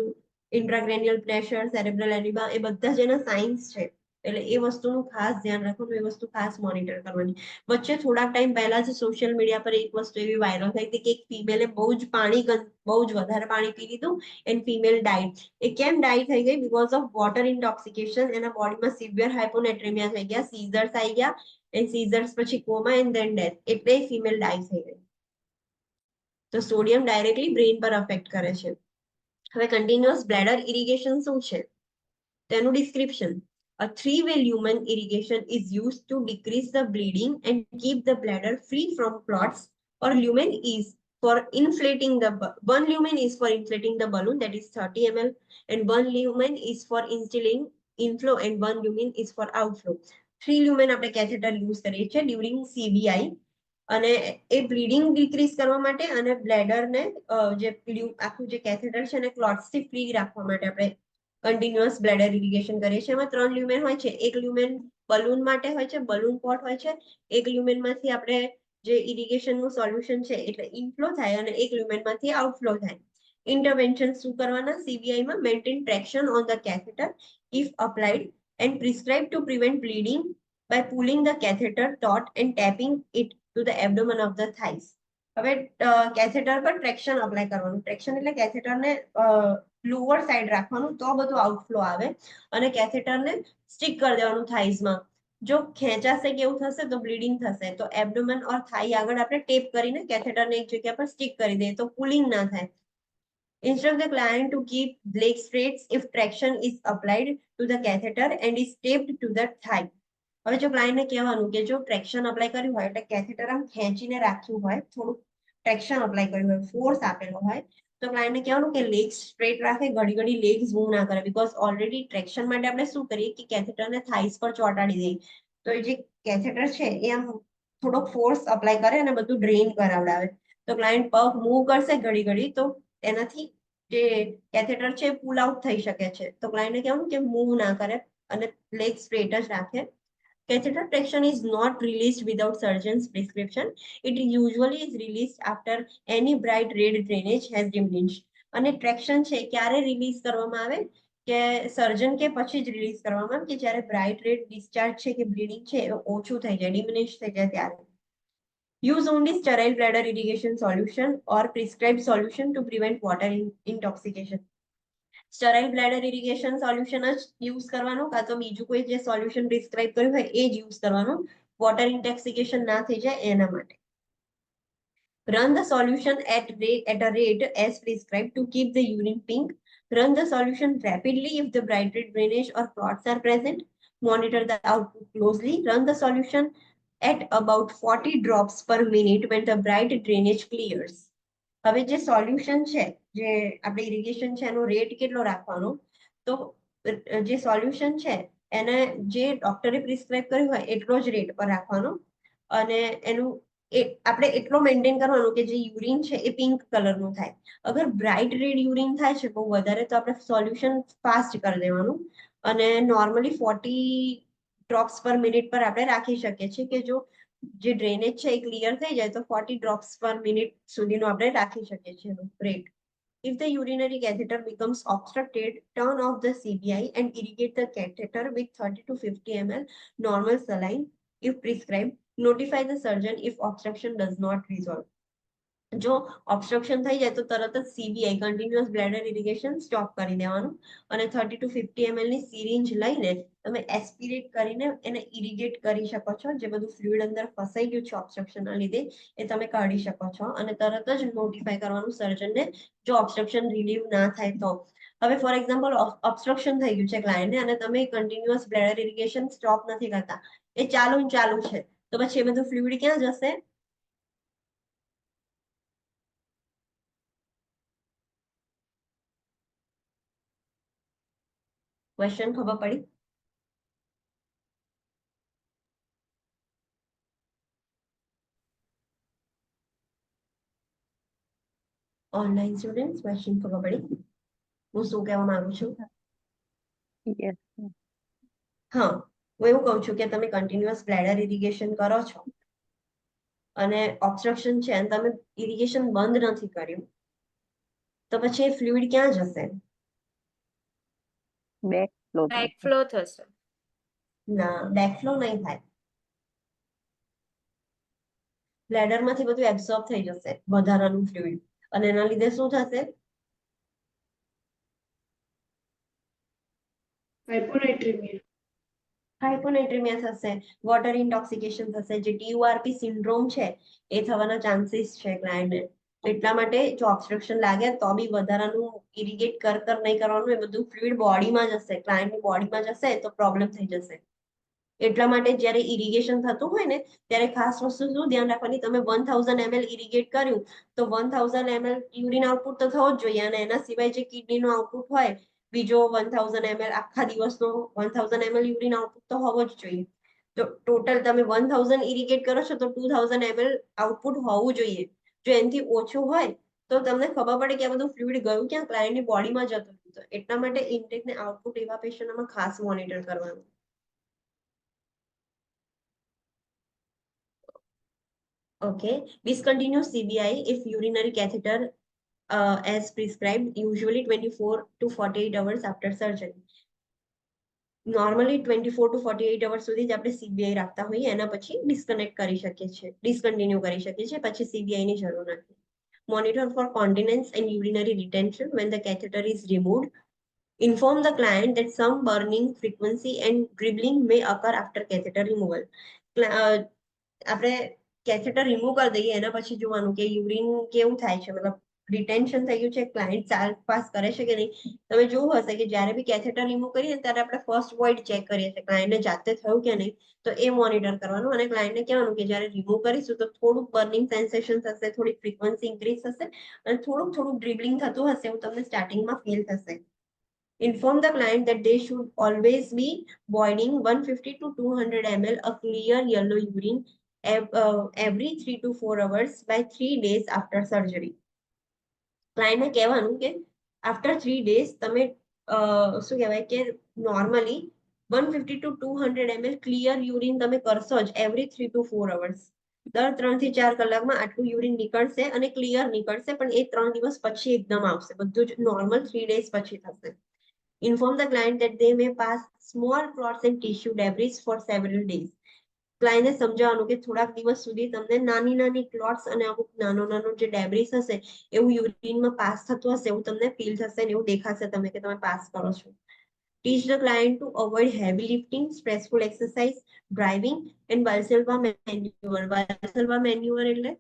intracranial pressure, cerebral oedema, એ બધા જ એના સાઇન્સ છે. એટલે એ વસ્તુનું ખાસ ધ્યાન રાખવાનું, એ વસ્તુ ખાસ મોનિટર કરવાની. વચ્ચે થોડાક ટાઈમ પહેલા જ સોશિયલ મીડિયા પર એક વસ્તુ એવી વાયરલ થઈ હતી કે એક ફિમેલે બહુ જ વધારે પાણી પી લીધું એન્ડ ફિમેલ ડાઈડ. એ કેમ ડાઈ થઈ ગઈ? Because of water intoxication. એના બોડીમાં સિવિયર હાઇપોનેટ્રીમિયા થઈ ગયા, સીઝર્સ આવી ગયા, એન્ડ સીઝર્સ પછી કોમા એન્ડ ધેન ડેથ, એટલે ફિમેલ ડાઈ થઈ ગઈ. તો સોડિયમ ડાયરેક્ટલી બ્રેઇન પર અફેક્ટ કરે છે. હવે કન્ટિન્યુઅસ બ્લેડર ઇરિગેશન શું છે તેનું description. A 3-way lumen irrigation is used to decrease the bleeding and keep the bladder free from clots. Or lumen is for inflating one lumen is for inflating the balloon, that is 30 ml, and one lumen is for instilling inflow and one lumen is for outflow. 3 lumen આપણે catheter use કરીએ છીએ during CBI, અને એ bleeding decrease કરવા માટે અને બ્લેડરને જે આખું જે કેથેટર છે એને ક્લોટ્સથી ફ્રી રાખવા માટે આપણે કન્ટિન્યુઅસ બ્લેડર ઇરિગેશન કરીએ છીએ. એમાં 3 લ્યુમેન હોય છે. એક લ્યુમેન બલૂન માટે હોય છે, બલૂન પોટ હોય છે. એક લ્યુમેનમાંથી આપણે જે ઇરિગેશનનું સોલ્યુશન છે એટલે ઇનફ્લો થાય, અને એક લ્યુમેનમાંથી આઉટફ્લો થાય. ઇન્ટરવેન્શન શું કરવાના? CBI maintain traction on the catheter if applied and prescribe two prevent bleeding by pulling the catheter taut and tapping it to the abdomen of the thighs. હવે catheter પર traction apply કરવાનું. Traction એટલે કેથેટરને lower side રાખવાનું તો બધું outflow આવે અને કેથેટરને stick કરી દેવાનું થાઈઝમાં. જો ખેંચાશે કે એવું થશે તો બ્લીડિંગ થશે. તો એબ્ડોમેન ઓર થાઈ આગળ આપણે ટેપ કરીને કેથેટરને એક જગ્યા પર સ્ટિક કરી દઈએ તો પુલિંગ ના થાય. Instruct the client to keep leg straight if traction is applied to the catheter and is taped to the thigh. હવે જો ક્લાયન્ટને કહેવાનું કે જો ટ્રેક્શન અપ્લાય કર્યું હોય એટલે કેથેટર આમ ખેંચીને રાખ્યું હોય, થોડું ટ્રેક્શન અપ્લાય કર્યું હોય, ફોર્સ આપેલો હોય, તો ક્લાયન્ટને કહેવાનું કે લેગ સ્ટ્રેટ રાખે, ઘડી ઘડી લેગ્સ મૂવ ના કરે. બીકોઝ ઓલરેડી ટ્રેક્શન માટે આપણે શું કરીએ કે કેથેટરને થાઈસ પર ચોંટાડી દઈએ. તો એ જે કેથેટર છે એ આમ થોડોક ફોર્સ અપ્લાય કરે અને બધું ડ્રેઇન કરાવડાવે. તો ક્લાયન્ટ પગ મૂવ કરશે ઘડી ઘડી તો એનાથી જે કેથેટર છે પુલ આઉટ થઈ શકે છે. તો ક્લાયન્ટને કહેવાનું કે મૂવ ના કરે અને લેગ સ્ટ્રેટ જ રાખે. Catheter traction is not released without surgeon's prescription. It usually is released after any bright red drainage has diminished. અને ટ્રેક્શન છે ક્યારે રિલીઝ કરવામાં આવે કે સર્જન કે પછી જ રિલીઝ કરવામાં આવે કે જ્યારે બ્રાઇટ રેડ ડિસ્ચાર્જ છે કે બ્લીડિંગ છે એ ઓછું થઈ જાય, ડિમિનિશ થઈ જાય ત્યારે. Use only sterile bladder irrigation solution or prescribed solution to prevent water intoxication. Sterile bladder irrigation solution જ યુઝ કરવાનું કાં તો બીજું કોઈ જે સોલ્યુશન પ્રિસ્ક્રાઇબ કર્યું હોય એ જ યુઝ કરવાનું. વોટર ઇન્ટેક્સિકેશન ના થઈ જાય એના માટે. Run the solution at a rate as prescribed to keep the urine pink. Run the solution rapidly if the bright red drainage or clots are present. Monitor the output closely. Run the solution at about 40 drops per minute when the bright drainage clears. હવે જે solution છે, જે આપણે irrigation છે એનો rate કેટલો રાખવાનો, તો જે સોલ્યુશન છે એને જે ડોક્ટરે પ્રિસ્ક્રાઇબ કર્યું હોય એટલો જ રેટ પર રાખવાનો અને એનું આપણે એટલો મેન્ટેન કરવાનું કે જે યુરિન છે એ પિંક કલરનું થાય. અગર બ્રાઇટ રેડ યુરિન થાય છે બહુ વધારે તો આપણે સોલ્યુશન ફાસ્ટ કરી દેવાનું અને નોર્મલી 40 ડ્રોપ્સ પર મિનિટ પર આપણે રાખી શકીએ છીએ કે જો જે ડ્રેનેજ છે એ ક્લિયર થઈ જાય તો 40 drops per minute સુધીનો આપણે રાખી શકીએ છીએ rate. If the urinary catheter becomes obstructed, turn off the CBI and irrigate the catheter with 30 to 50 ml normal saline if prescribed. Notify the surgeon if obstruction does not resolve. જો obstruction થઈ જાય તો તરત જ CBI continuous bladder irrigation stop કરી દેવાનું અને 30 to 50 ml ની સિરિંજ લઈને તમે એસ્પિરેટ કરીને એને ઇરિગેટ કરી શકો છો. જે બધું ફ્લુઇડ અંદર ફસાઈ ગયું છે ઓબ્સ્ટ્રક્શનના લીધે એ તમે કાઢી શકો છો અને તરત જ નોટિફાઈ કરવાનું સર્જનને જો ઓબ્સ્ટ્રક્શન રિલીવ ના થાય તો. હવે ફોર એક્ઝામ્પલ ઓબ્સ્ટ્રક્શન થઈ ગયું છે ક્લાયન્ટને અને તમે કન્ટિન્યુઅસ બ્લેડર ઇરિગેશન સ્ટોપ નથી કરતા, એ ચાલુ છે, તો પછી એ બધું ફ્લુઇડ ક્યાં જશે? ક્વેશ્ચન ખબર પડી? ઓનલાઈન સ્ટુડન્ટ્સ ક્વેશ્ચન ખબર પડી? હું શું કહેવા માંગુ છું? Yes. હા, હું એવું કહું છું કે તમે કન્ટિન્યુઅસ બ્લેડર ઇરિગેશન કરો છો અને ઓબ્સ્ટ્રક્શન છે અને તમે ઇરિગેશન બંધ નથી કર્યું તો પછી એ ફ્લુઇડ ક્યાં જશે? Backflow બેક થશે. ફ્લો થશે. ના, બેકફ્લો નહીં થાય. બ્લેડરમાંથી બધું એબ્સોર્બ થઈ જશે વધારાનું ફ્લુઇડ અને એના લીધે શું થશે? હાઇપોનાઇટ્રેમિયા. હાઇપોનાઇટ્રેમિયા થશે, વોટર ઇન્ટોક્સિકેશન થશે, જે TURP સિન્ડ્રોમ છે એ થવાના ચાન્સીસ છે ક્લાયન્ટને. એટલા માટે જો ઓબ્સ્ટ્રક્શન લાગે તો બી વધારાનું ઇરિગેટ કર નહીં કરવાનું, એ બધું ફ્લુઇડ બોડીમાં જશે, ક્લાયન્ટની બોડીમાં જશે તો પ્રોબ્લેમ થઈ જશે. એટલા માટે જ્યારે ઇરિગેશન થતું હોય ને ત્યારે ખાસ વસ્તુ શું ધ્યાન રાખવાની, તમે 1000 ml ઇરિગેટ કર્યું તો 1000 ml યુરિન આઉટપુટ તો થવો જ જોઈએ અને એના સિવાય જે કિડનીનો આઉટપુટ હોય બીજો 1000 ml આખા દિવસનો 1000 ml યુરિન આઉટપુટ તો હોવો જ જોઈએ. તો ટોટલ તમે 1000 ઇરિગેટ કરો છો તો 2000 ml આઉટપુટ હોવું જોઈએ. જો એનાથી ઓછું હોય તો તમને ખબર પડે કે આ બધું ફ્લુઇડ ગયું ક્યાં, ક્લાયન્ટની બોડીમાં જતું હતું. એટલા માટે ઇન્ટેક ને આઉટપુટ એવા પેશન્ટમાં ખાસ મોનિટર કરવાનું. Okay, discontinue CBI if urinary catheter as prescribed, usually 24 to 48 hours after surgery. Normally 24 to 48 hours સુધી જ આપણે સીબીઆઈ રાખતા હોઈએ, એના પછી ડિસ્કનેક્ટ કરી શકીએ છીએ, ડિસકન્ટિન્યુ કરી શકીએ છીએ, પછી સીબીઆઈ ની જરૂર નથી. Monitor for continence and urinary retention when the catheter is removed. Inform the client that some burning, frequency and dribbling may occur after catheter removal. આપણે કેથેટર રિમૂવ કરી દઈએ એના પછી જોવાનું કે યુરિન કેવું થાય છે, મતલબ રિટેન્શન થઈ ગયું છે, ક્લાયન્ટ ચાલ પાસ કરે છે કે નહીં. તમે જોવું હશે કે જ્યારે બી કેથેટર રિમૂવ કરીએ ત્યારે આપણે ફર્સ્ટ વોઇડ ચેક કરીએ છીએ, ક્લાયન્ટને જાતે થયું કે નહીં, તો એ મોનિટર કરવાનું અને ક્લાયન્ટને કહેવાનું કે જ્યારે રિમૂવ કરીશું તો થોડુંક બર્નિંગ સેન્સેશન થશે, થોડી ફ્રીક્વન્સી ઇન્ક્રીઝ થશે અને થોડુંક ડ્રિબલિંગ થતું હશે, એવું તમને સ્ટાર્ટિંગમાં ફીલ થશે. Inform the client that they should always be voiding 150 to 200 ml of clear yellow urine every 3 to 4 hours by 3 days after surgery. ક્લાયન્ટને કહેવાનું કે આફ્ટર 3 days તમે શું કહેવાય કે normally 150 to 200 ml clear urine તમે કરશો જ એવરી 3 to 4 hours. દર 3 થી 4 કલાકમાં આટલું યુરિન નીકળશે અને ક્લિયર નીકળશે, પણ એ 3 દિવસ પછી એકદમ આવશે, બધું જ નોર્મલ 3 days પછી થશે. Inform the client that they may pass small clots and tissue debris for several days. ક્લાયન્ટને સમજાવવાનું કે થોડાક દિવસ સુધી તમને નાની નાની ક્લોટ્સ અને અમુક નાનો જે ડેબ્રિસ હશે એવું યુરિનમાં પાસ થતું હશે, એવું તમને ફીલ થશે ને એવું દેખાશે તમે કે તમે પાસ કરો છો. Teach the client to avoid heavy lifting, stressful exercise, driving and Valsalva maneuver. Valsalva maneuver એટલે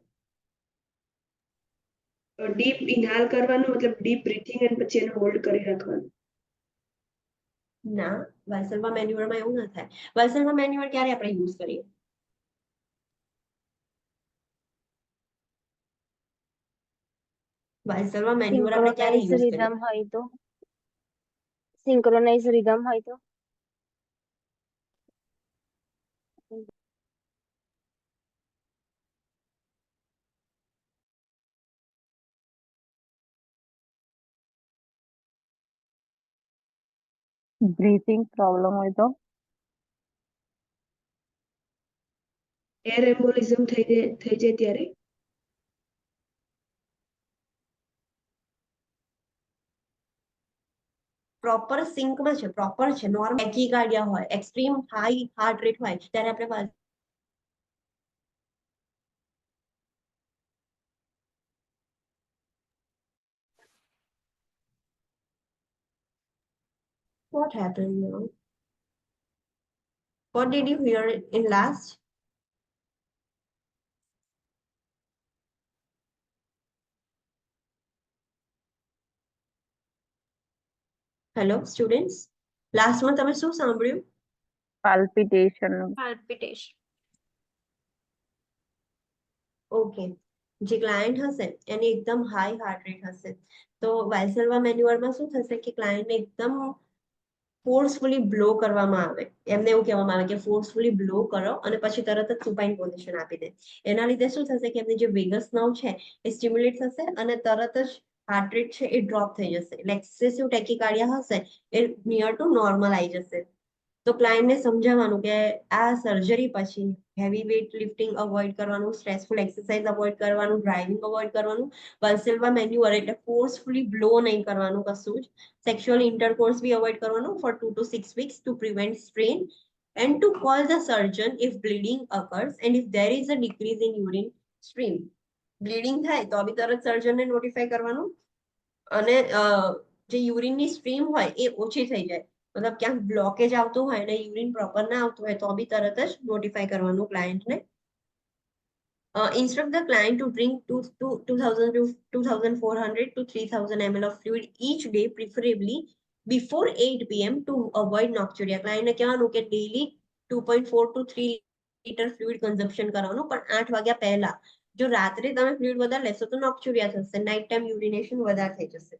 ડીપ ઇનહાલ કરવાનું, મતલબ ડીપ બ્રીથિંગ અને પછી એને હોલ્ડ કરી રાખવાનું. ના, વાલ્સલ્વા મેન્યુઅરમાં એવું ના થાય. વાલ્સલ્વા મેન્યુઅર ક્યારે આપણે યુઝ કરીએ? વાલ્સલ્વા મેન્યુઅર આપણે ક્યારે સિંક્રોનાઇઝ યુઝ કરીએ? રિધમ હોય તો, સિંક્રોનાઇઝ રિધમ હોય તો બ્રીથિંગ પ્રોબ્લેમ હોય તો એર એમ્બોલિઝમ થઈ જાય ત્યારે પ્રોપર સિંકમાં છે, પ્રોપર છે, નોર્મલ ટેકીકાર્ડિયા હોય, એક્સ્ટ્રીમ હાઈ હાર્ટ રેટ હોય ત્યારે આપણે What happened now? What did you hear in last? Hello students, લાસ્ટમાં તમે શું સાંભળ્યું? પાલ્પિટેશન. પાલ્પિટેશન. ઓકે, જે ક્લાયન્ટ હશે એની એકદમ હાઈ હાર્ટ રેટ હશે, તો વાલ્સલ્વા મેન્યુઅરમાં શું થશે કે ક્લાયન્ટને એકદમ ફોર્સફુલી બ્લો કરવામાં આવે, એમને એવું કહેવામાં આવે કે ફોર્સફુલી બ્લો કરો અને પછી તરત જ સુપાઇન પોઝિશન આપી દે. એના લીધે શું થશે કે એમની જે વેગસ નર્વ છે એ સ્ટિમ્યુલેટ થશે અને તરત જ હાર્ટ રેટ છે એ ડ્રોપ થઈ જશે, એટલે એક્સેસિવ ટેકીકાર્ડિયા હશે એ નિયર ટુ નોર્મલ આવી જશે. તો ક્લાયન્ટને સમજાવવાનું કે આ સર્જરી પછી હેવી વેઇટ લિફ્ટિંગ અવોઇડ કરવાનું, સ્ટ્રેસફુલ એક્સરસાઇઝ અવોઇડ કરવાનું, ડ્રાઇવિંગ અવોઇડ કરવાનું, વાલ્સલ્વા મેન્યુઅર એટલે ફોર્સફુલી બ્લો નહીં કરવાનું કશું જ, સેક્સ્યુઅલ ઇન્ટરકોર્સ બી અવોઇડ કરવાનું for 2 to 6 weeks to prevent strain, and to call the surgeon if bleeding occurs and if there is a decrease in urine stream. Bleeding થાય તો બી તરત સર્જનને નોટિફાઈ કરવાનું અને જે યુરિનની સ્ટ્રીમ હોય એ ઓછી થઈ જાય, મતલબ ક્યાંક બ્લોકેજ આવતું હોય અને યુરિન પ્રોપર ના આવતું હોય તો બી તરત જ નોટિફાઈ કરવાનું ક્લાયન્ટને. Instruct the client to drink 2000 to 2400 to 3000 ml of fluid each day, preferably before 8 p.m. to avoid nocturia. ક્લાયન્ટને કહેવાનું કે daily 2.4 to 3 litre fluid consumption કરવાનું, પણ 8 વાગ્યા પહેલા. જો રાત્રે તમે ફ્લુઇડ વધારે લેશો તો નોક્ચ્યુરિયા થશે, નાઇટ ટાઈમ યુરિનેશન વધારે થઈ જશે.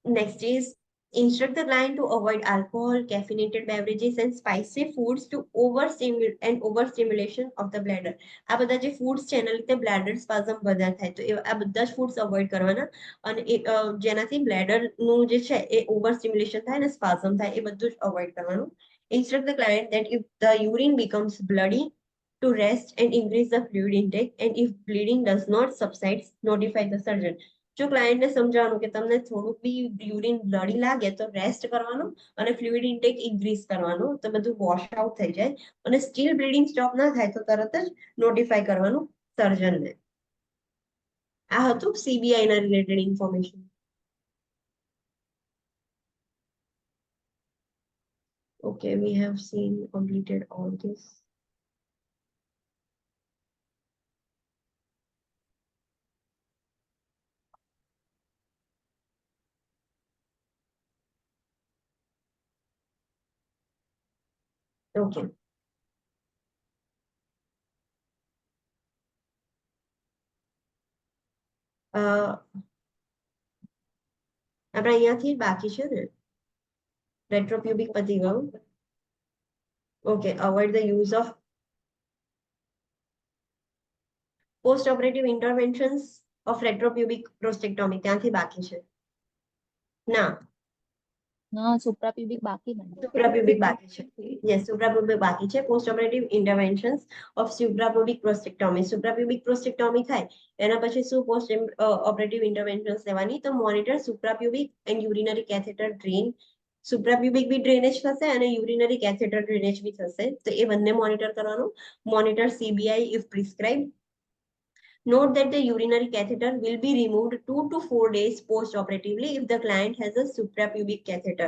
Next is instruct the client to avoid alcohol, caffeinated beverages and spicy foods to overstimulation of the bladder. આ બધા જે ફૂડ્સ છે એના લીધે બ્લેડર સ્પાઝમ વધારે થાય, તો આ બધા જ ફૂડ્સ અવોઇડ કરવાના અને જેનાથી બ્લેડરનું જે છે એ ઓવર સ્ટિમ્યુલેશન થાય અને સ્પાઝમ થાય, એ બધું જ અવોઇડ કરવાનું. Instruct the client that if the urine becomes bloody, to rest and increase the fluid intake, and if bleeding does not subside, notify the surgeon. જો ક્લાયન્ટને સમજાવવાનું કે તમને થોડુંક બી યુરિન બ્લડી લાગે તો રેસ્ટ કરવાનું અને ફ્લુઇડ ઇન્ટેક ઇન્ક્રીઝ કરવાનું, તો બધું વોશ આઉટ થઈ જાય. અને સ્ટીલ બ્લીડિંગ સ્ટોપ ના થાય તો તરત જ નોટિફાય કરવાનું સર્જનને. આ હતું સીબીઆઈ ના related information. Okay, we have seen completed all this. Okay. આપણે અહીંયાથી બાકી છે ને રેટ્રોપ્યુબિક પતી ગયું. Okay, avoid the use of post operative interventions of retropubic prostatectomy ત્યાંથી બાકી છે ના સુપ્રાપ્યુબિક બાકી બને. સુપ્રાપ્યુબિક બાકી છે. યસ, સુપ્રાપ્યુબિક બાકી છે. Post operative interventions of suprapubic prostatectomy. Suprapubic prostatectomy થાય એના પછી શું પોસ્ટ ઓપરેટિવ ઇન્ટરવેન્શન્સ લેવાની? તો monitor suprapubic and urinary catheter drain. Suprapubic બી ડ્રેનેજ થશે અને યુરિનરી કેથેટર ડ્રેનેજ બી થશે, તો એ બંને મોનિટર કરવાનું. Monitor CBI if prescribe. Note that the urinary catheter will be removed 2 to 4 days post-operatively if the client has a suprapubic catheter.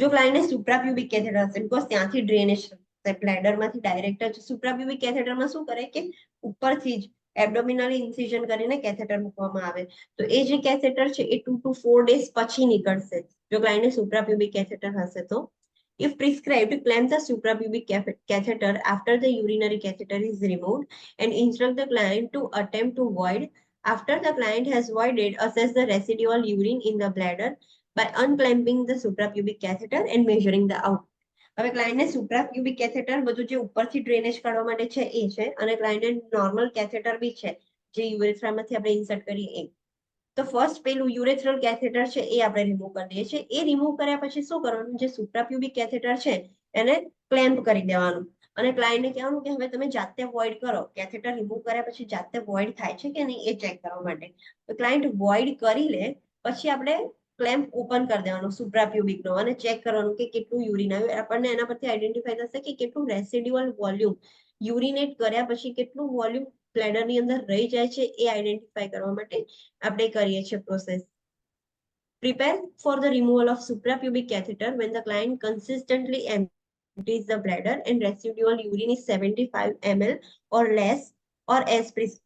જો ક્લાયન્ટને સુપ્રાપ્યુબિક catheter હશે, because ત્યાંથી ડ્રેનેજ થશે બ્લેડરમાંથી ડાયરેક્ટ જ. સુપ્રાપ્યુબિક કેથેટરમાં શું કરે કે ઉપરથી જ એબ્ડોમિનલી ઇન્સિઝન કરીને કેથેટર મૂકવામાં આવે, તો એ જે કેથેટર છે એ 2 to 4 days પછી નીકળશે જો ક્લાયન્ટને સુપ્રાપ્યુબિક કેથેટર હશે તો. If prescribed, clamp the suprapubic catheter after the urinary catheter is removed and instruct the client to attempt to void. After the client has voided, assess the residual urine in the bladder by unclamping the suprapubic catheter and measuring the output. હવે ક્લાયન્ટને સુપ્રાપ્યુબિક catheter બધું જે ઉપરથી drainage કાઢવા માટે છે એ છે, અને ક્લાયન્ટને normal catheter બી છે જે યુરેથ્રામાંથી આપણે ઇન્સર્ટ કરીએ એ. તો ફર્સ્ટ પેલું યુરેથ્રલ કેથેટર છે એ આપણે રિમૂવ કરી દઈએ છીએ. એ રિમૂવ કર્યા પછી શું કરવાનું? જે સુપ્રાપ્યુબિક કેથેટર છે એને ક્લેમ્પ કરી દેવાનું અને ક્લાયન્ટને કહેવાનું કે હવે તમે જાતે વોઇડ કરો. કેથેટર રિમૂવ કર્યા પછી જાતે વોઇડ થાય છે કે નહીં એ ચેક કરવા માટે. તો ક્લાયન્ટ વોઇડ કરી લે પછી આપણે ક્લેમ્પ ઓપન કરી દેવાનું સુપ્રાપ્યુબિકનો અને ચેક કરવાનું કે કેટલું યુરિન આવ્યું. આપણને એના પરથી આઈડેન્ટિફાઈ થશે કે કેટલું રેસિડ્યુઅલ વોલ્યુમ યુરિનેટ કર્યા પછી કેટલું વોલ્યુમ બ્લેડરની અંદર રહી જાય છે એ આઈડેન્ટિફાઈ કરવા માટે આપણે કરીએ છીએ process. Prepare for the removal of suprapubic catheter when the client consistently empties the bladder and residual urine is 75 ml or less or as prescribed.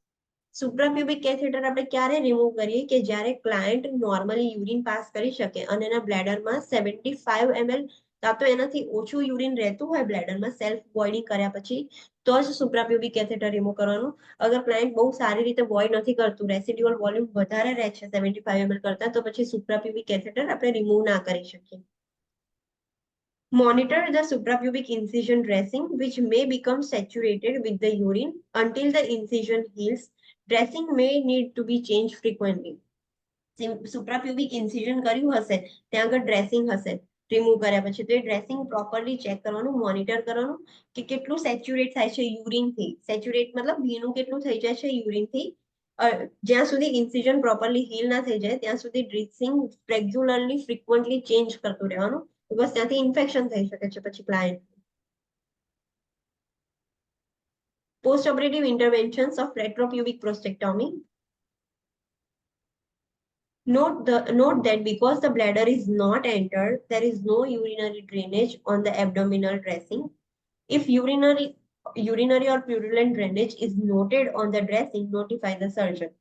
Suprapubic catheter આપણે ક્યારે રિમૂવ કરીએ કે જ્યારે ક્લાયન્ટ નોર્મલી યુરિન પાસ કરી શકે અને એના બ્લેડરમાં 75 ml કાં તો એનાથી ઓછું યુરિન રહેતું હોય બ્લેડરમાં સેલ્ફ વોઇડિંગ કર્યા પછી, તો જ સુપ્રાપ્યુબિક કેથેટર રિમૂવ કરવાનું. અગર ક્લાયન્ટ બહુ સારી રીતે વોઇડ નથી કરતું, રેસિડ્યુઅલ વોલ્યુમ વધારે રહે છે 75 ml કરતા, તો પછી સુપ્રાપ્યુબિક કેથેટર આપણે રિમૂવ ના કરી શકીએ. Monitor the suprapubic incision dressing, which may become saturated with the urine until the incision heals. Dressing may need to be changed frequently. સુપ્રાપ્યુબિક ઇન્સિઝન કર્યું હશે ત્યાં આગળ ડ્રેસિંગ હશે રિમૂવ કર્યા પછી, તો એ ડ્રેસિંગ પ્રોપરલી ચેક કરવાનું, મોનિટર કરવાનું કે કેટલું સેચ્યુરેટ થાય છે યુરિનથી. સેચ્યુરેટ મતલબ ભીનું કેટલું થઈ જાય છે યુરિનથી. જ્યાં સુધી ઇન્સિઝન પ્રોપરલી હીલ ના થઈ જાય ત્યાં સુધી ડ્રેસિંગ રેગ્યુલરલી ફ્રિક્વન્ટલી ચેન્જ કરતું રહેવાનું, બિકોઝ ત્યાંથી ઇન્ફેક્શન થઈ શકે છે પછી client. Post operative interventions of retropubic prostatectomy. Note that because the bladder is not entered, there is no urinary drainage on the abdominal dressing. If urinary or purulent drainage is noted on the dressing, notify the surgeon.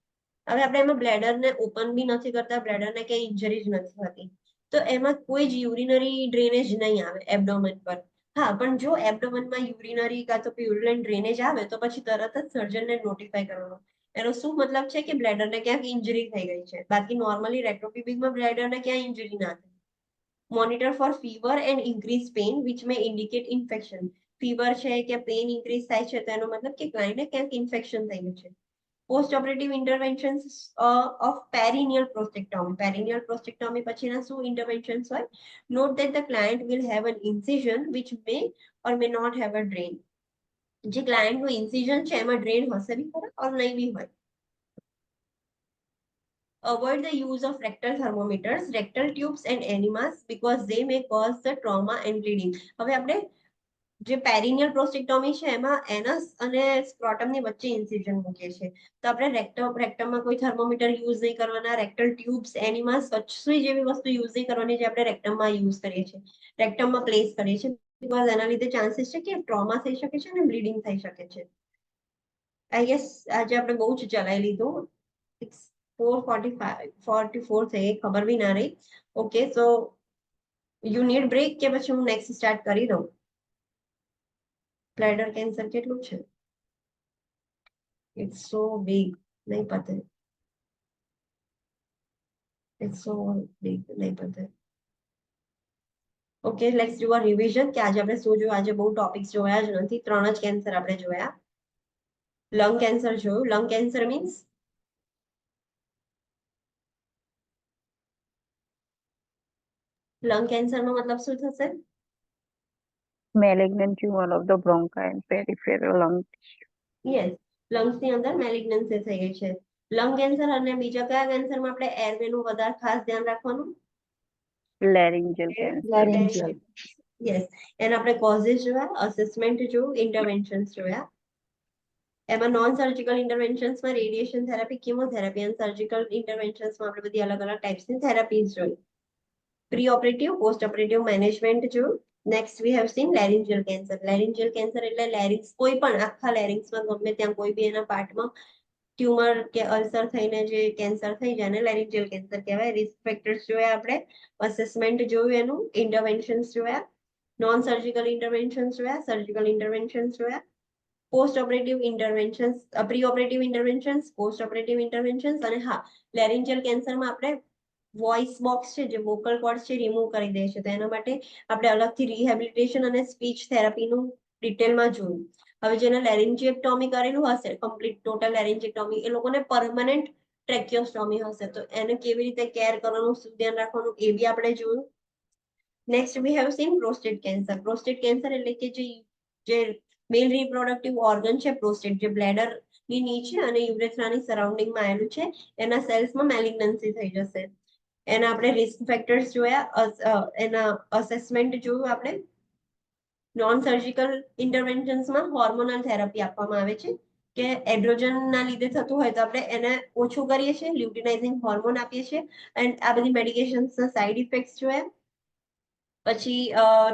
હવે આપણે એમાં બ્લેડરને open બી નથી કરતા, બ્લેડરને કઈ injury જ નથી થતી, તો એમાં કોઈ જ યુરિનરી ડ્રેનેજ નહીં આવે એબડોમન પર. હા, પણ જો એબડોમનમાં યુરિનરી કાં તો પ્યુરુલેન્ટ ડ્રેનેજ આવે તો પછી તરત જ સર્જનને નોટિફાઈ કરવાનું. એનો શું મતલબ છે કે બ્લેડરને ક્યાંક ઇન્જરી થઈ ગઈ છે, બાકી નોર્મલી રેટ્રોપ્યુબિકમાં બ્લેડરને ક્યાં ઇન્જરી ના થાય. Monitor for fever and increase pain which may indicate infection. Fever છે કે પેઇન ઇન્ક્રીઝ થાય છે તો એનો મતલબ કે ક્લાયન્ટને ક્યાંક ઇન્ફેક્શન થઈ ગયું છે. Post operative interventions of perineal prostatectomy. Perineal prostatectomy પછીના શું ઇન્ટરવેન્શન્સ હોય? Note that the client will have an incision which may or may not have a drain. જે ક્લાયન્ટનું ઇન્સિઝન છે એમાં ડ્રેન હશે બી ખરા ઓર નહીં બી હોય. avoid the use of rectal thermometers, rectal tubes and enemas because they may cause the trauma and bleeding. હવે આપણે જે પેરિનિયલ પ્રોસ્ટેક્ટોમી છે એમાં એનસ અને સ્ક્રોટમની વચ્ચે ઇન્સિઝન મૂકીએ છીએ. તો આપણે રેક્ટમમાં કોઈ થર્મોમીટર યુઝ નહીં કરવાના, રેક્ટલ ટ્યુબ્સ, એનિમાસ, કચ્છુઈ જેવી વસ્તુ યુઝ નહીં કરવાની જે આપણે રેક્ટમમાં યુઝ કરીએ છીએ, રેક્ટમમાં પ્લેસ કરીએ છીએ, બીકોઝ એના લીધે ચાન્સીસ છે કે ટ્રોમા થઈ શકે છે અને બ્લીડિંગ થઈ શકે છે. આઈ ગેસ આજે આપણે બહુ જ ચલાવી લીધું. 4:44 થઈ ગઈ, ખબર બી ના રહી. Okay, so you need break કે પછી હું નેક્સ્ટ સ્ટાર્ટ કરી દઉં? બ્લેડર કેન્સર કેટલું છે? ઇટ્સ સો બિગ, નહીં પતે. ઇટ્સ સો બિગ, નહીં પતે. Okay, let's do a revision કે આજે આપણે શું જોયું. આજે બહુ ટોપિક્સ જોયા જ નથી, 3 જ કેન્સર આપણે જોયા. લંગ કેન્સર જોયું. લંગ કેન્સર મીન્સ લંગ કેન્સરનો મતલબ શું થશે? Malignant tumor of the bronchi and peripheral lung. Yes, lungs ની અંદર મેલિગ્નન્સી થઈ ગઈ છે. લંગ કેન્સર અને બીજા કયા કેન્સરમાં આપણે એરવે નું વધારે ખાસ ધ્યાન રાખવાનું? Laryngeal cancer. Laryngeal. યસ, એના આપણે કોઝિસ જોયા, અસેસમેન્ટ જોયું, ઇન્ટરવેન્શન્સ જોયા. એમાં નોન સર્જિકલ ઇન્ટરવેન્શન્સમાં રેડિયેશન થેરાપી, કિમોથેરાપી અને સર્જિકલ ઇન્ટરવેન્શન્સમાં આપણે બધી અલગ અલગ ટાઈપ્સની થેરાપીઝ જોઈ. Pre operative, post operative management જોયું. Next we have seen laryngeal cancer. Laryngeal cancer એટલે લેરિન્ક્સ, કોઈ પણ આખા લેરિન્ક્સમાં ગમે ત્યાં કોઈ બી એના પાર્ટમાં ટ્યુમર કે અલ્સર થઈને જે કેન્સર થઈ જાય ને લેરિન્જિયલ કેન્સર કહેવાય. રિસ્ક ફેક્ટર્સ જોયા આપણે, અસેસમેન્ટ જોયું, એનું ઇન્ટરવેન્શન્સ જોયા, નોન સર્જિકલ ઇન્ટરવેન્શન્સ જોયા, સર્જિકલ ઇન્ટરવેન્શન્સ જોયા, post operative interventions, pre operative interventions, post operative interventions. અને હા, લેરિન્જિયલ કેન્સરમાં આપણે વોઇસ બોક્સ છે, જે વોકલ કોર્ડ છે, રિમૂવ કરી દે છે. તો એના માટે આપણે અલગથી રિહેબિલિટેશન અને સ્પીચ થેરાપીનું ડિટેલમાં જોયું. હવે જેને લેરિન્જિએક્ટોમી કરેલું હશે, કમ્પ્લીટ ટોટલ લેરિન્જિએક્ટોમી, એ લોકોને પરમનન્ટ ટ્રેક્યોસ્ટોમી હશે. તો એને કેવી રીતે કેર કરવાનું, શું ધ્યાન રાખવાનું, એ બી આપણે જોયું. Next we have scene prostate cancer. Prostate cancer એટલે કે જે મેલ રિપ્રોડક્ટિવ ઓર્ગન છે પ્રોસ્ટેટ, જે બ્લેડર ની નીચે અને યુરેથ્રાની સરાઉન્ડિંગમાં આવેલું છે, એના સેલ્સમાં મેલિગ્નન્સી થઈ જશે. એના આપણે રિસ્ક ફેક્ટર્સ જોયા, એના અસેસમેન્ટ જોયું આપણે. નોન સર્જિકલ ઇન્ટરવેન્શન્સમાં હોર્મોનલ થેરાપી આપવામાં આવે છે કે એડ્રોજનના લીધે થતું હોય તો આપણે એને ઓછું કરીએ છીએ, લ્યુટિનાઇઝિંગ હોર્મોન આપીએ છીએ. એન્ડ આ બધી મેડિકેશન્સના સાઇડ ઇફેક્ટ્સ જોયા. પછી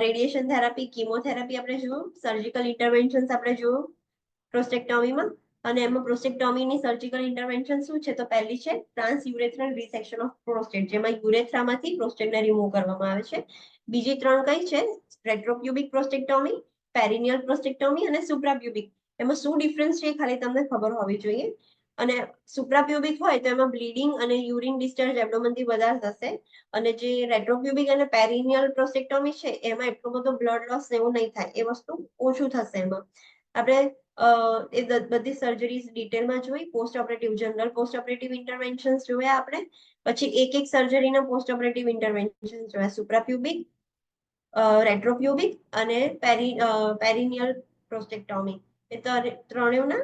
રેડિયેશન થેરાપી, કિમોથેરાપી આપણે જોયું, સર્જિકલ ઇન્ટરવેન્શન્સ આપણે જોયું પ્રોસ્ટેક્ટોમીમાં. અને એમાં પ્રોસ્ટેક્ટોમીની સર્જિકલ ઇન્ટરવેન્શન શું છે? તો પહેલી છે ટ્રાન્સ યુરેથ્રલ રિસેક્શન ઓફ પ્રોસ્ટેટ, જેમાં યુરેથ્રામાંથી પ્રોસ્ટેટને રિમૂવ કરવામાં આવે છે. બીજી 3 કઈ છે? રેટ્રોપ્યુબિક પ્રોસ્ટેક્ટોમી, પેરિનિયલ પ્રોસ્ટેક્ટોમી અને સુપ્રાપ્યુબિક. એમાં શું ડિફરન્સ છે ખાલી તમને ખબર હોવી જોઈએ. અને સુપ્રાપ્યુબિક હોય તો એમાં બ્લીડિંગ અને યુરિન ડિસ્ચાર્જ એબ્ડોમનથી વધારે થશે. અને જે રેટ્રોપ્યુબિક અને પેરિનિયલ પ્રોસ્ટેક્ટોમી છે એમાં એટલો બધો બ્લડ લોસ એવું નહીં થાય, એ વસ્તુ ઓછું થશે એમાં. આપણે એ બધી સર્જરીઝ ડિટેલમાં જોઈ. Post operative, general post operative interventions જોયા આપણે. પછી એક સર્જરીના પોસ્ટ ઓપરેટિવ ઇન્ટરવેન્શન્સ જોયા, સુપ્રાપ્યુબિક, રેટ્રોપ્યુબિક અને પેરિનિયલ પ્રોસ્ટેક્ટોમી. એ ત્રણેયના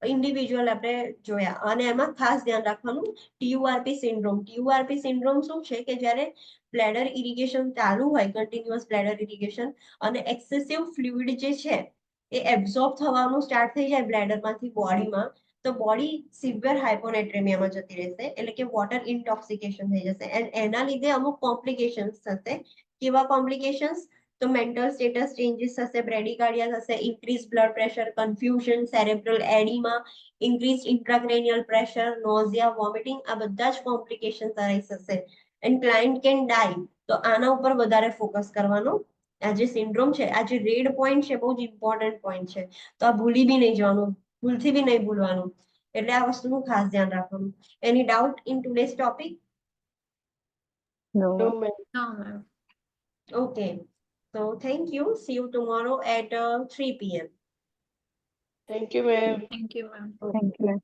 ઇન્ડિવિજ્યુઅલ આપણે જોયા. અને એમાં ખાસ ધ્યાન રાખવાનું TURP સિન્ડ્રોમ. TURP સિન્ડ્રોમ શું છે કે જ્યારે બ્લેડર ઇરિગેશન ચાલુ હોય, કન્ટિન્યુઅસ બ્લેડર ઇરિગેશન, અને એક્સેસિવ ફ્લુઇડ જે છે એ એબ્ઝોર્બ થવાનું સ્ટાર્ટ થઈ જાય બ્લેડરમાંથી બોડીમાં, તો બોડી સિવિયર હાઇપોનેટ્રેમિયામાં જતી રહેશે, એટલે કે વોટર ઇન્ટોક્સિકેશન થઈ જશે. એન્ડ એના લીધે અમુક કોમ્પ્લિકેશન્સ થશે. કેવા કોમ્પ્લિકેશન્સ? તો મેન્ટલ સ્ટેટસ ચેન્જીસ થશે, બ્રેડિકાર્ડિયા થશે, increase blood pressure, confusion, cerebral oedema, increase intracranial pressure, nausea, vomiting, આ બધા જ કોમ્પ્લિકેશન્સ અરાઇઝ થશે. And client can die. તો આના ઉપર વધારે ફોકસ કરવાનું. આ જે સિન્ડ્રોમ છે, આ જે રેડ પોઈન્ટ છે, બહુ જ ઇમ્પોર્ટન્ટ પોઈન્ટ છે. તો આ ભૂલી બી નહીં જવાનું, ભૂલથી બી નહીં ભૂલવાનું. એટલે આ વસ્તુનું ખાસ ધ્યાન રાખવાનું. એની doubt in today's topic? No. No, ma'am. No, ma'am. Okay. So thank you. See you tomorrow at 3 p.m. Thank you, ma'am. Thank you, ma'am. Thank you.